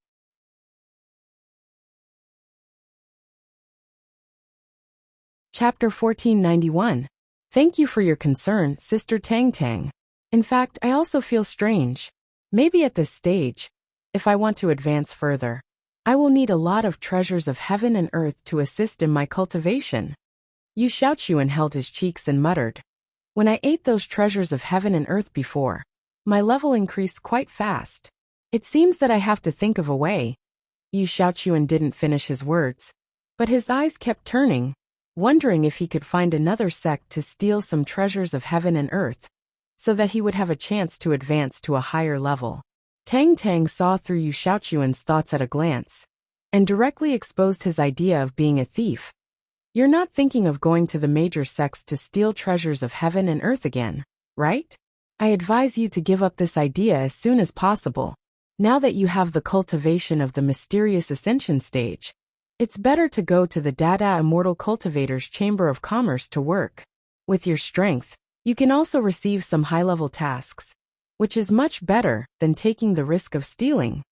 Chapter 1491. Thank you for your concern, Sister Tang Tang. In fact, I also feel strange. Maybe at this stage, if I want to advance further, I will need a lot of treasures of heaven and earth to assist in my cultivation. Yu Xiaochuan held his cheeks and muttered, When I ate those treasures of heaven and earth before, my level increased quite fast. It seems that I have to think of a way. Yu Xiaochuan didn't finish his words, but his eyes kept turning, wondering if he could find another sect to steal some treasures of heaven and earth, so that he would have a chance to advance to a higher level. Tang Tang saw through Yu Xiaochuan's thoughts at a glance, and directly exposed his idea of being a thief. You're not thinking of going to the major sects to steal treasures of heaven and earth again, right? I advise you to give up this idea as soon as possible. Now that you have the cultivation of the mysterious ascension stage, it's better to go to the Dada Immortal Cultivator's Chamber of Commerce to work. With your strength, you can also receive some high-level tasks, which is much better than taking the risk of stealing.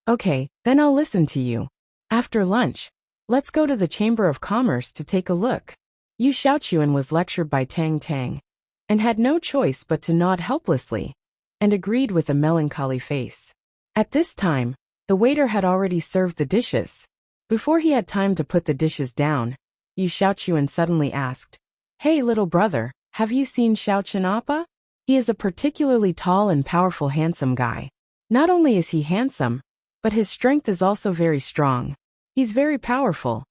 Okay, then I'll listen to you. After lunch, let's go to the Chamber of Commerce to take a look. Yu Xiaochuan was lectured by Tang Tang, and had no choice but to nod helplessly, and agreed with a melancholy face. At this time, the waiter had already served the dishes. Before he had time to put the dishes down, Yu Xiaochuan suddenly asked, "Hey little brother, have you seen Xiaochen Appa? He is a particularly tall and powerful handsome guy. Not only is he handsome, but his strength is also very strong. He's very powerful."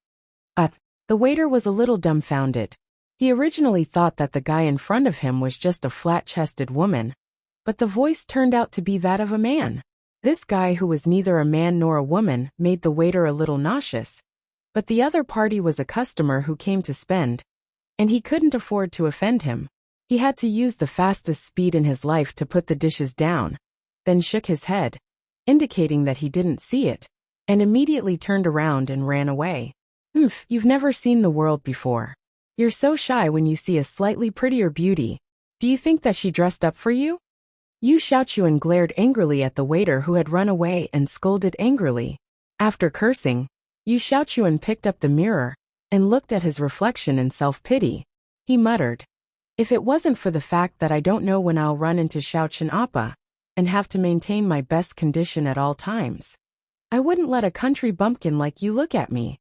The waiter was a little dumbfounded. He originally thought that the guy in front of him was just a flat-chested woman, but the voice turned out to be that of a man. This guy, who was neither a man nor a woman, made the waiter a little nauseous, but the other party was a customer who came to spend, and he couldn't afford to offend him. He had to use the fastest speed in his life to put the dishes down, then shook his head, indicating that he didn't see it, and immediately turned around and ran away. You've never seen the world before. You're so shy when you see a slightly prettier beauty. Do you think that she dressed up for you? Yu Xiaochuan glared angrily at the waiter who had run away and scolded angrily. After cursing, Yu Xiaochuan picked up the mirror and looked at his reflection in self-pity. He muttered, "If it wasn't for the fact that I don't know when I'll run into Xiaochen Appa and have to maintain my best condition at all times, I wouldn't let a country bumpkin like you look at me."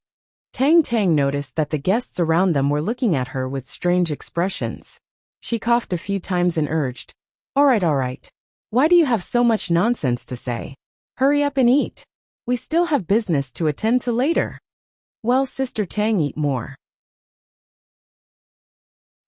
Tang Tang noticed that the guests around them were looking at her with strange expressions. She coughed a few times and urged, all right. Why do you have so much nonsense to say? Hurry up and eat. We still have business to attend to later." "Well, Sister Tang, eat more.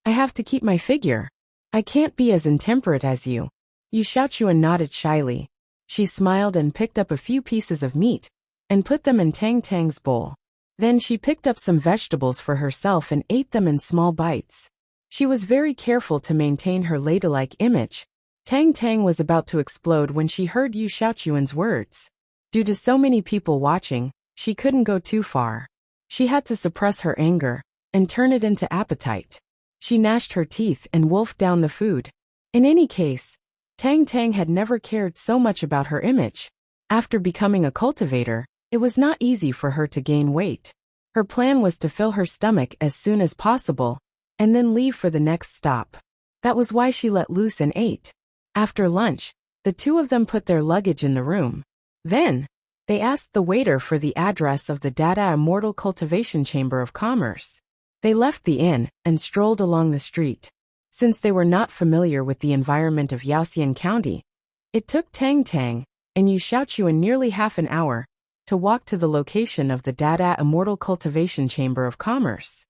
I have to keep my figure. I can't be as intemperate as you." Yu Xiaochuan nodded shyly. She smiled and picked up a few pieces of meat and put them in Tang Tang's bowl. Then she picked up some vegetables for herself and ate them in small bites. She was very careful to maintain her ladylike image. Tang Tang was about to explode when she heard Yu Xiaochuan's words. Due to so many people watching, she couldn't go too far. She had to suppress her anger and turn it into appetite. She gnashed her teeth and wolfed down the food. In any case, Tang Tang had never cared so much about her image. After becoming a cultivator, it was not easy for her to gain weight. Her plan was to fill her stomach as soon as possible, and then leave for the next stop. That was why she let loose and ate. After lunch, the two of them put their luggage in the room. Then, they asked the waiter for the address of the Dada Immortal Cultivation Chamber of Commerce. They left the inn and strolled along the street. Since they were not familiar with the environment of Yaoxian County, it took Tang Tang and Yu Xiaochuan nearly half an hour to walk to the location of the Dada Immortal Cultivation Chamber of Commerce.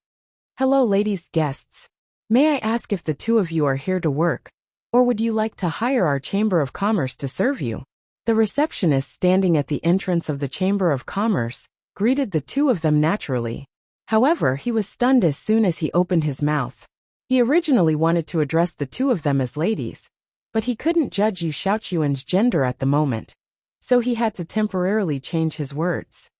"Hello, ladies guests. May I ask if the two of you are here to work, or would you like to hire our Chamber of Commerce to serve you?" The receptionist standing at the entrance of the Chamber of Commerce greeted the two of them naturally. However, he was stunned as soon as he opened his mouth. He originally wanted to address the two of them as ladies, but he couldn't judge Yu Xiaochuan's gender at the moment, so he had to temporarily change his words.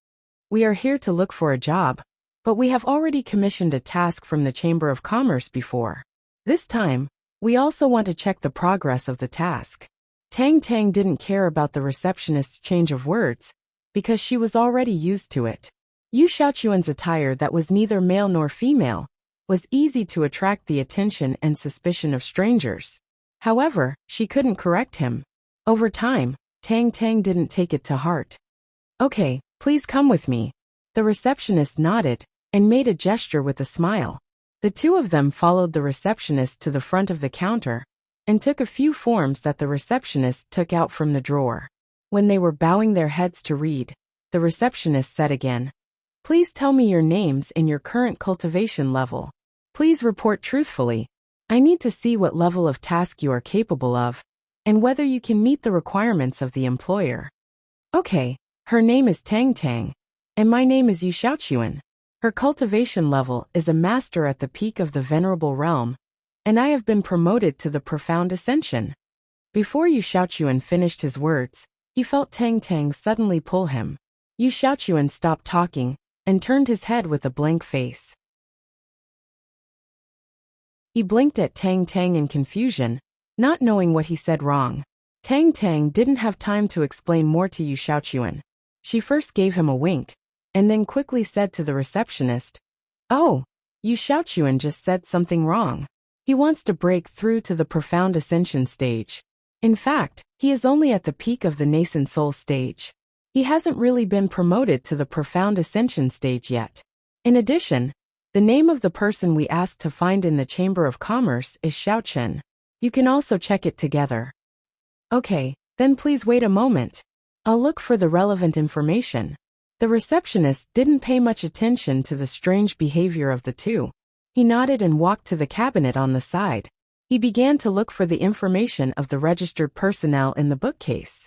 "We are here to look for a job, but we have already commissioned a task from the Chamber of Commerce before. This time, we also want to check the progress of the task." Tang Tang didn't care about the receptionist's change of words, because she was already used to it. Yu Xiaochuan's attire that was neither male nor female was easy to attract the attention and suspicion of strangers. However, she couldn't correct him. Over time, Tang Tang didn't take it to heart. "Okay, please come with me." The receptionist nodded and made a gesture with a smile. The two of them followed the receptionist to the front of the counter and took a few forms that the receptionist took out from the drawer. When they were bowing their heads to read, the receptionist said again, "Please tell me your names and your current cultivation level. Please report truthfully. I need to see what level of task you are capable of, and whether you can meet the requirements of the employer. Okay, her name is Tang Tang, and my name is Yu Xiaochuan. Her cultivation level is a master at the peak of the venerable realm, and I have been promoted to the profound ascension. Before Yu Xiaochuan finished his words, he felt Tang Tang suddenly pull him. Yu Xiaochuan stopped talking and turned his head with a blank face. He blinked at Tang Tang in confusion, not knowing what he said wrong. Tang Tang didn't have time to explain more to Yu Xiaochuan. She first gave him a wink, and then quickly said to the receptionist, "Oh, Yu Xiaochuan just said something wrong. He wants to break through to the profound ascension stage. In fact, he is only at the peak of the nascent soul stage. He hasn't really been promoted to the profound ascension stage yet. In addition, the name of the person we asked to find in the Chamber of Commerce is Xiao Chen. You can also check it together." "Okay, then please wait a moment. I'll look for the relevant information." The receptionist didn't pay much attention to the strange behavior of the two. He nodded and walked to the cabinet on the side. He began to look for the information of the registered personnel in the bookcase.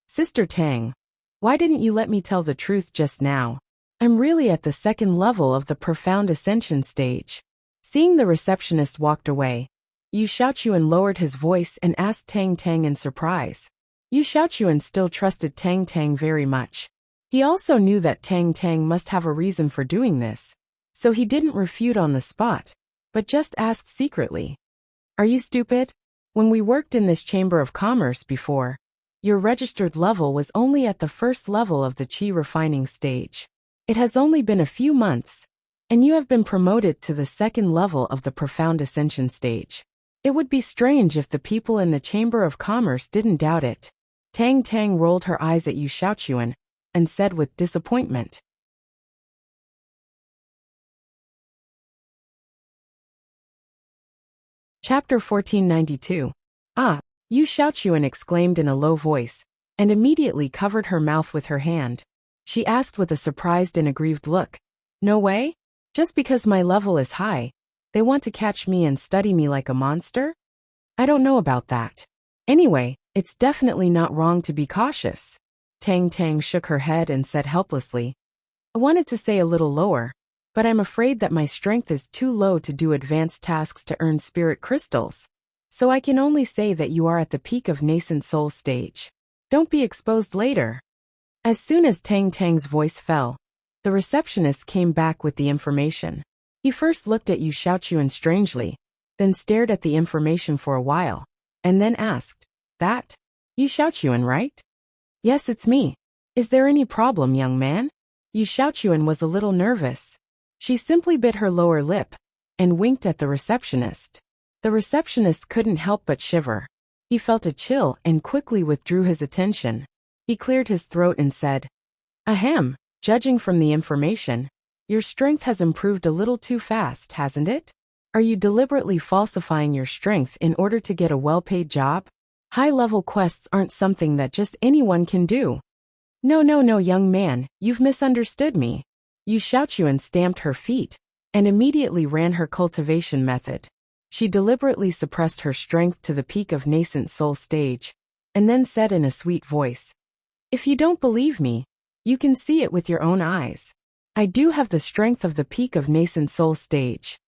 "Sister Tang, why didn't you let me tell the truth just now? I'm really at the second level of the profound ascension stage." Seeing the receptionist walked away, Yu Xiaochuan lowered his voice and asked Tang Tang in surprise. Yu Xiaochuan still trusted Tang Tang very much. He also knew that Tang Tang must have a reason for doing this, so he didn't refute on the spot, but just asked secretly, "Are you stupid? When we worked in this Chamber of Commerce before, your registered level was only at the first level of the qi refining stage. It has only been a few months, and you have been promoted to the second level of the profound ascension stage. It would be strange if the people in the Chamber of Commerce didn't doubt it." Tang Tang rolled her eyes at Yu Xiaochuan and said with disappointment. Chapter 1492. "Ah!" Yu Xiaochuan exclaimed in a low voice, and immediately covered her mouth with her hand. She asked with a surprised and aggrieved look, "No way? Just because my level is high, they want to catch me and study me like a monster? I don't know about that. Anyway, it's definitely not wrong to be cautious." Tang Tang shook her head and said helplessly, "I wanted to say a little lower, but I'm afraid that my strength is too low to do advanced tasks to earn spirit crystals. So I can only say that you are at the peak of nascent soul stage. Don't be exposed later." As soon as Tang Tang's voice fell, the receptionist came back with the information. He first looked at Yu Xiaochuan strangely, then stared at the information for a while, and then asked, "That? Yu Xiaochuan, right?" "Yes, it's me. Is there any problem, young man?" Yu Xiaochuan was a little nervous. She simply bit her lower lip and winked at the receptionist. The receptionist couldn't help but shiver. He felt a chill and quickly withdrew his attention. He cleared his throat and said, "Ahem, judging from the information, your strength has improved a little too fast, hasn't it? Are you deliberately falsifying your strength in order to get a well-paid job? High-level quests aren't something that just anyone can do." No, young man, you've misunderstood me." Yu Xiaochuan stamped her feet and immediately ran her cultivation method. She deliberately suppressed her strength to the peak of nascent soul stage, and then said in a sweet voice, "If you don't believe me, you can see it with your own eyes. I do have the strength of the peak of nascent soul stage.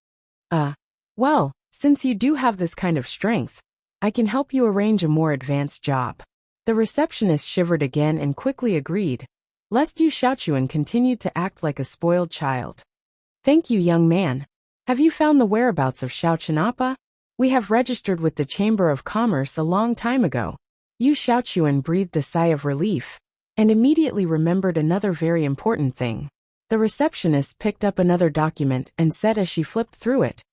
Well, since you do have this kind of strength, I can help you arrange a more advanced job." The receptionist shivered again and quickly agreed, lest Yu Xiaochuan continued to act like a spoiled child. "Thank you, young man. Have you found the whereabouts of Xiao Chenapa? We have registered with the Chamber of Commerce a long time ago." Yu Xiaochuan breathed a sigh of relief, and immediately remembered another very important thing. The receptionist picked up another document and said as she flipped through it,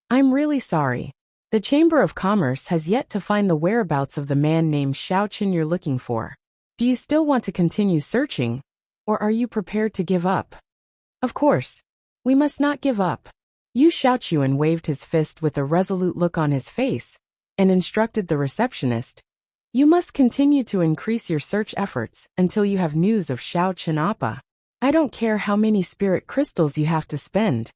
"I'm really sorry. The Chamber of Commerce has yet to find the whereabouts of the man named Xiao Chen you're looking for. Do you still want to continue searching, or are you prepared to give up?" "Of course. We must not give up." Yu Xiaochuan waved his fist with a resolute look on his face and instructed the receptionist, "You must continue to increase your search efforts until you have news of Xiao Chenapa. I don't care how many spirit crystals you have to spend."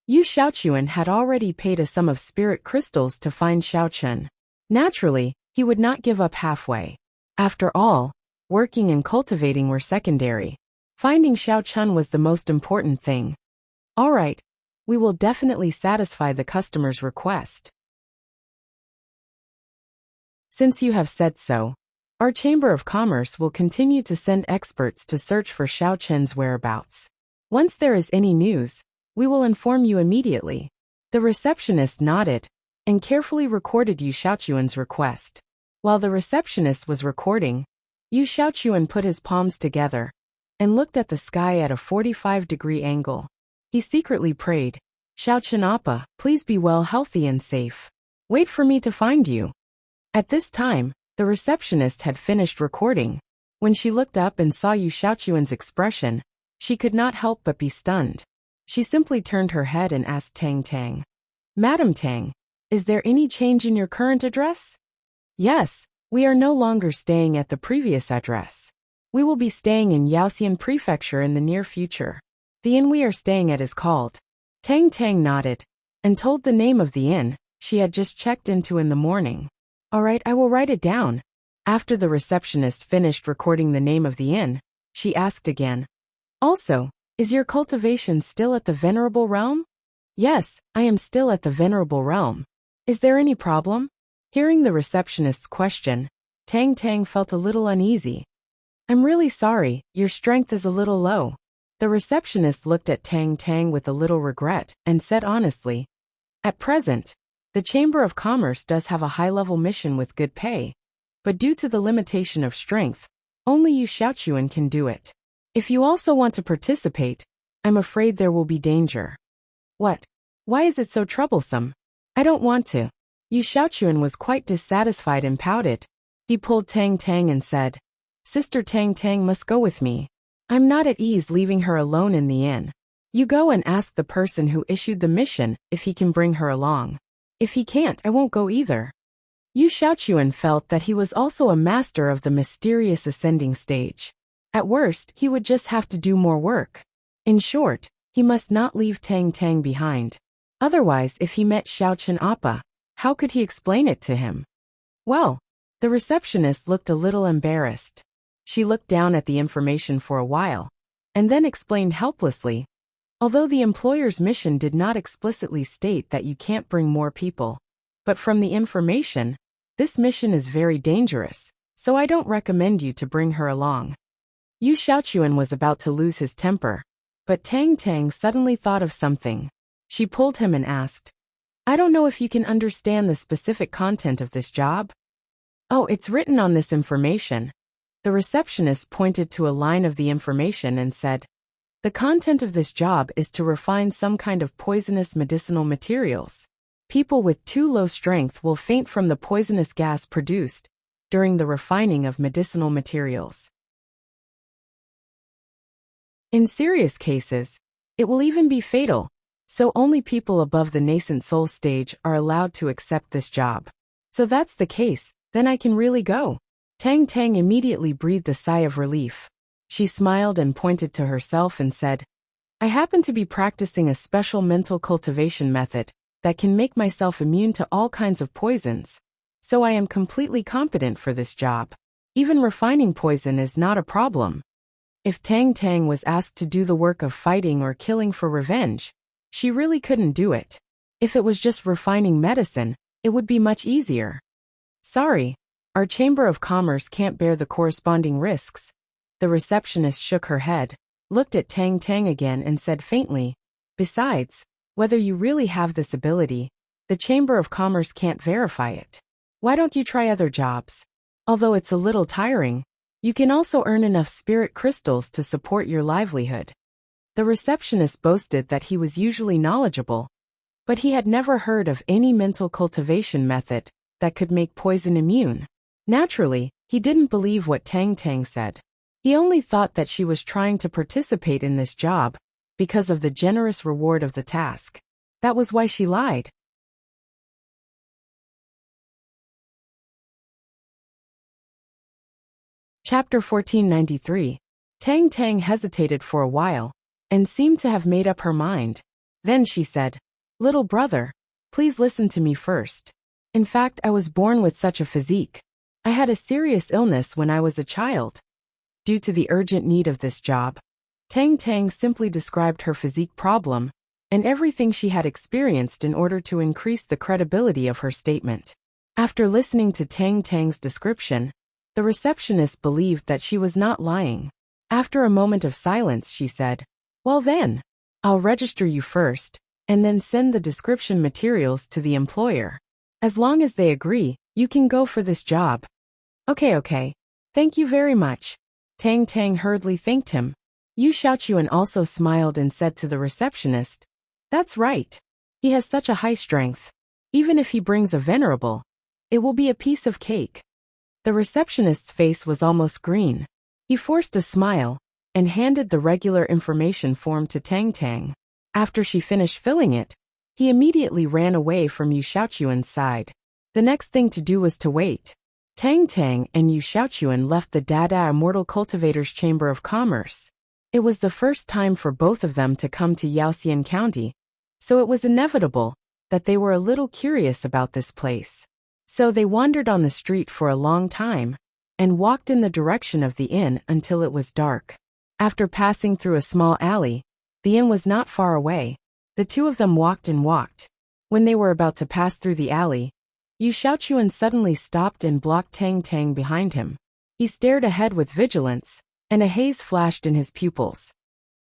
Yu Xiaochuan had already paid a sum of spirit crystals to find Xiao Chen. Naturally, He would not give up halfway. After all, working and cultivating were secondary. Finding Xiao Chun was the most important thing. All right, we will definitely satisfy the customer's request. Since you have said so, our Chamber of Commerce will continue to send experts to search for Xiao Chen's whereabouts. Once there is any news, we will inform you immediately. The receptionist nodded and carefully recorded Yu Xiaochuan's request. While the receptionist was recording, Yu Xiaochuan put his palms together and looked at the sky at a 45-degree angle. He secretly prayed, "Xiaochen Appa, please be well, healthy and safe. Wait for me to find you." At this time, the receptionist had finished recording. When she looked up and saw Yu Xiaochuan's expression, she could not help but be stunned. She simply turned her head and asked Tang Tang, "Madam Tang, is there any change in your current address?" "Yes, we are no longer staying at the previous address. We will be staying in Yaoxian Prefecture in the near future. The inn we are staying at is called." Tang Tang nodded and told the name of the inn she had just checked into in the morning. "All right, I will write it down." After the receptionist finished recording the name of the inn, she asked again, "Also, is your cultivation still at the Venerable Realm?" "Yes, I am still at the Venerable Realm. Is there any problem?" Hearing the receptionist's question, Tang Tang felt a little uneasy. "I'm really sorry, your strength is a little low." The receptionist looked at Tang Tang with a little regret and said honestly, "At present, the Chamber of Commerce does have a high-level mission with good pay, but due to the limitation of strength, only Yu Xiaochuan can do it. If you also want to participate, I'm afraid there will be danger." "What? Why is it so troublesome?" "I don't want to." Yu Xiaochuan was quite dissatisfied and pouted. He pulled Tang Tang and said, "Sister Tang Tang must go with me. I'm not at ease leaving her alone in the inn. You go and ask the person who issued the mission if he can bring her along. If he can't, I won't go either." Yu Xiaochuan felt that he was also a master of the mysterious ascending stage. At worst, he would just have to do more work. In short, he must not leave Tang Tang behind. Otherwise, if he met Xiaochen Appa, how could he explain it to him? Well, the receptionist looked a little embarrassed. She looked down at the information for a while, and then explained helplessly, "Although the employer's mission did not explicitly state that you can't bring more people, but from the information, this mission is very dangerous, so I don't recommend you to bring her along." Yu Xiaochuan was about to lose his temper, but Tang Tang suddenly thought of something. She pulled him and asked, "I don't know if you can understand the specific content of this job?" "Oh, it's written on this information." The receptionist pointed to a line of the information and said, "The content of this job is to refine some kind of poisonous medicinal materials. People with too low strength will faint from the poisonous gas produced during the refining of medicinal materials. In serious cases, it will even be fatal, so only people above the nascent soul stage are allowed to accept this job." "So that's the case, then I can really go." Tang Tang immediately breathed a sigh of relief. She smiled and pointed to herself and said, "I happen to be practicing a special mental cultivation method that can make myself immune to all kinds of poisons, so I am completely competent for this job. Even refining poison is not a problem." If Tang Tang was asked to do the work of fighting or killing for revenge, she really couldn't do it. If it was just refining medicine, it would be much easier. "Sorry, our Chamber of Commerce can't bear the corresponding risks." The receptionist shook her head, looked at Tang Tang again and said faintly, "Besides, whether you really have this ability, the Chamber of Commerce can't verify it. Why don't you try other jobs? Although it's a little tiring, you can also earn enough spirit crystals to support your livelihood." The receptionist boasted that he was usually knowledgeable, but he had never heard of any mental cultivation method that could make poison immune. Naturally, he didn't believe what Tang Tang said. He only thought that she was trying to participate in this job because of the generous reward of the task. That was why she lied. Chapter 1493. Tang Tang hesitated for a while and seemed to have made up her mind. Then she said, "Little brother, please listen to me first. In fact, I was born with such a physique. I had a serious illness when I was a child. Due to the urgent need of this job, Tang Tang simply described her physique problem and everything she had experienced in order to increase the credibility of her statement. After listening to Tang Tang's description, the receptionist believed that she was not lying. After a moment of silence, she said, "Well then, I'll register you first, and then send the description materials to the employer. As long as they agree, you can go for this job." Okay. Thank you very much." Tang Tang hurriedly thanked him. Yu Xiaochuan also smiled and said to the receptionist, "That's right. He has such a high strength. Even if he brings a venerable, it will be a piece of cake." The receptionist's face was almost green. He forced a smile and handed the regular information form to Tang Tang. After she finished filling it, he immediately ran away from Yu Xiaochuan's side. The next thing to do was to wait. Tang Tang and Yu Xiaochuan left the Dada Immortal Cultivator's Chamber of Commerce. It was the first time for both of them to come to Yaoxian County, so it was inevitable that they were a little curious about this place. So they wandered on the street for a long time and walked in the direction of the inn until it was dark. After passing through a small alley, the inn was not far away. The two of them walked and walked. When they were about to pass through the alley, Yu Xiaochuan suddenly stopped and blocked Tang Tang behind him. He stared ahead with vigilance, and a haze flashed in his pupils.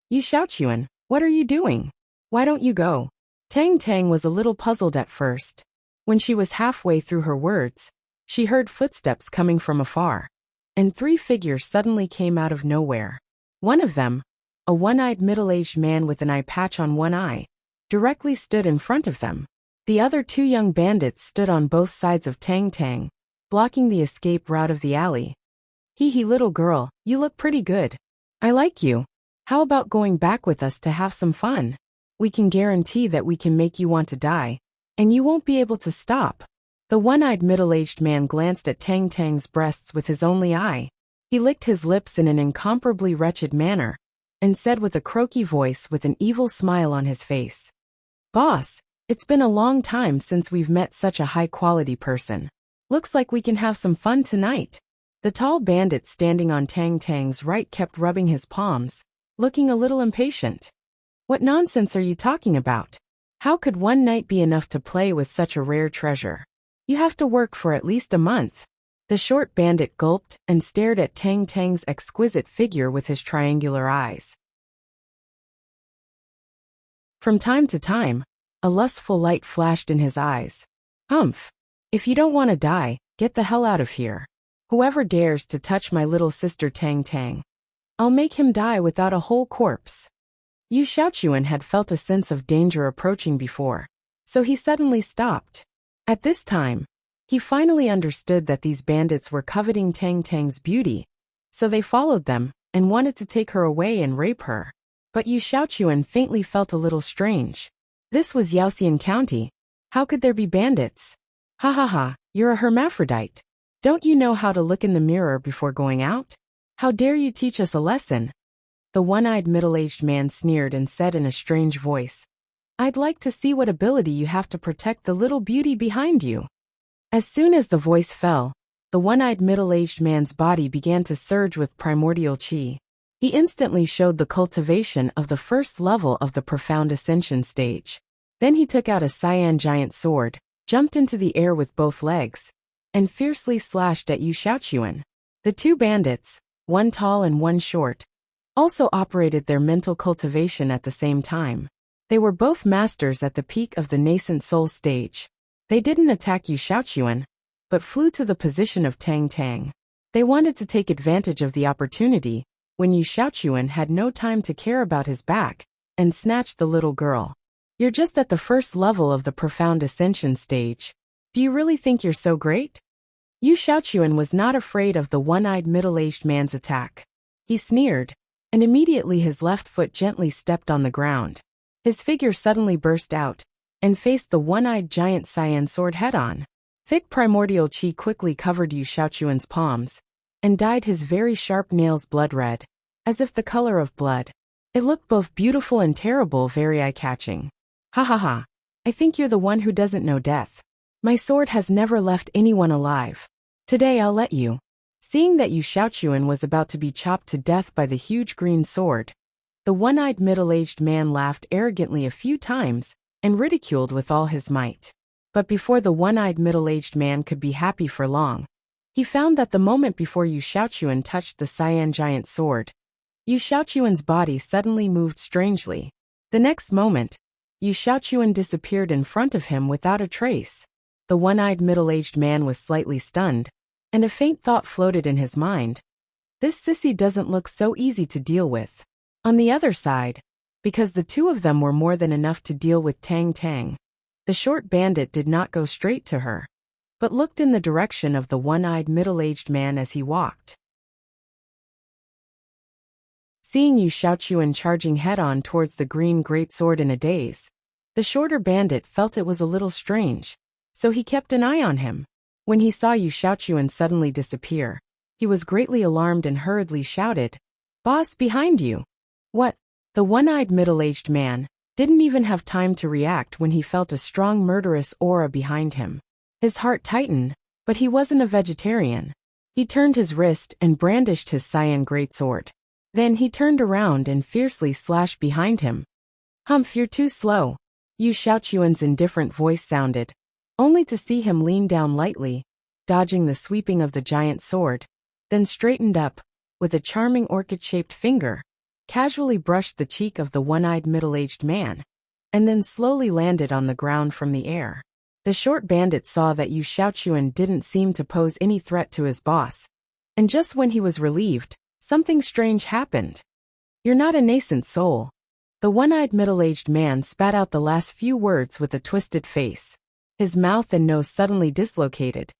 "Yu Xiaochuan, what are you doing? Why don't you go?" Tang Tang was a little puzzled at first. When she was halfway through her words, she heard footsteps coming from afar, and three figures suddenly came out of nowhere. One of them, a one-eyed middle-aged man with an eye patch on one eye, directly stood in front of them. The other two young bandits stood on both sides of Tang Tang, blocking the escape route of the alley. "Hee little girl, you look pretty good. I like you. How about going back with us to have some fun? We can guarantee that we can make you want to die, and you won't be able to stop." The one-eyed middle-aged man glanced at Tang Tang's breasts with his only eye. He licked his lips in an incomparably wretched manner, and said with a croaky voice with an evil smile on his face, "Boss, it's been a long time since we've met such a high-quality person. Looks like we can have some fun tonight." The tall bandit standing on Tang Tang's right kept rubbing his palms, looking a little impatient. "What nonsense are you talking about? How could one night be enough to play with such a rare treasure? You have to work for at least a month." The short bandit gulped and stared at Tang Tang's exquisite figure with his triangular eyes. From time to time, a lustful light flashed in his eyes. "Humph! If you don't want to die, get the hell out of here. Whoever dares to touch my little sister Tang Tang, I'll make him die without a whole corpse." Yu Xiaochuan had felt a sense of danger approaching before, so he suddenly stopped. At this time, he finally understood that these bandits were coveting Tang Tang's beauty, so they followed them and wanted to take her away and rape her. But Yu Xiaochuan faintly felt a little strange. This was Yaoxian County. How could there be bandits? Ha, you're a hermaphrodite. Don't you know how to look in the mirror before going out? How dare you teach us a lesson? The one-eyed middle-aged man sneered and said in a strange voice, "I'd like to see what ability you have to protect the little beauty behind you." As soon as the voice fell, the one-eyed middle-aged man's body began to surge with primordial qi. He instantly showed the cultivation of the first level of the profound ascension stage. Then he took out a cyan giant sword, jumped into the air with both legs, and fiercely slashed at Yu Xiaochuan. The two bandits, one tall and one short, also operated their mental cultivation at the same time. They were both masters at the peak of the nascent soul stage. They didn't attack Yu Xiaochuan, but flew to the position of Tang Tang. They wanted to take advantage of the opportunity when Yu Xiaochuan had no time to care about his back, and snatched the little girl. "You're just at the first level of the profound ascension stage. Do you really think you're so great?" Yu Xiaochuan was not afraid of the one-eyed middle-aged man's attack. He sneered, and immediately his left foot gently stepped on the ground. His figure suddenly burst out, and faced the one-eyed giant cyan sword head-on. Thick primordial qi quickly covered Yu Xiaochuan's palms, and dyed his very sharp nails blood red, as if the color of blood. It looked both beautiful and terrible, very eye-catching. Ha, I think you're the one who doesn't know death. My sword has never left anyone alive. Today I'll let you. Seeing that Yu Xiaochuan was about to be chopped to death by the huge green sword, the one-eyed middle-aged man laughed arrogantly a few times and ridiculed with all his might. But before the one-eyed middle-aged man could be happy for long, he found that the moment before Yu Xiaochuan touched the cyan giant sword, Yu Xiaochuan's body suddenly moved strangely. The next moment, Yu Xiaochuan disappeared in front of him without a trace. The one-eyed middle-aged man was slightly stunned, and a faint thought floated in his mind. This sissy doesn't look so easy to deal with. On the other side, because the two of them were more than enough to deal with Tang Tang, the short bandit did not go straight to her, but looked in the direction of the one-eyed middle-aged man as he walked. Seeing Yu Xiaochuan charging head-on towards the green greatsword in a daze, the shorter bandit felt it was a little strange, so he kept an eye on him. When he saw Yu Xiaochuan suddenly disappear, he was greatly alarmed and hurriedly shouted, "Boss, behind you!" What? The one-eyed middle-aged man didn't even have time to react when he felt a strong murderous aura behind him. His heart tightened, but he wasn't a vegetarian. He turned his wrist and brandished his cyan greatsword. Then he turned around and fiercely slashed behind him. "Humph, you're too slow," Yu Xiaochuan's indifferent voice sounded, only to see him lean down lightly, dodging the sweeping of the giant sword, then straightened up, with a charming orchid-shaped finger, casually brushed the cheek of the one-eyed middle-aged man, and then slowly landed on the ground from the air. The short bandit saw that Yu Xiaochuan didn't seem to pose any threat to his boss, and just when he was relieved, something strange happened. "You're not a nascent soul." The one-eyed middle-aged man spat out the last few words with a twisted face. His mouth and nose suddenly dislocated,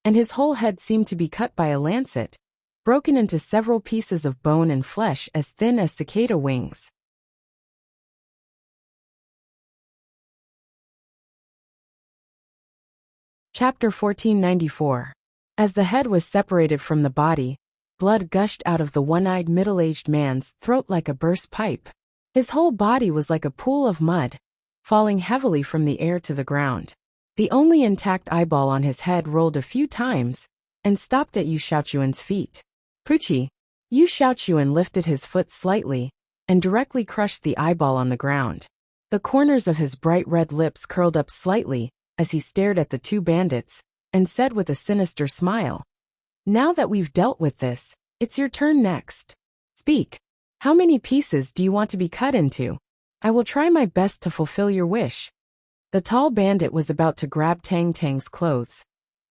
and his whole head seemed to be cut by a lancet, broken into several pieces of bone and flesh as thin as cicada wings. Chapter 1494. As the head was separated from the body, blood gushed out of the one-eyed middle-aged man's throat like a burst pipe. His whole body was like a pool of mud, falling heavily from the air to the ground. The only intact eyeball on his head rolled a few times and stopped at Yu Xiaochuan's feet. "Poochie!" Yu Xiaochuan lifted his foot slightly and directly crushed the eyeball on the ground. The corners of his bright red lips curled up slightly as he stared at the two bandits and said with a sinister smile, "Now that we've dealt with this, it's your turn next. Speak. How many pieces do you want to be cut into? I will try my best to fulfill your wish." The tall bandit was about to grab Tang Tang's clothes,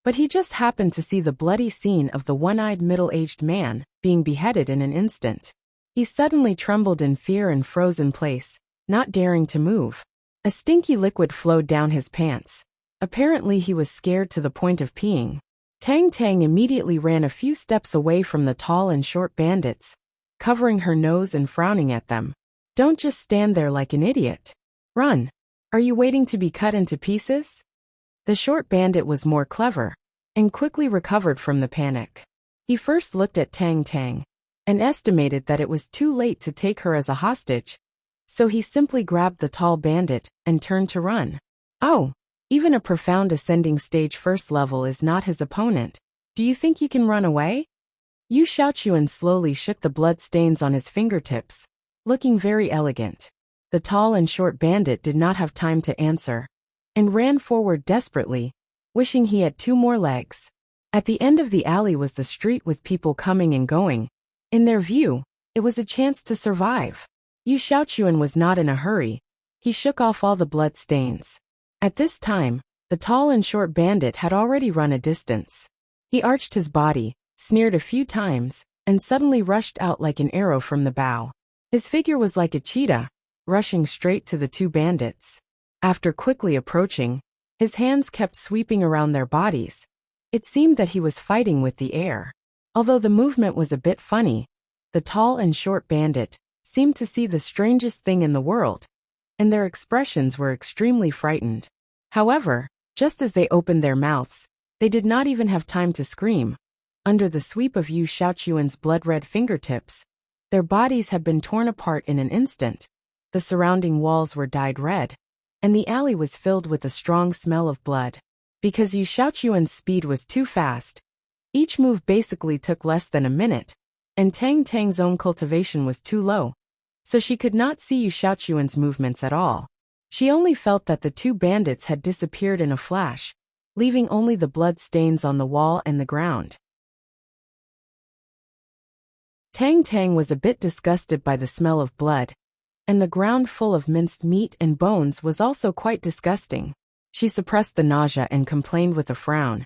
but he just happened to see the bloody scene of the one-eyed middle-aged man being beheaded in an instant. He suddenly trembled in fear and froze in place, not daring to move. A stinky liquid flowed down his pants. Apparently he was scared to the point of peeing. Tang Tang immediately ran a few steps away from the tall and short bandits, covering her nose and frowning at them. "Don't just stand there like an idiot. Run. Are you waiting to be cut into pieces?" The short bandit was more clever, and quickly recovered from the panic. He first looked at Tang Tang, and estimated that it was too late to take her as a hostage, so he simply grabbed the tall bandit and turned to run. "Oh, even a profound ascending stage first level is not his opponent. Do you think you can run away?" Yu Xiaochuan slowly shook the blood stains on his fingertips, looking very elegant. The tall and short bandit did not have time to answer, and ran forward desperately, wishing he had two more legs. At the end of the alley was the street with people coming and going. In their view, it was a chance to survive. Yu Xiaochuan was not in a hurry. He shook off all the blood stains. At this time, the tall and short bandit had already run a distance. He arched his body, sneered a few times, and suddenly rushed out like an arrow from the bow. His figure was like a cheetah, rushing straight to the two bandits. After quickly approaching, his hands kept sweeping around their bodies. It seemed that he was fighting with the air. Although the movement was a bit funny, the tall and short bandit seemed to see the strangest thing in the world, and their expressions were extremely frightened. However, just as they opened their mouths, they did not even have time to scream. Under the sweep of Yu Xiaochuan's blood-red fingertips, their bodies had been torn apart in an instant. The surrounding walls were dyed red, and the alley was filled with a strong smell of blood. because Yu Xiaochuan's speed was too fast. Each move basically took less than a minute, and Tang Tang's own cultivation was too low, so she could not see Yu Xiaochuan's movements at all. She only felt that the two bandits had disappeared in a flash, leaving only the blood stains on the wall and the ground. Tang Tang was a bit disgusted by the smell of blood, and the ground full of minced meat and bones was also quite disgusting. She suppressed the nausea and complained with a frown.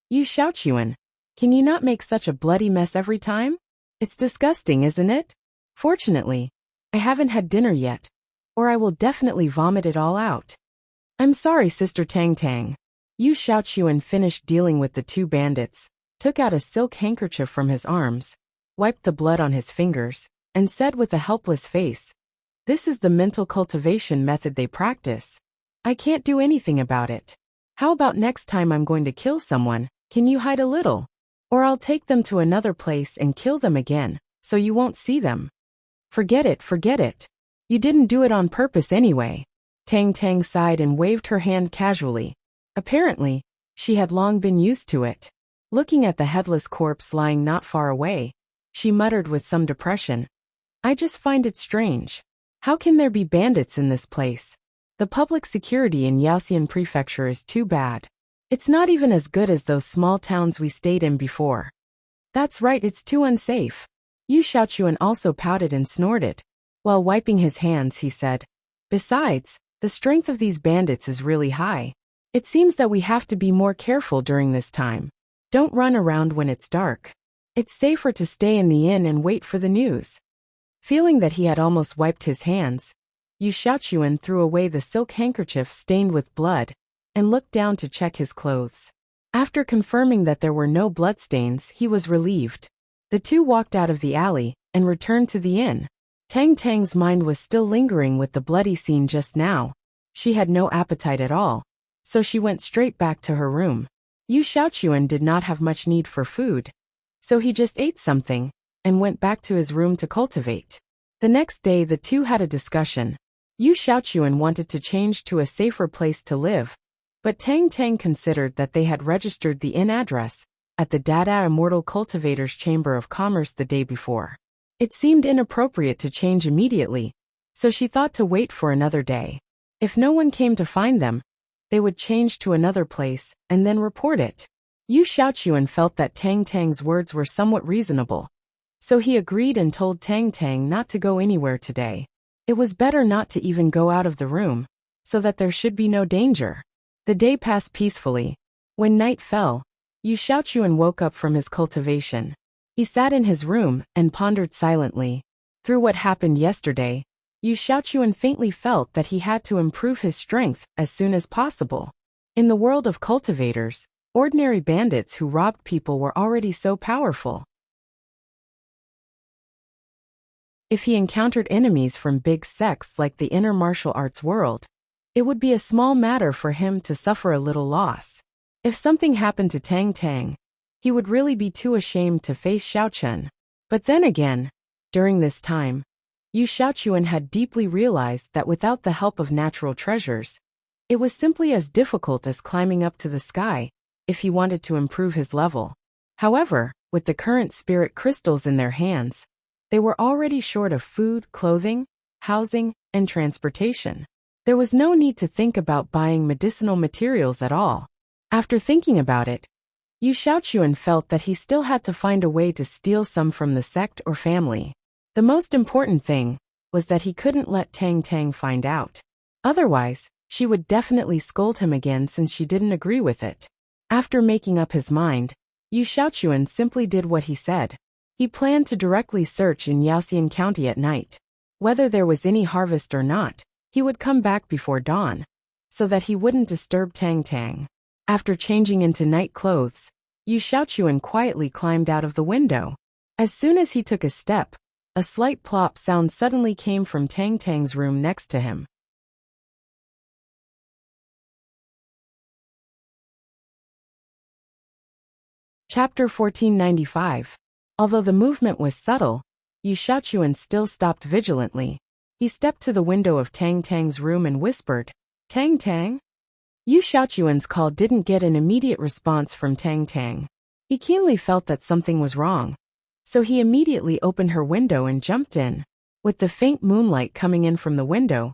"Yu Xiaochuan, can you not make such a bloody mess every time? It's disgusting, isn't it? Fortunately, I haven't had dinner yet, or I will definitely vomit it all out." "I'm sorry, Sister Tang Tang." Yu Xiaochuan finished dealing with the two bandits, took out a silk handkerchief from his arms, wiped the blood on his fingers, and said with a helpless face, "This is the mental cultivation method they practice. I can't do anything about it. How about next time I'm going to kill someone, can you hide a little? Or I'll take them to another place and kill them again, so you won't see them." Forget it. You didn't do it on purpose anyway." Tang Tang sighed and waved her hand casually. Apparently, she had long been used to it. Looking at the headless corpse lying not far away, she muttered with some depression, "I just find it strange. How can there be bandits in this place? The public security in Yaoxian Prefecture is too bad. It's not even as good as those small towns we stayed in before." "That's right, it's too unsafe." Yu Xiaochuan also pouted and snorted. While wiping his hands, he said, "Besides, the strength of these bandits is really high. It seems that we have to be more careful during this time. Don't run around when it's dark. It's safer to stay in the inn and wait for the news." Feeling that he had almost wiped his hands, Yu Xiaochuan threw away the silk handkerchief stained with blood and looked down to check his clothes. After confirming that there were no bloodstains, he was relieved. The two walked out of the alley and returned to the inn. Tang Tang's mind was still lingering with the bloody scene just now. She had no appetite at all, so she went straight back to her room. Yu Xiaochuan did not have much need for food, so he just ate something and went back to his room to cultivate. The next day the two had a discussion. Yu Xiaochuan wanted to change to a safer place to live, but Tang Tang considered that they had registered the inn address at the Dada Immortal Cultivators Chamber of Commerce the day before. It seemed inappropriate to change immediately, so she thought to wait for another day. If no one came to find them, they would change to another place and then report it. Yu Xiaochuan felt that Tang Tang's words were somewhat reasonable, so he agreed and told Tang Tang not to go anywhere today. It was better not to even go out of the room, so that there should be no danger. The day passed peacefully. When night fell, Yu Xiaochuan woke up from his cultivation. He sat in his room and pondered silently. Through what happened yesterday, Yu Xiaochuan faintly felt that he had to improve his strength as soon as possible. In the world of cultivators, ordinary bandits who robbed people were already so powerful. If he encountered enemies from big sects like the inner martial arts world, it would be a small matter for him to suffer a little loss. If something happened to Tang Tang, he would really be too ashamed to face Xiaochen. But then again, during this time, Yu Xiaochuan had deeply realized that without the help of natural treasures, it was simply as difficult as climbing up to the sky if he wanted to improve his level. However, with the current spirit crystals in their hands, they were already short of food, clothing, housing, and transportation. There was no need to think about buying medicinal materials at all. After thinking about it, Yu Xiaochuan felt that he still had to find a way to steal some from the sect or family. The most important thing was that he couldn't let Tang Tang find out. Otherwise, she would definitely scold him again since she didn't agree with it. After making up his mind, Yu Xiaochuan simply did what he said. He planned to directly search in Yaoxian County at night. Whether there was any harvest or not, he would come back before dawn, so that he wouldn't disturb Tang Tang. After changing into night clothes, Yu Xiaochuan quietly climbed out of the window. As soon as he took a step, a slight plop sound suddenly came from Tang Tang's room next to him. Chapter 1495. Although the movement was subtle, Yu Xiaochuan still stopped vigilantly. He stepped to the window of Tang Tang's room and whispered, "Tang Tang?" Yu Xiaochuan's call didn't get an immediate response from Tang Tang. He keenly felt that something was wrong, so he immediately opened her window and jumped in. With the faint moonlight coming in from the window,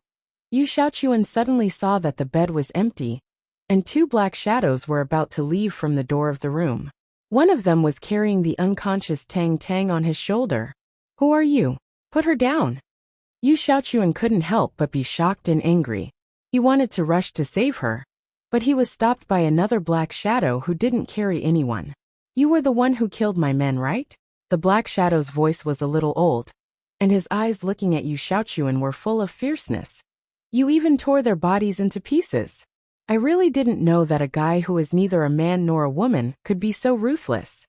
Yu Xiaochuan suddenly saw that the bed was empty, and two black shadows were about to leave from the door of the room. One of them was carrying the unconscious Tang Tang on his shoulder. "Who are you? Put her down." Yu Xiaochuan couldn't help but be shocked and angry. He wanted to rush to save her, but he was stopped by another black shadow who didn't carry anyone. "You were the one who killed my men, right?" The black shadow's voice was a little old, and his eyes looking at Yu Xiaochuan were full of fierceness. "You even tore their bodies into pieces. I really didn't know that a guy who is neither a man nor a woman could be so ruthless.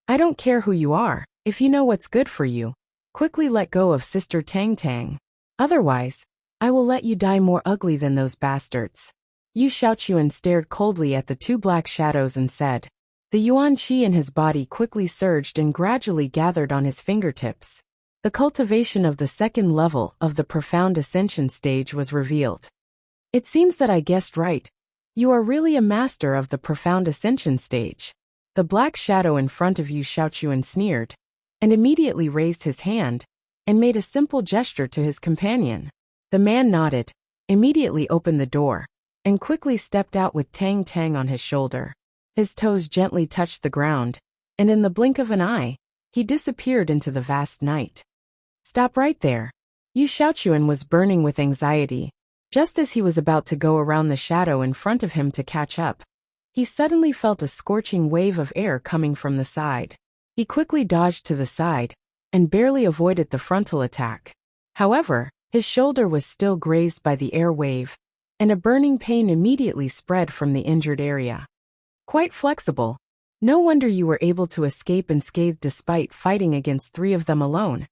I don't care who you are, if you know what's good for you. Quickly let go of Sister Tang Tang. Otherwise, I will let you die more ugly than those bastards." Yu Xiaochuan stared coldly at the two black shadows and said. The yuan qi in his body quickly surged and gradually gathered on his fingertips. The cultivation of the second level of the profound ascension stage was revealed. "It seems that I guessed right. You are really a master of the profound ascension stage." The black shadow in front of Yu Xiaochuan sneered, and immediately raised his hand, and made a simple gesture to his companion. The man nodded, immediately opened the door, and quickly stepped out with Tang Tang on his shoulder. His toes gently touched the ground, and in the blink of an eye, he disappeared into the vast night. "Stop right there." Yu Xiaochuan was burning with anxiety. Just as he was about to go around the shadow in front of him to catch up, he suddenly felt a scorching wave of air coming from the side. He quickly dodged to the side, and barely avoided the frontal attack. However, his shoulder was still grazed by the air wave, and a burning pain immediately spread from the injured area. "Quite flexible. No wonder you were able to escape unscathed despite fighting against 3 of them alone,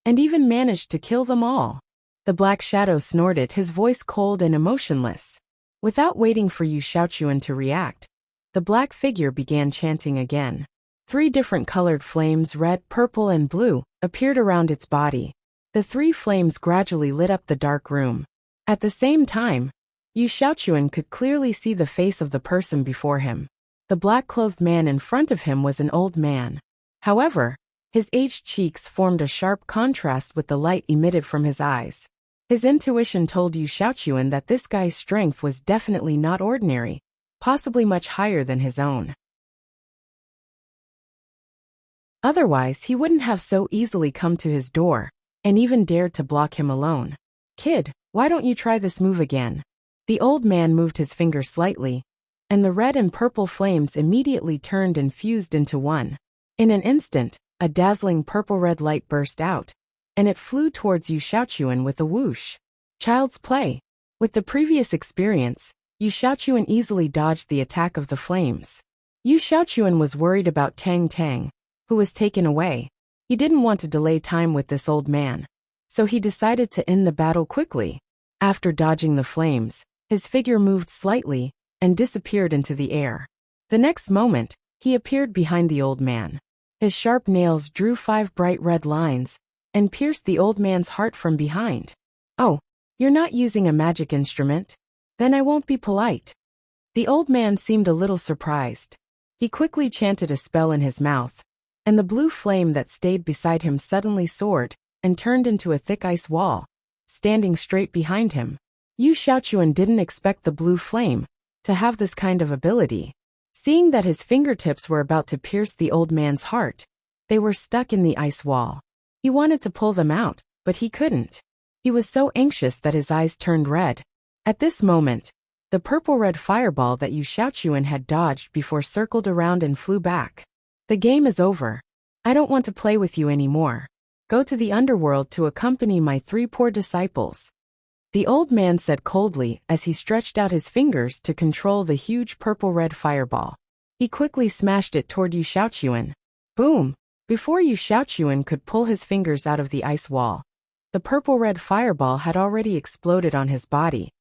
and even managed to kill them all." The black shadow snorted, his voice cold and emotionless. Without waiting for Yu Xiaochuan to react, the black figure began chanting again. 3 different colored flames, red, purple, and blue, appeared around its body. The 3 flames gradually lit up the dark room. At the same time, Yu Xiaochuan could clearly see the face of the person before him. The black-clothed man in front of him was an old man. However, his aged cheeks formed a sharp contrast with the light emitted from his eyes. His intuition told Yu Xiaochuan that this guy's strength was definitely not ordinary, possibly much higher than his own. Otherwise, he wouldn't have so easily come to his door, and even dared to block him alone. "Kid, why don't you try this move again?" The old man moved his finger slightly, and the red and purple flames immediately turned and fused into one. In an instant, a dazzling purple-red light burst out, and it flew towards Yu Xiaochuan with a whoosh. Child's play. With the previous experience, Yu Xiaochuan easily dodged the attack of the flames. Yu Xiaochuan was worried about Tang Tang, who was taken away. He didn't want to delay time with this old man, so he decided to end the battle quickly. After dodging the flames, his figure moved slightly and disappeared into the air. The next moment, he appeared behind the old man. His sharp nails drew 5 bright red lines and pierced the old man's heart from behind. "Oh, you're not using a magic instrument? Then I won't be polite." The old man seemed a little surprised. He quickly chanted a spell in his mouth, and the blue flame that stayed beside him suddenly soared and turned into a thick ice wall, standing straight behind him. Yu Xiaochuan didn't expect the blue flame to have this kind of ability. Seeing that his fingertips were about to pierce the old man's heart, they were stuck in the ice wall. He wanted to pull them out, but he couldn't. He was so anxious that his eyes turned red. At this moment, the purple-red fireball that Yu Xiaochuan had dodged before circled around and flew back. "The game is over. I don't want to play with you anymore. Go to the underworld to accompany my 3 poor disciples," the old man said coldly as he stretched out his fingers to control the huge purple-red fireball. He quickly smashed it toward Yu Xiaochuan. Boom! Before Yu Xiaochuan could pull his fingers out of the ice wall, the purple-red fireball had already exploded on his body,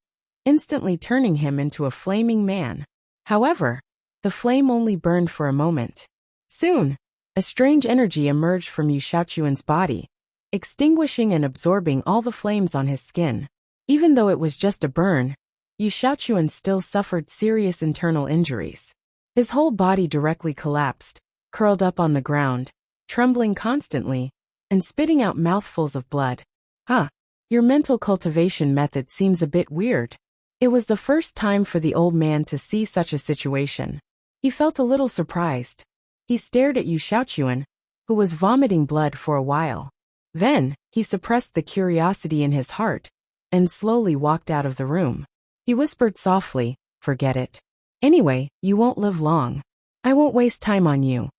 instantly turning him into a flaming man. However, the flame only burned for a moment. Soon, a strange energy emerged from Yu Xiaochuan's body, extinguishing and absorbing all the flames on his skin. Even though it was just a burn, Yu Yu Shaochuan still suffered serious internal injuries. His whole body directly collapsed, curled up on the ground, trembling constantly, and spitting out mouthfuls of blood. Huh, your mental cultivation method seems a bit weird. It was the first time for the old man to see such a situation. He felt a little surprised. He stared at Yu Shaochuan, who was vomiting blood for a while. Then, he suppressed the curiosity in his heart, and slowly walked out of the room. He whispered softly, "Forget it. Anyway, you won't live long. I won't waste time on you."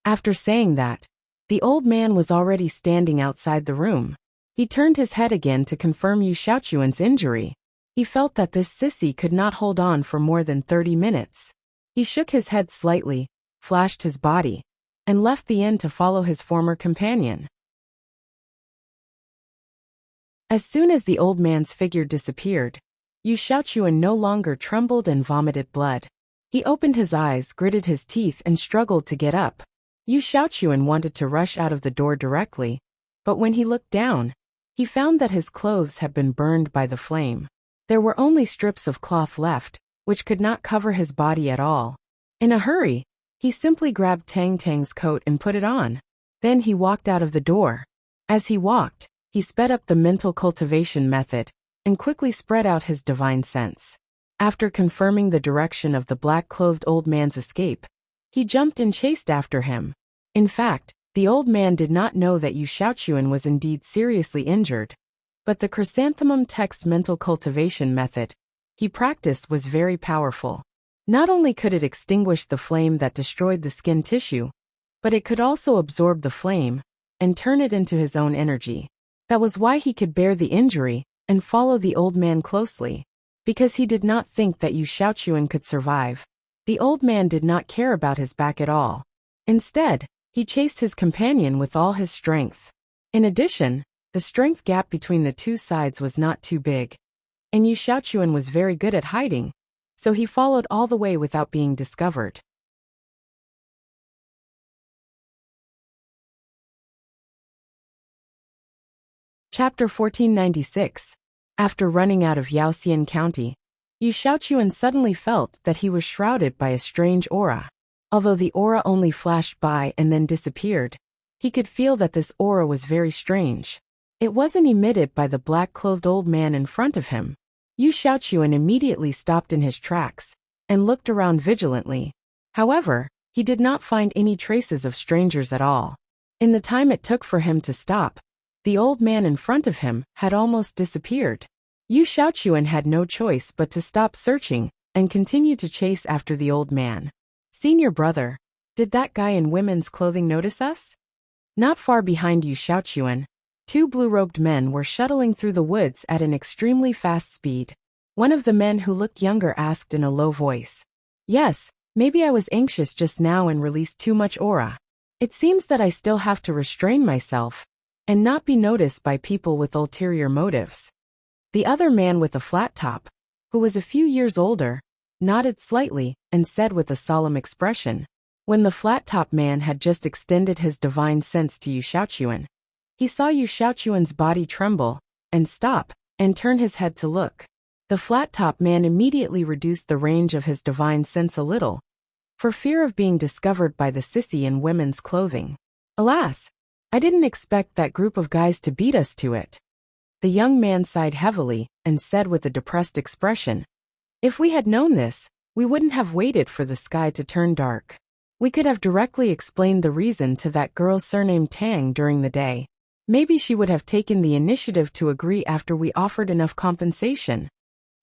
After saying that, the old man was already standing outside the room. He turned his head again to confirm Yu Shaochuan's injury. He felt that this sissy could not hold on for more than 30 minutes. He shook his head slightly, flashed his body, and left the inn to follow his former companion. As soon as the old man's figure disappeared, Yu Shaochuan no longer trembled and vomited blood. He opened his eyes, gritted his teeth, and struggled to get up. Yu Shaochuan wanted to rush out of the door directly, but when he looked down, he found that his clothes had been burned by the flame. There were only strips of cloth left, which could not cover his body at all. In a hurry, he simply grabbed Tang Tang's coat and put it on. Then he walked out of the door. As he walked, he sped up the mental cultivation method and quickly spread out his divine sense. After confirming the direction of the black-clothed old man's escape, he jumped and chased after him. In fact, the old man did not know that Yu Shaochuan was indeed seriously injured, but the chrysanthemum text mental cultivation method he practiced was very powerful. Not only could it extinguish the flame that destroyed the skin tissue, but it could also absorb the flame and turn it into his own energy. That was why he could bear the injury and follow the old man closely, because he did not think that Yu Shaochuan could survive. The old man did not care about his back at all. Instead, he chased his companion with all his strength. In addition, the strength gap between the two sides was not too big, and Yu Shaochuan was very good at hiding, so he followed all the way without being discovered. Chapter 1496. After running out of Yaoxian County, Yu Shaochuan suddenly felt that he was shrouded by a strange aura. Although the aura only flashed by and then disappeared, he could feel that this aura was very strange. It wasn't emitted by the black-clothed old man in front of him. Yu Shaochuan immediately stopped in his tracks and looked around vigilantly. However, he did not find any traces of strangers at all. In the time it took for him to stop, the old man in front of him had almost disappeared. Yu Shaochuan had no choice but to stop searching and continue to chase after the old man. "Senior brother, did that guy in women's clothing notice us?" Not far behind Yu Shaochuan, two blue-robed men were shuttling through the woods at an extremely fast speed. One of the men who looked younger asked in a low voice, "Yes, maybe I was anxious just now and released too much aura. It seems that I still have to restrain myself and not be noticed by people with ulterior motives." The other man with a flat top, who was a few years older, nodded slightly and said with a solemn expression. When the flat-top man had just extended his divine sense to Yu Shaochuan, he saw Yu Shaochuan's body tremble and stop and turn his head to look. The flat-top man immediately reduced the range of his divine sense a little, for fear of being discovered by the sissy in women's clothing. "Alas, I didn't expect that group of guys to beat us to it." The young man sighed heavily and said with a depressed expression, "If we had known this, we wouldn't have waited for the sky to turn dark. We could have directly explained the reason to that girl surnamed Tang during the day. Maybe she would have taken the initiative to agree after we offered enough compensation.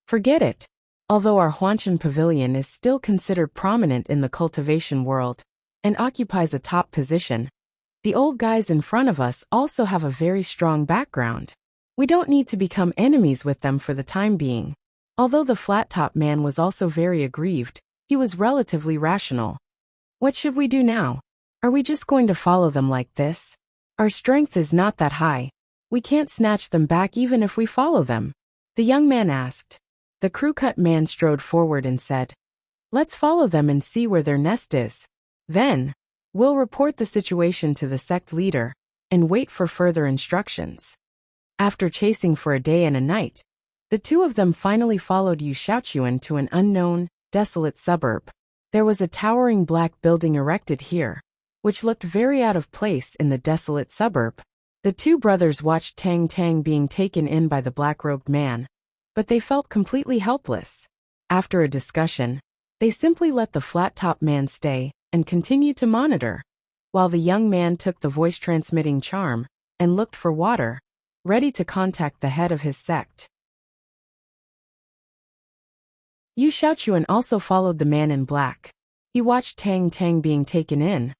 Forget it." Although our Huanshan pavilion is still considered prominent in the cultivation world and occupies a top position, the old guys in front of us also have a very strong background. We don't need to become enemies with them for the time being. Although the flat-top man was also very aggrieved, he was relatively rational. "What should we do now? Are we just going to follow them like this? Our strength is not that high. We can't snatch them back even if we follow them," the young man asked. The crew-cut man strode forward and said, "Let's follow them and see where their nest is. Then, we'll report the situation to the sect leader and wait for further instructions." After chasing for a day and a night, The two of them finally followed Yu Xiaochuan to an unknown, desolate suburb. There was a towering black building erected here, which looked very out of place in the desolate suburb. The two brothers watched Tang Tang being taken in by the black-robed man, but they felt completely helpless. After a discussion, they simply let the flat-top man stay and continued to monitor, while the young man took the voice-transmitting charm and looked for water, ready to contact the head of his sect. Yu Xiaochuan also followed the man in black. He watched Tang Tang being taken in,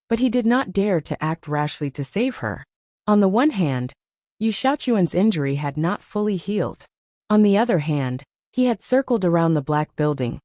but he did not dare to act rashly to save her. On the one hand, Yu Xiaochuan's injury had not fully healed. On the other hand, he had circled around the black building,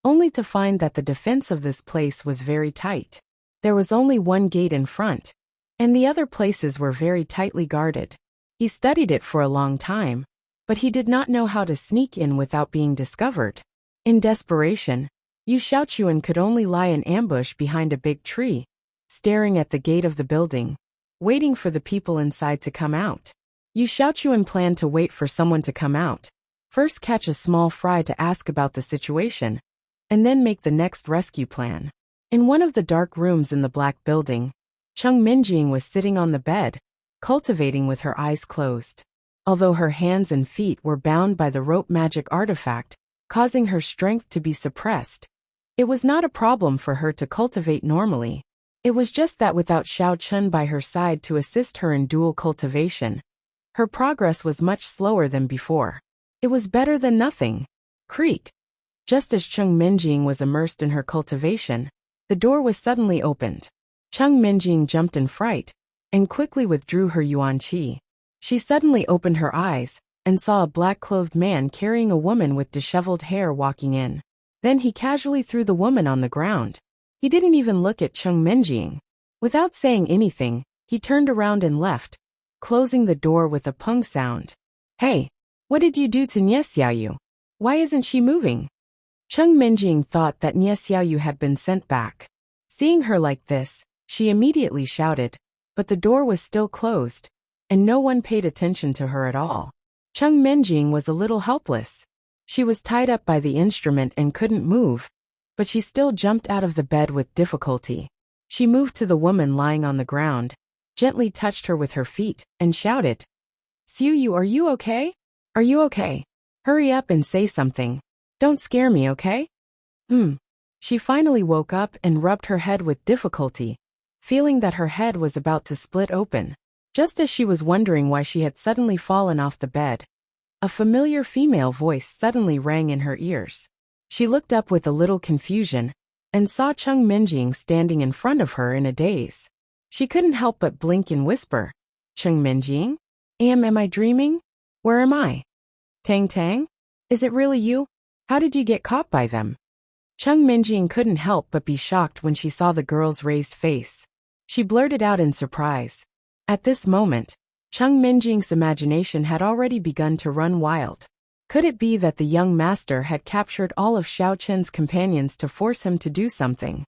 only to find that the defense of this place was very tight. There was only one gate in front, and the other places were very tightly guarded. He studied it for a long time, but he did not know how to sneak in without being discovered. In desperation, Yu Xiaochuan could only lie in ambush behind a big tree, staring at the gate of the building, waiting for the people inside to come out. Yu Xiaochuan planned to wait for someone to come out, first catch a small fry to ask about the situation, and then make the next rescue plan. In one of the dark rooms in the black building, Cheng Minjing was sitting on the bed, cultivating with her eyes closed. Although her hands and feet were bound by the rope magic artifact, causing her strength to be suppressed, it was not a problem for her to cultivate normally. It was just that without Xiao Chun by her side to assist her in dual cultivation, her progress was much slower than before. It was better than nothing. Creak. Just as Cheng Minjing was immersed in her cultivation, the door was suddenly opened. Cheng Minjing jumped in fright and quickly withdrew her yuan qi. She suddenly opened her eyes and saw a black-clothed man carrying a woman with disheveled hair walking in. Then he casually threw the woman on the ground. He didn't even look at Cheng Minjing. Without saying anything, he turned around and left, closing the door with a pung sound. Hey, what did you do to Nie Xiaoyu? Why isn't she moving? Cheng Minjing thought that Nie Xiaoyu had been sent back. Seeing her like this, she immediately shouted, but the door was still closed, and no one paid attention to her at all. Cheng Minjing was a little helpless. She was tied up by the instrument and couldn't move, but she still jumped out of the bed with difficulty. She moved to the woman lying on the ground, gently touched her with her feet, and shouted, Xiuyu, are you okay? Are you okay? Hurry up and say something. Don't scare me, okay? She finally woke up and rubbed her head with difficulty, feeling that her head was about to split open. Just as she was wondering why she had suddenly fallen off the bed, a familiar female voice suddenly rang in her ears. She looked up with a little confusion and saw Cheng Minjing standing in front of her in a daze. She couldn't help but blink and whisper, Cheng Minjing? Am I dreaming? Where am I? Tang Tang? Is it really you? How did you get caught by them? Cheng Minjing couldn't help but be shocked when she saw the girl's raised face. She blurted out in surprise. At this moment, Cheng Minjing's imagination had already begun to run wild. Could it be that the young master had captured all of Xiao Chen's companions to force him to do something?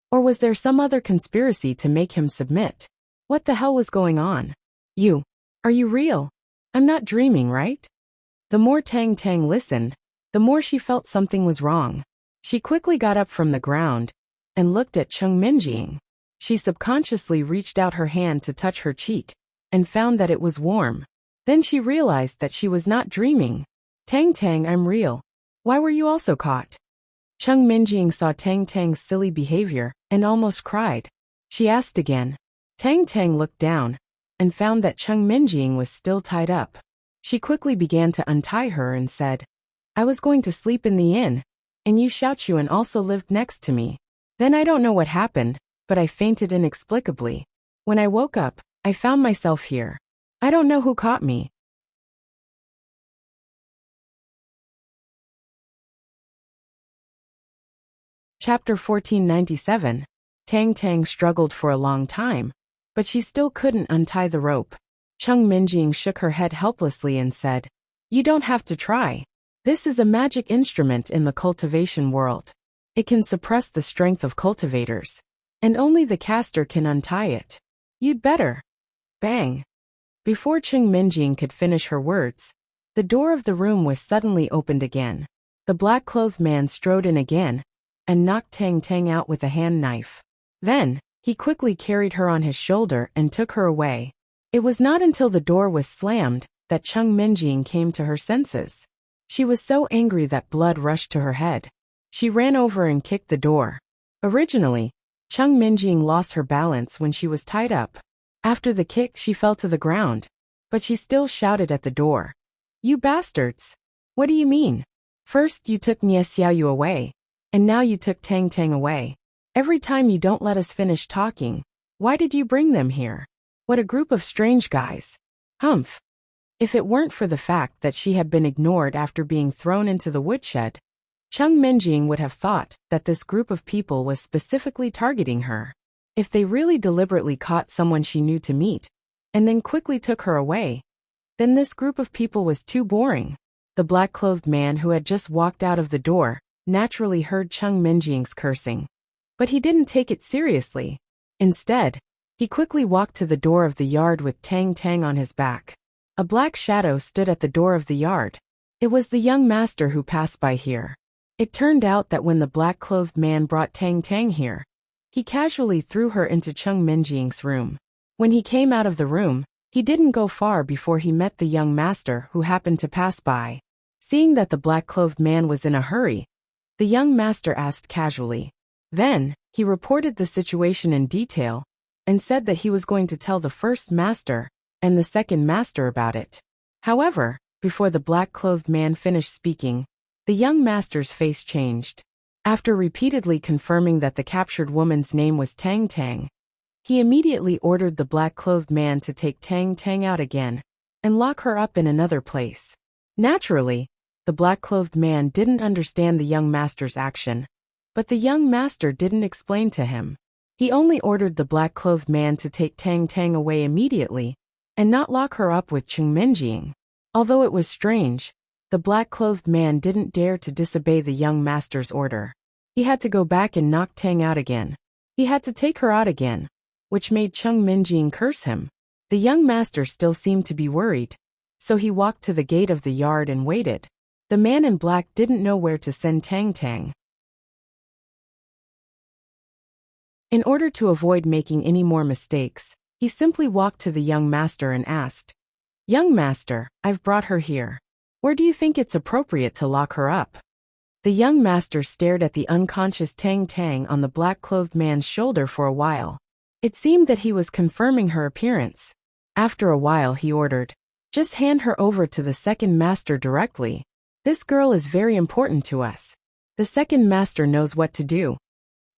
Or was there some other conspiracy to make him submit? What the hell was going on? Are you real? I'm not dreaming, right? The more Tang Tang listened, the more she felt something was wrong. She quickly got up from the ground and looked at Cheng Minjing. She subconsciously reached out her hand to touch her cheek and found that it was warm. Then she realized that she was not dreaming. Tang Tang, I'm real. Why were you also caught? Cheng Minjing saw Tang Tang's silly behavior and almost cried. She asked again. Tang Tang looked down and found that Cheng Minjing was still tied up. She quickly began to untie her and said, I was going to sleep in the inn, and Yu Xiaochuan also lived next to me. Then I don't know what happened, but I fainted inexplicably. When I woke up, I found myself here. I don't know who caught me. Chapter 1497. Tang Tang struggled for a long time, but she still couldn't untie the rope. Cheng Minjing shook her head helplessly and said, You don't have to try. This is a magic instrument in the cultivation world. It can suppress the strength of cultivators, and only the caster can untie it. You'd better. Bang. Before Chung Minjing could finish her words, the door of the room was suddenly opened again. The black-clothed man strode in again and knocked Tang Tang out with a hand knife. Then, he quickly carried her on his shoulder and took her away. It was not until the door was slammed that Chung Minjing came to her senses. She was so angry that blood rushed to her head. She ran over and kicked the door. Originally, Chung Minjing lost her balance when she was tied up. After the kick, she fell to the ground, but she still shouted at the door. "You bastards! What do you mean? First you took Nie Xiaoyu away, and now you took Tang Tang away. Every time you don't let us finish talking. Why did you bring them here? What a group of strange guys. Humph." If it weren't for the fact that she had been ignored after being thrown into the woodshed, Chung Minjing would have thought that this group of people was specifically targeting her. If they really deliberately caught someone she knew to meet, and then quickly took her away, then this group of people was too boring. The black-clothed man who had just walked out of the door naturally heard Chung Minjing's cursing. But he didn't take it seriously. Instead, he quickly walked to the door of the yard with Tang Tang on his back. A black shadow stood at the door of the yard. It was the young master who passed by here. It turned out that when the black-clothed man brought Tang Tang here, he casually threw her into Chung Minjing's room. When he came out of the room, he didn't go far before he met the young master who happened to pass by. Seeing that the black-clothed man was in a hurry, the young master asked casually. Then, he reported the situation in detail and said that he was going to tell the first master and the second master about it. However, before the black-clothed man finished speaking, the young master's face changed. After repeatedly confirming that the captured woman's name was Tang Tang, he immediately ordered the black-clothed man to take Tang Tang out again and lock her up in another place. Naturally, the black-clothed man didn't understand the young master's action, but the young master didn't explain to him. He only ordered the black-clothed man to take Tang Tang away immediately and not lock her up with Chung Minjing. Although it was strange, the black-clothed man didn't dare to disobey the young master's order. He had to go back and knock Tang out again. He had to take her out again, which made Chung Minjing curse him. The young master still seemed to be worried, so he walked to the gate of the yard and waited. The man in black didn't know where to send Tang Tang. In order to avoid making any more mistakes, he simply walked to the young master and asked, "Young master, I've brought her here. Where do you think it's appropriate to lock her up?" The young master stared at the unconscious Tang Tang on the black-clothed man's shoulder for a while. It seemed that he was confirming her appearance. After a while he ordered, "Just hand her over to the second master directly. This girl is very important to us. The second master knows what to do."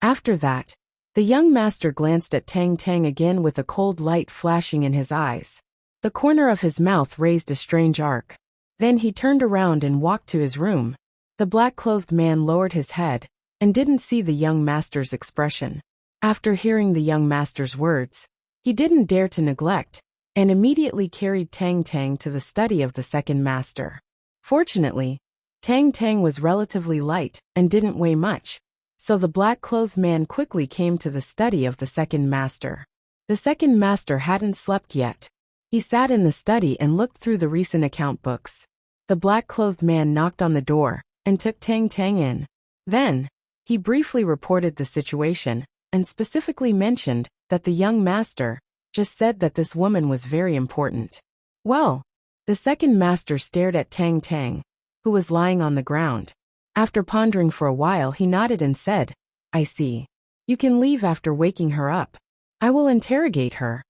After that, the young master glanced at Tang Tang again with a cold light flashing in his eyes. The corner of his mouth raised a strange arc. Then he turned around and walked to his room. The black-clothed man lowered his head and didn't see the young master's expression. After hearing the young master's words, he didn't dare to neglect and immediately carried Tang Tang to the study of the second master. Fortunately, Tang Tang was relatively light and didn't weigh much, so the black-clothed man quickly came to the study of the second master. The second master hadn't slept yet. He sat in the study and looked through the recent account books. The black-clothed man knocked on the door and took Tang Tang in. Then, he briefly reported the situation and specifically mentioned that the young master just said that this woman was very important. Well, the second master stared at Tang Tang, who was lying on the ground. After pondering for a while, he nodded and said, "I see. You can leave after waking her up. I will interrogate her."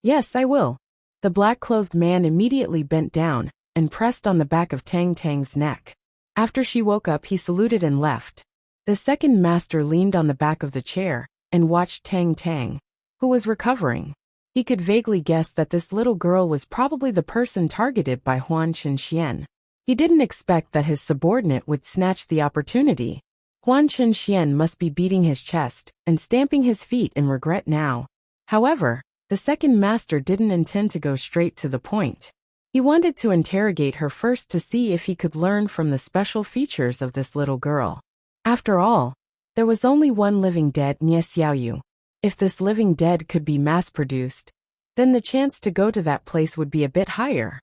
"Yes, I will." The black-clothed man immediately bent down and pressed on the back of Tang Tang's neck. After she woke up, he saluted and left. The second master leaned on the back of the chair and watched Tang Tang, who was recovering. He could vaguely guess that this little girl was probably the person targeted by Huan Chenxian. He didn't expect that his subordinate would snatch the opportunity. Huan Chenxian must be beating his chest and stamping his feet in regret now. However, the second master didn't intend to go straight to the point. He wanted to interrogate her first to see if he could learn from the special features of this little girl. After all, there was only one living dead, Nie Xiaoyu. If this living dead could be mass-produced, then the chance to go to that place would be a bit higher.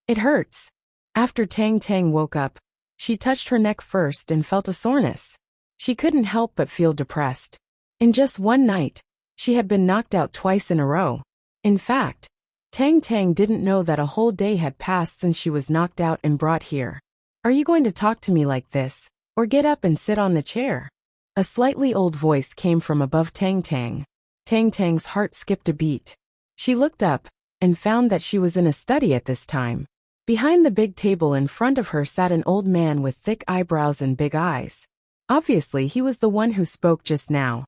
It hurts. After Tang Tang woke up, she touched her neck first and felt a soreness. She couldn't help but feel depressed. In just one night, she had been knocked out twice in a row. In fact, Tang Tang didn't know that a whole day had passed since she was knocked out and brought here. Are you going to talk to me like this, or get up and sit on the chair? A slightly old voice came from above Tang Tang. Tang Tang's heart skipped a beat. She looked up, and found that she was in a study at this time. Behind the big table in front of her sat an old man with thick eyebrows and big eyes. Obviously, he was the one who spoke just now.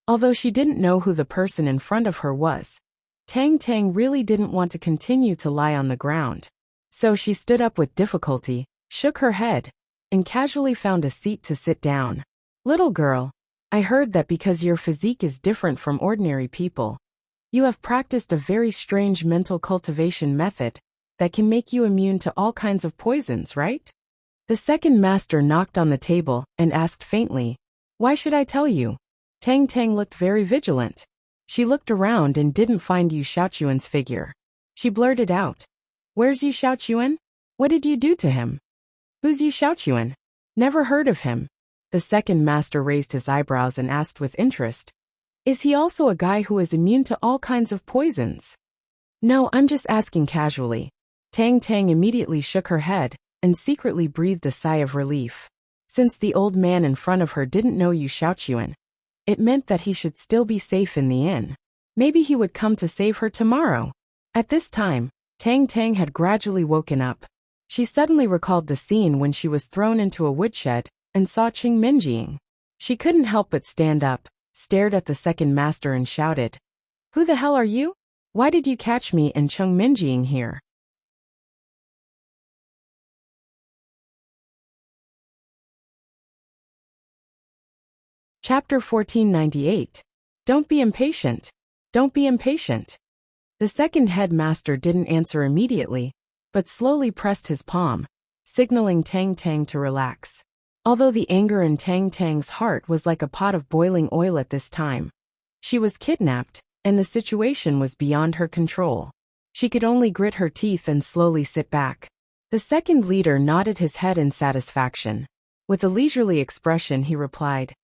Although she didn't know who the person in front of her was, Tang Tang really didn't want to continue to lie on the ground. So she stood up with difficulty, shook her head, and casually found a seat to sit down. Little girl, I heard that because your physique is different from ordinary people, you have practiced a very strange mental cultivation method that can make you immune to all kinds of poisons, right? The second master knocked on the table and asked faintly, "Why should I tell you?" Tang Tang looked very vigilant. She looked around and didn't find Yu Xiaochuan's figure. She blurted out, "Where's Yu Xiaochuan? What did you do to him?" "Who's Yu Xiaochuan? Never heard of him." The second master raised his eyebrows and asked with interest, "Is he also a guy who is immune to all kinds of poisons?" "No, I'm just asking casually." Tang Tang immediately shook her head and secretly breathed a sigh of relief. Since the old man in front of her didn't know Yu Xiaochuan, it meant that he should still be safe in the inn. Maybe he would come to save her tomorrow. At this time, Tang Tang had gradually woken up. She suddenly recalled the scene when she was thrown into a woodshed and saw Qing Minjing. She couldn't help but stand up, stared at the second master and shouted, "Who the hell are you? Why did you catch me and Qing Minjing here?" Chapter 1498. Don't be impatient. Don't be impatient. The second headmaster didn't answer immediately, but slowly pressed his palm, signaling Tang Tang to relax. Although the anger in Tang Tang's heart was like a pot of boiling oil at this time, she was kidnapped, and the situation was beyond her control. She could only grit her teeth and slowly sit back. The second leader nodded his head in satisfaction. With a leisurely expression he replied,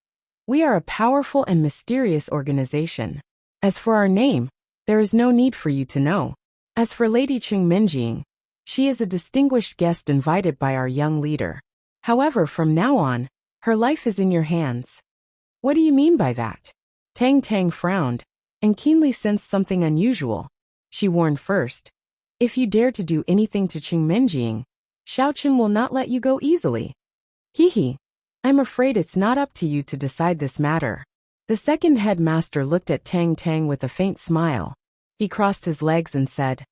"We are a powerful and mysterious organization. As for our name, there is no need for you to know. As for Lady Qing Minjing, she is a distinguished guest invited by our young leader. However, from now on, her life is in your hands." "What do you mean by that?" Tang Tang frowned, and keenly sensed something unusual. She warned first, "If you dare to do anything to Qing Minjing, Xiaoqun will not let you go easily." "Hee. I'm afraid it's not up to you to decide this matter." The second headmaster looked at Tang Tang with a faint smile. He crossed his legs and said,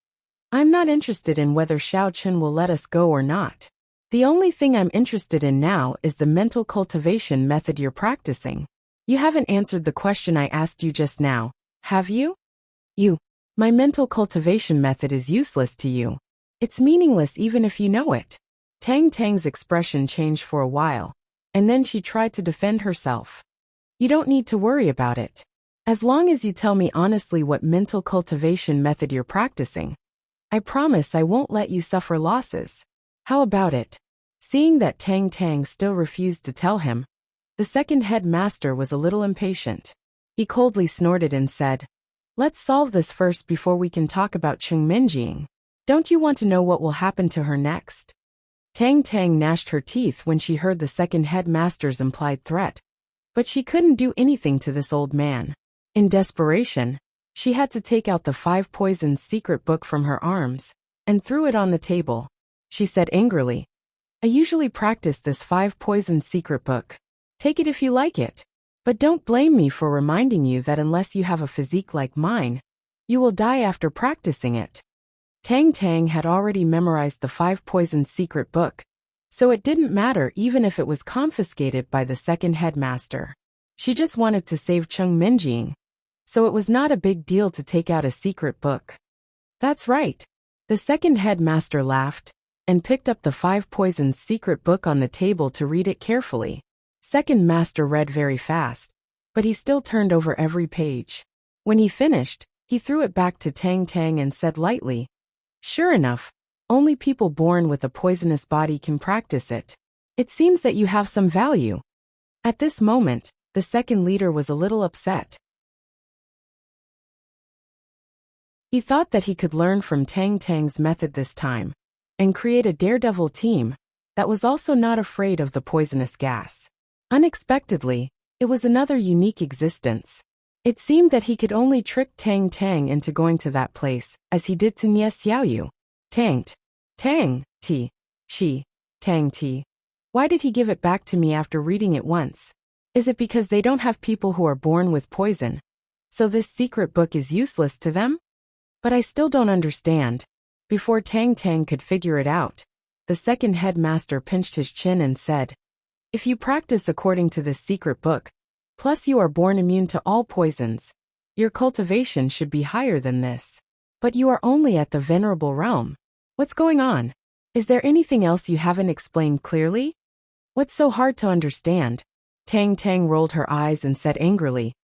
"I'm not interested in whether Xiaoqun will let us go or not. The only thing I'm interested in now is the mental cultivation method you're practicing. You haven't answered the question I asked you just now, have you?" My mental cultivation method is useless to you. It's meaningless even if you know it." Tang Tang's expression changed for a while, and then she tried to defend herself. "You don't need to worry about it. As long as you tell me honestly what mental cultivation method you're practicing, I promise I won't let you suffer losses. How about it?" Seeing that Tang Tang still refused to tell him, the second headmaster was a little impatient. He coldly snorted and said, "Let's solve this first before we can talk about Qing Minjing. Don't you want to know what will happen to her next?" Tang Tang gnashed her teeth when she heard the second headmaster's implied threat, but she couldn't do anything to this old man. In desperation, she had to take out the 5 Poisons secret book from her arms and threw it on the table. She said angrily, "I usually practice this 5 Poisons secret book. Take it if you like it. But don't blame me for reminding you that unless you have a physique like mine, you will die after practicing it." Tang Tang had already memorized the 5 Poisons secret book, so it didn't matter even if it was confiscated by the second headmaster. She just wanted to save Qing Minjing, so it was not a big deal to take out a secret book. "That's right." The second headmaster laughed and picked up the 5 Poisons secret book on the table to read it carefully. Second master read very fast, but he still turned over every page. When he finished, he threw it back to Tang Tang and said lightly, "Sure enough, only people born with a poisonous body can practice it. It seems that you have some value." At this moment, the second leader was a little upset. He thought that he could learn from Tang Tang's method this time and create a daredevil team that was also not afraid of the poisonous gas. Unexpectedly, it was another unique existence. It seemed that he could only trick Tang Tang into going to that place, as he did to Nie Xiaoyu. Tang Ti. Why did he give it back to me after reading it once? Is it because they don't have people who are born with poison, so this secret book is useless to them? But I still don't understand. Before Tang Tang could figure it out, the second headmaster pinched his chin and said, "If you practice according to this secret book, plus you are born immune to all poisons, your cultivation should be higher than this. But you are only at the venerable realm. What's going on? Is there anything else you haven't explained clearly? What's so hard to understand?" Tang Tang rolled her eyes and said angrily,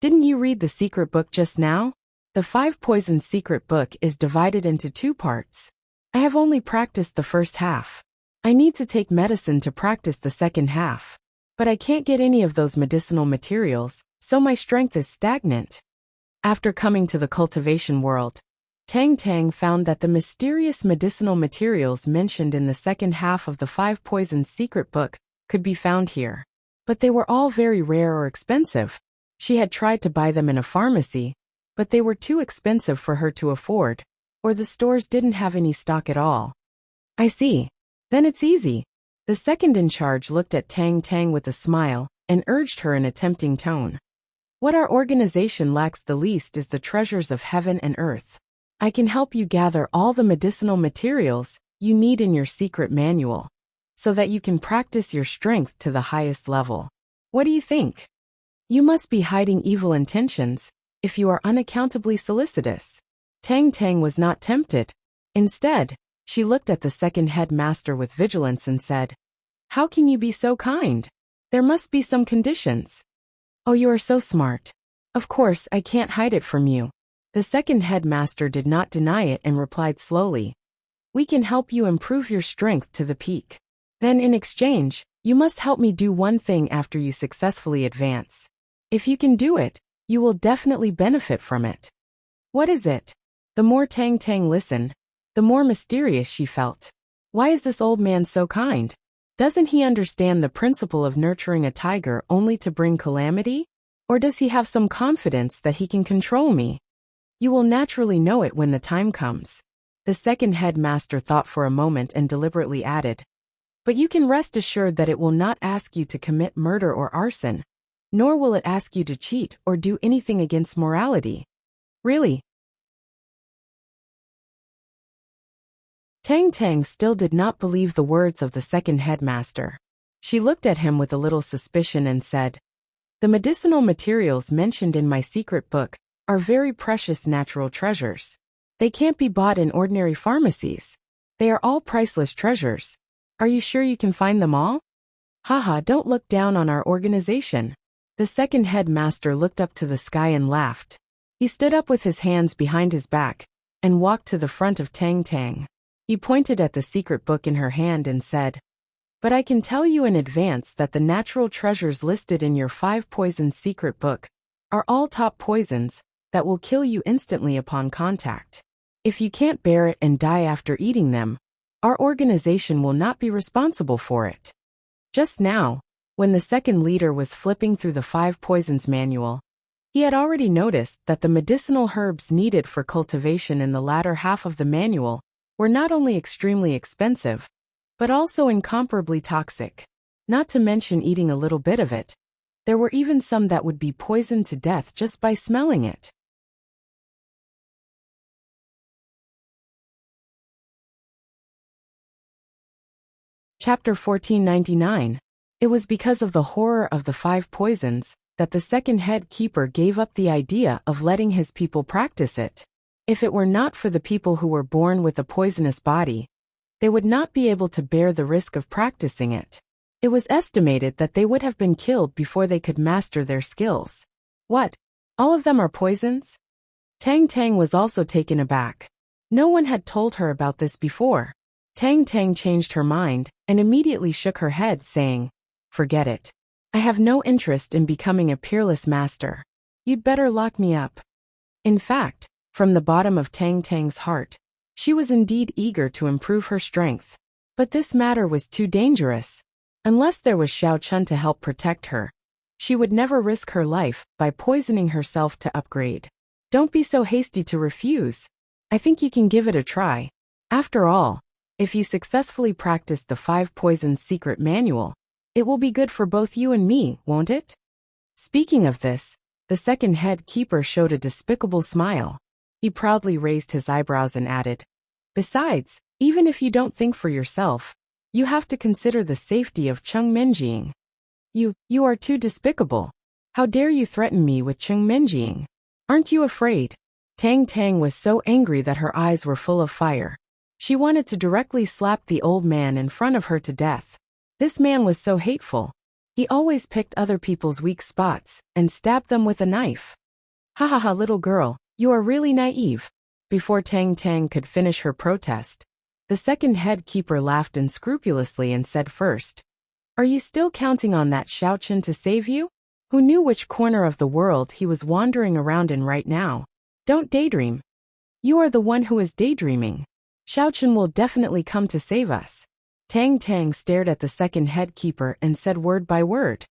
"Didn't you read the secret book just now? The 5 Poisons secret book is divided into 2 parts. I have only practiced the first half. I need to take medicine to practice the second half. But I can't get any of those medicinal materials, so my strength is stagnant." After coming to the cultivation world, Tang Tang found that the mysterious medicinal materials mentioned in the second half of the 5 Poisons secret book could be found here. But they were all very rare or expensive. She had tried to buy them in a pharmacy, but they were too expensive for her to afford, or the stores didn't have any stock at all. "I see. Then it's easy." The second in charge looked at Tang Tang with a smile and urged her in a tempting tone. "What our organization lacks the least is the treasures of heaven and earth. I can help you gather all the medicinal materials you need in your secret manual, so that you can practice your strength to the highest level. What do you think? You must be hiding evil intentions if you are unaccountably solicitous." Tang Tang was not tempted. Instead, she looked at the second headmaster with vigilance and said, "How can you be so kind? There must be some conditions." "Oh, you are so smart. Of course, I can't hide it from you." The second headmaster did not deny it and replied slowly, "We can help you improve your strength to the peak. Then in exchange, you must help me do one thing after you successfully advance. If you can do it, you will definitely benefit from it." "What is it?" The more Tang Tang listened, the more mysterious she felt. Why is this old man so kind? Doesn't he understand the principle of nurturing a tiger only to bring calamity? Or does he have some confidence that he can control me? You will naturally know it when the time comes. The second headmaster thought for a moment and deliberately added, "But you can rest assured that it will not ask you to commit murder or arson, nor will it ask you to cheat or do anything against morality." "Really?" Tang Tang still did not believe the words of the second headmaster. She looked at him with a little suspicion and said, "The medicinal materials mentioned in my secret book are very precious natural treasures. They can't be bought in ordinary pharmacies. They are all priceless treasures. Are you sure you can find them all?" "Haha, don't look down on our organization." The second headmaster looked up to the sky and laughed. He stood up with his hands behind his back and walked to the front of Tang Tang. He pointed at the secret book in her hand and said, "But I can tell you in advance that the natural treasures listed in your 5 Poisons secret book are all top poisons that will kill you instantly upon contact. If you can't bear it and die after eating them, our organization will not be responsible for it." Just now, when the second leader was flipping through the 5 Poisons manual, he had already noticed that the medicinal herbs needed for cultivation in the latter half of the manual were not only extremely expensive, but also incomparably toxic. Not to mention eating a little bit of it, there were even some that would be poisoned to death just by smelling it. Chapter 1499. It was because of the horror of the 5 poisons that the second head keeper gave up the idea of letting his people practice it. If it were not for the people who were born with a poisonous body, they would not be able to bear the risk of practicing it. It was estimated that they would have been killed before they could master their skills. What? All of them are poisons? Tang Tang was also taken aback. No one had told her about this before. Tang Tang changed her mind and immediately shook her head, saying, "Forget it. I have no interest in becoming a peerless master. You'd better lock me up." In fact, from the bottom of Tang Tang's heart, she was indeed eager to improve her strength. But this matter was too dangerous. Unless there was Xiao Chun to help protect her, she would never risk her life by poisoning herself to upgrade. Don't be so hasty to refuse. I think you can give it a try. After all, if you successfully practice the 5 Poisons Secret Manual, it will be good for both you and me, won't it? Speaking of this, the second head keeper showed a despicable smile. He proudly raised his eyebrows and added, "Besides, even if you don't think for yourself, you have to consider the safety of Cheng Minjing. You are too despicable. How dare you threaten me with Cheng Minjing? Aren't you afraid?" Tang Tang was so angry that her eyes were full of fire. She wanted to directly slap the old man in front of her to death. This man was so hateful. He always picked other people's weak spots and stabbed them with a knife. "Ha ha ha, little girl, you are really naive." Before Tang Tang could finish her protest, the second head keeper laughed unscrupulously and said first, "Are you still counting on that Xiao Chun to save you? Who knew which corner of the world he was wandering around in right now? Don't daydream. You are the one who is daydreaming. Xiao Chun will definitely come to save us." Tang Tang stared at the second head keeper and said word by word,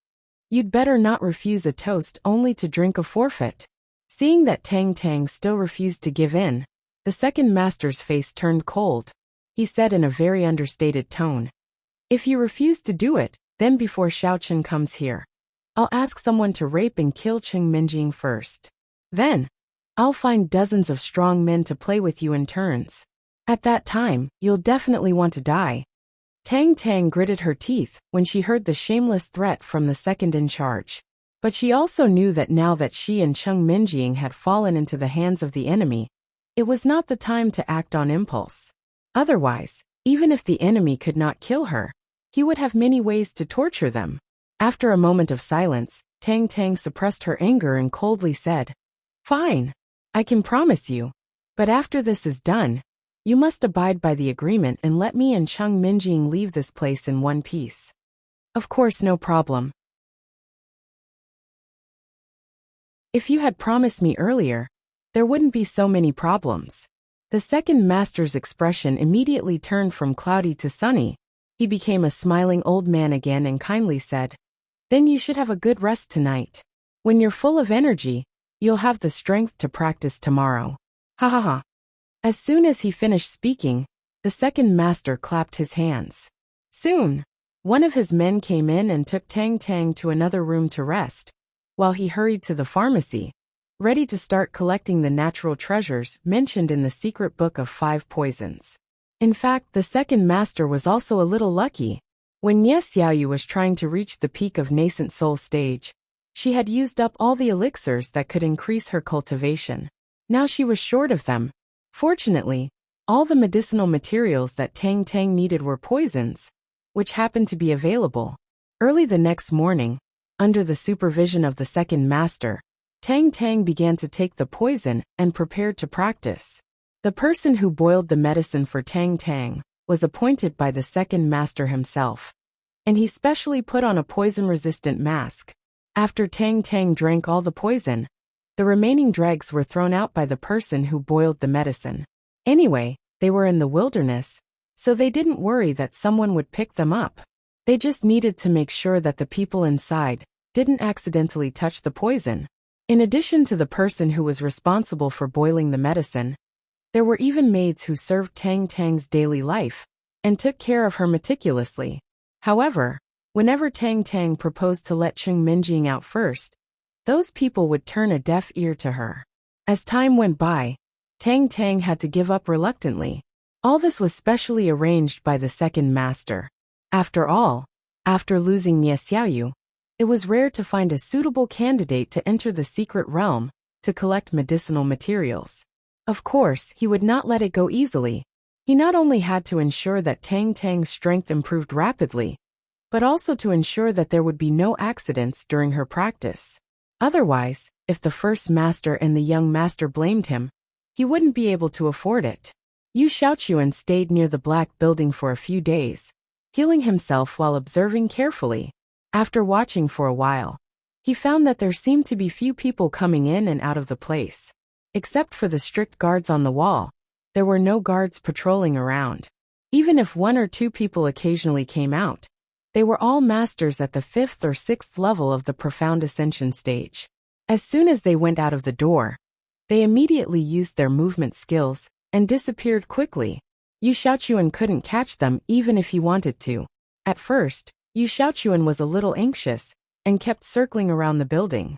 "You'd better not refuse a toast only to drink a forfeit." Seeing that Tang Tang still refused to give in, the second master's face turned cold. He said in a very understated tone, "If you refuse to do it, then before Xiao Chun comes here, I'll ask someone to rape and kill Cheng Minjing first. Then, I'll find dozens of strong men to play with you in turns. At that time, you'll definitely want to die." Tang Tang gritted her teeth when she heard the shameless threat from the second in charge. But she also knew that now that she and Cheng Minjing had fallen into the hands of the enemy, it was not the time to act on impulse. Otherwise, even if the enemy could not kill her, he would have many ways to torture them. After a moment of silence, Tang Tang suppressed her anger and coldly said, "Fine. I can promise you. But after this is done, you must abide by the agreement and let me and Cheng Minjing leave this place in one piece." "Of course, no problem. If you had promised me earlier, there wouldn't be so many problems." The second master's expression immediately turned from cloudy to sunny. He became a smiling old man again and kindly said, "Then you should have a good rest tonight. When you're full of energy, you'll have the strength to practice tomorrow." Ha ha ha. As soon as he finished speaking, the second master clapped his hands. Soon, one of his men came in and took Tang Tang to another room to rest, while he hurried to the pharmacy, ready to start collecting the natural treasures mentioned in the secret book of 5 poisons. In fact, the second master was also a little lucky. When Ye Xiaoyu was trying to reach the peak of nascent soul stage, she had used up all the elixirs that could increase her cultivation. Now she was short of them. Fortunately, all the medicinal materials that Tang Tang needed were poisons, which happened to be available. Early the next morning, under the supervision of the second master, Tang Tang began to take the poison and prepared to practice. The person who boiled the medicine for Tang Tang was appointed by the second master himself, and he specially put on a poison-resistant mask. After Tang Tang drank all the poison, the remaining dregs were thrown out by the person who boiled the medicine. Anyway, they were in the wilderness, so they didn't worry that someone would pick them up. They just needed to make sure that the people inside didn't accidentally touch the poison. In addition to the person who was responsible for boiling the medicine, there were even maids who served Tang Tang's daily life and took care of her meticulously. However, whenever Tang Tang proposed to let Cheng Minjing out first, those people would turn a deaf ear to her. As time went by, Tang Tang had to give up reluctantly. All this was specially arranged by the second master. After all, after losing Nie Xiaoyu, it was rare to find a suitable candidate to enter the secret realm to collect medicinal materials. Of course, he would not let it go easily. He not only had to ensure that Tang Tang's strength improved rapidly, but also to ensure that there would be no accidents during her practice. Otherwise, if the first master and the young master blamed him, he wouldn't be able to afford it. Yu Xiaochuan stayed near the black building for a few days, healing himself while observing carefully. After watching for a while, he found that there seemed to be few people coming in and out of the place. Except for the strict guards on the wall, there were no guards patrolling around. Even if 1 or 2 people occasionally came out, they were all masters at the 5th or 6th level of the profound ascension stage. As soon as they went out of the door, they immediately used their movement skills and disappeared quickly. Yu Xiaochuan couldn't catch them even if he wanted to. At first, Yu Xiaochuan was a little anxious and kept circling around the building.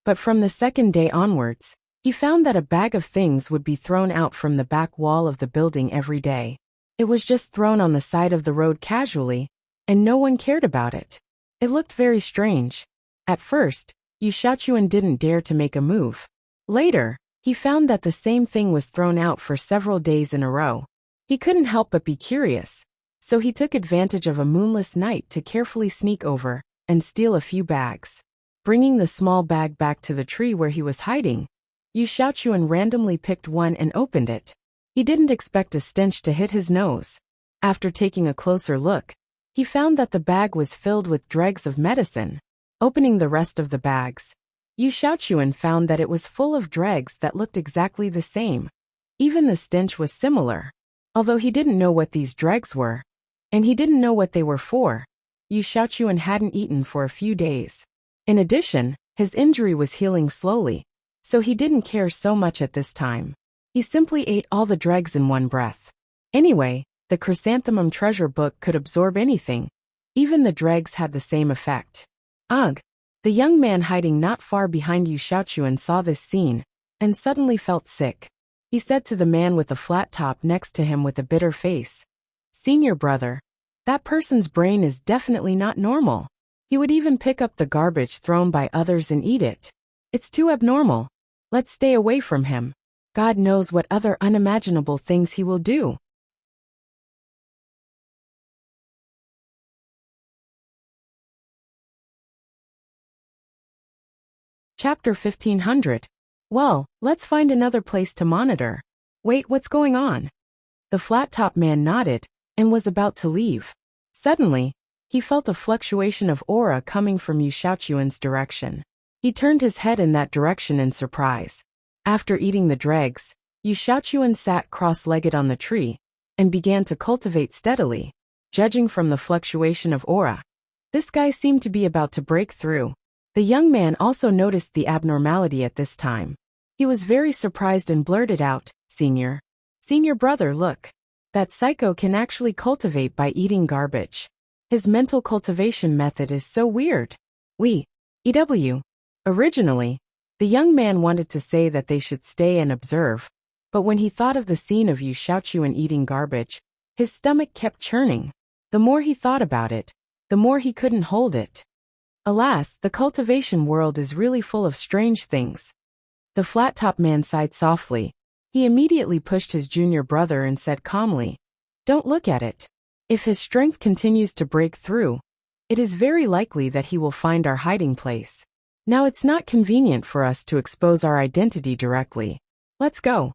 But from the second day onwards, he found that a bag of things would be thrown out from the back wall of the building every day. It was just thrown on the side of the road casually, and no one cared about it. It looked very strange. At first, Yu Xiaochuan didn't dare to make a move. Later, he found that the same thing was thrown out for several days in a row. He couldn't help but be curious, so he took advantage of a moonless night to carefully sneak over and steal a few bags. Bringing the small bag back to the tree where he was hiding, Yu Xiaochuan randomly picked one and opened it. He didn't expect a stench to hit his nose. After taking a closer look, he found that the bag was filled with dregs of medicine. Opening the rest of the bags, Yu Xiaochuan found that it was full of dregs that looked exactly the same. Even the stench was similar. Although he didn't know what these dregs were, and he didn't know what they were for, Yu Xiaochuan hadn't eaten for a few days. In addition, his injury was healing slowly, so he didn't care so much at this time. He simply ate all the dregs in one breath. Anyway, the chrysanthemum treasure book could absorb anything. Even the dregs had the same effect. Ugh! The young man hiding not far behind Yu Xiaochuan saw this scene, and suddenly felt sick. He said to the man with the flat top next to him with a bitter face, "Senior brother, that person's brain is definitely not normal. He would even pick up the garbage thrown by others and eat it. It's too abnormal. Let's stay away from him. God knows what other unimaginable things he will do." Chapter 1500. Well, let's find another place to monitor. Wait, what's going on? The flat-top man nodded and was about to leave. Suddenly, he felt a fluctuation of aura coming from Yu Xiaochuan's direction. He turned his head in that direction in surprise. After eating the dregs, Yu Xiaochuan sat cross-legged on the tree and began to cultivate steadily. Judging from the fluctuation of aura, this guy seemed to be about to break through. The young man also noticed the abnormality at this time. He was very surprised and blurted out, Senior brother, look. That psycho can actually cultivate by eating garbage. His mental cultivation method is so weird. EW. Originally, the young man wanted to say that they should stay and observe, but when he thought of the scene of Yu Xiaochuan eating garbage, his stomach kept churning. The more he thought about it, the more he couldn't hold it. Alas, the cultivation world is really full of strange things. The flat-top man sighed softly. He immediately pushed his junior brother and said calmly, "Don't look at it. If his strength continues to break through, it is very likely that he will find our hiding place. Now it's not convenient for us to expose our identity directly. Let's go."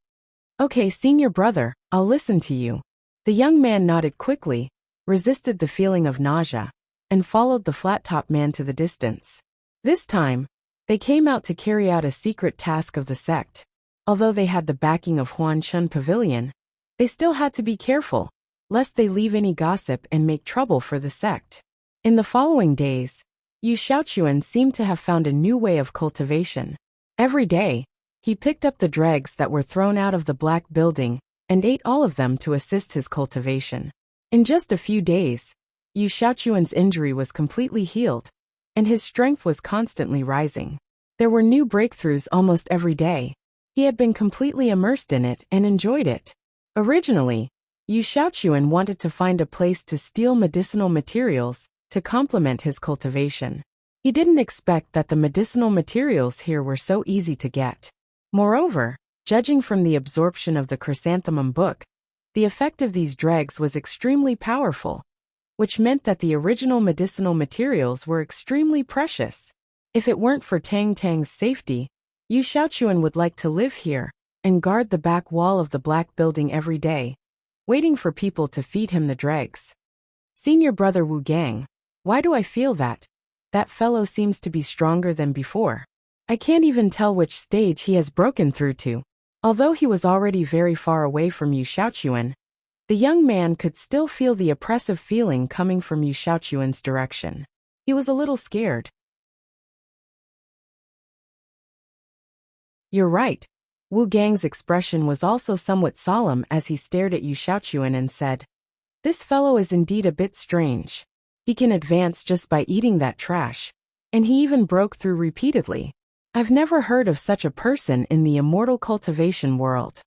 "Okay, senior brother, I'll listen to you." The young man nodded quickly, resisted the feeling of nausea, and followed the flat-top man to the distance. This time, they came out to carry out a secret task of the sect. Although they had the backing of Huan Chun Pavilion, they still had to be careful, lest they leave any gossip and make trouble for the sect. In the following days, Yu Xiaochuan seemed to have found a new way of cultivation. Every day, he picked up the dregs that were thrown out of the black building and ate all of them to assist his cultivation. In just a few days, Yu Xiaochuan's injury was completely healed, and his strength was constantly rising. There were new breakthroughs almost every day. He had been completely immersed in it and enjoyed it. Originally, Yu Xiaochuan wanted to find a place to steal medicinal materials to complement his cultivation. He didn't expect that the medicinal materials here were so easy to get. Moreover, judging from the absorption of the chrysanthemum book, the effect of these dregs was extremely powerful. which meant that the original medicinal materials were extremely precious. If it weren't for Tang Tang's safety, Yu Xiaochuan would like to live here and guard the back wall of the black building every day, waiting for people to feed him the dregs. Senior brother Wu Gang, why do I feel that? That fellow seems to be stronger than before. I can't even tell which stage he has broken through to. Although he was already very far away from Yu Xiaochuan, the young man could still feel the oppressive feeling coming from Yu Xiaochuan's direction. He was a little scared. You're right. Wu Gang's expression was also somewhat solemn as he stared at Yu Xiaochuan and said, "This fellow is indeed a bit strange. He can advance just by eating that trash, and he even broke through repeatedly. I've never heard of such a person in the immortal cultivation world."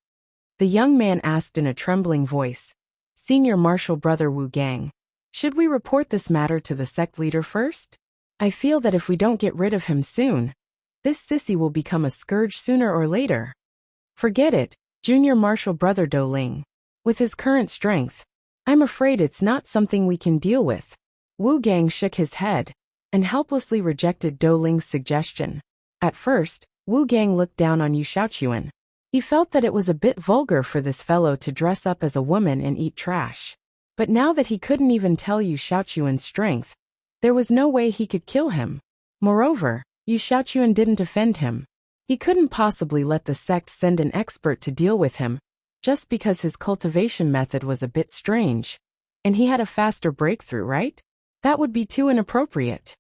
The young man asked in a trembling voice, "Senior Martial Brother Wu Gang, should we report this matter to the sect leader first? I feel that if we don't get rid of him soon, this sissy will become a scourge sooner or later." "Forget it, Junior Martial Brother Do Ling. With his current strength, I'm afraid it's not something we can deal with." Wu Gang shook his head and helplessly rejected Do Ling's suggestion. At first, Wu Gang looked down on Yu Xiaochuan. He felt that it was a bit vulgar for this fellow to dress up as a woman and eat trash. But now that he couldn't even tell Yu Xiaochuan's strength, there was no way he could kill him. Moreover, Yu Xiaochuan didn't offend him. He couldn't possibly let the sect send an expert to deal with him, just because his cultivation method was a bit strange, and he had a faster breakthrough, right? That would be too inappropriate.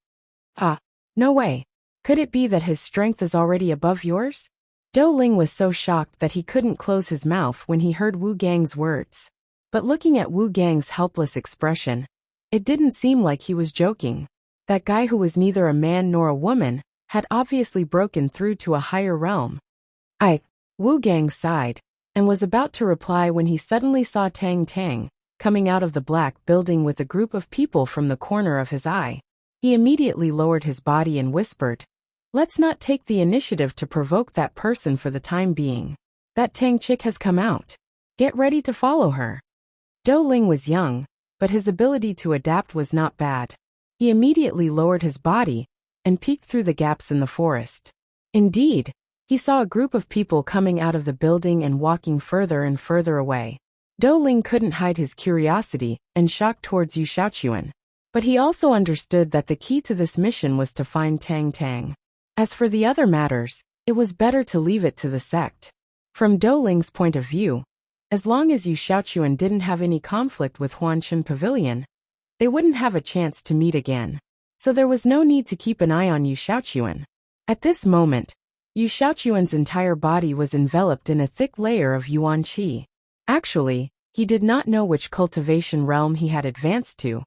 Ah, no way. Could it be that his strength is already above yours? Do Ling was so shocked that he couldn't close his mouth when he heard Wu Gang's words. But looking at Wu Gang's helpless expression, it didn't seem like he was joking. That guy who was neither a man nor a woman had obviously broken through to a higher realm. Wu Gang sighed, and was about to reply when he suddenly saw Tang Tang coming out of the black building with a group of people from the corner of his eye. He immediately lowered his body and whispered, "Let's not take the initiative to provoke that person for the time being. That Tang chick has come out. Get ready to follow her." Do Ling was young, but his ability to adapt was not bad. He immediately lowered his body and peeked through the gaps in the forest. Indeed, he saw a group of people coming out of the building and walking further and further away. Do Ling couldn't hide his curiosity and shock towards Yu Xiaochuan. But he also understood that the key to this mission was to find Tang Tang. As for the other matters, it was better to leave it to the sect. From Do Ling's point of view, as long as Yu Xiaochuan didn't have any conflict with Huanshan Pavilion, they wouldn't have a chance to meet again. So there was no need to keep an eye on Yu Xiaochuan. At this moment, Yu Xiaochuan's entire body was enveloped in a thick layer of yuan qi. Actually, he did not know which cultivation realm he had advanced to,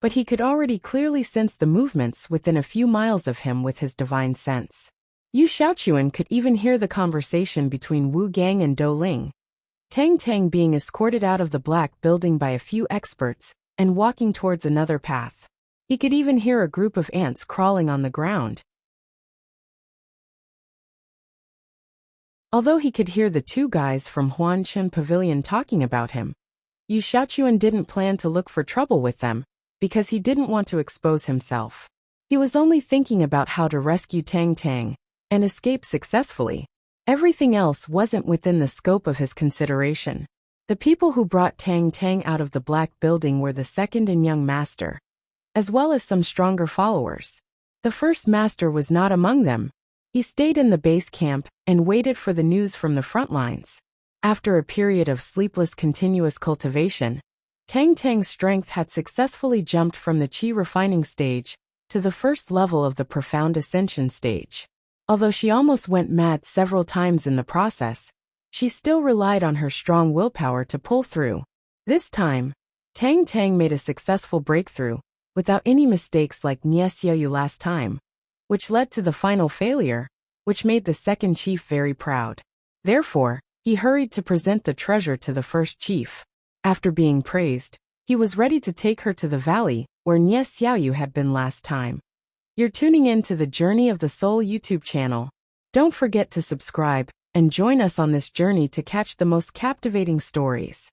but he could already clearly sense the movements within a few miles of him with his divine sense. Yu Xiaochuan could even hear the conversation between Wu Gang and Do Ling. Tang Tang being escorted out of the black building by a few experts and walking towards another path. He could even hear a group of ants crawling on the ground. Although he could hear the two guys from Huanshan Pavilion talking about him, Yu Xiaochuan didn't plan to look for trouble with them, because he didn't want to expose himself. He was only thinking about how to rescue Tang Tang and escape successfully. Everything else wasn't within the scope of his consideration. The people who brought Tang Tang out of the black building were the second and young master, as well as some stronger followers. The first master was not among them. He stayed in the base camp and waited for the news from the front lines. After a period of sleepless continuous cultivation, Tang Tang's strength had successfully jumped from the qi refining stage to the first level of the profound ascension stage. Although she almost went mad several times in the process, she still relied on her strong willpower to pull through. This time, Tang Tang made a successful breakthrough, without any mistakes like Xiaoyu last time, which led to the final failure, which made the second chief very proud. Therefore, he hurried to present the treasure to the first chief. After being praised, he was ready to take her to the valley where Xiaoyu had been last time. You're tuning in to the Journey of the Soul YouTube channel. Don't forget to subscribe and join us on this journey to catch the most captivating stories.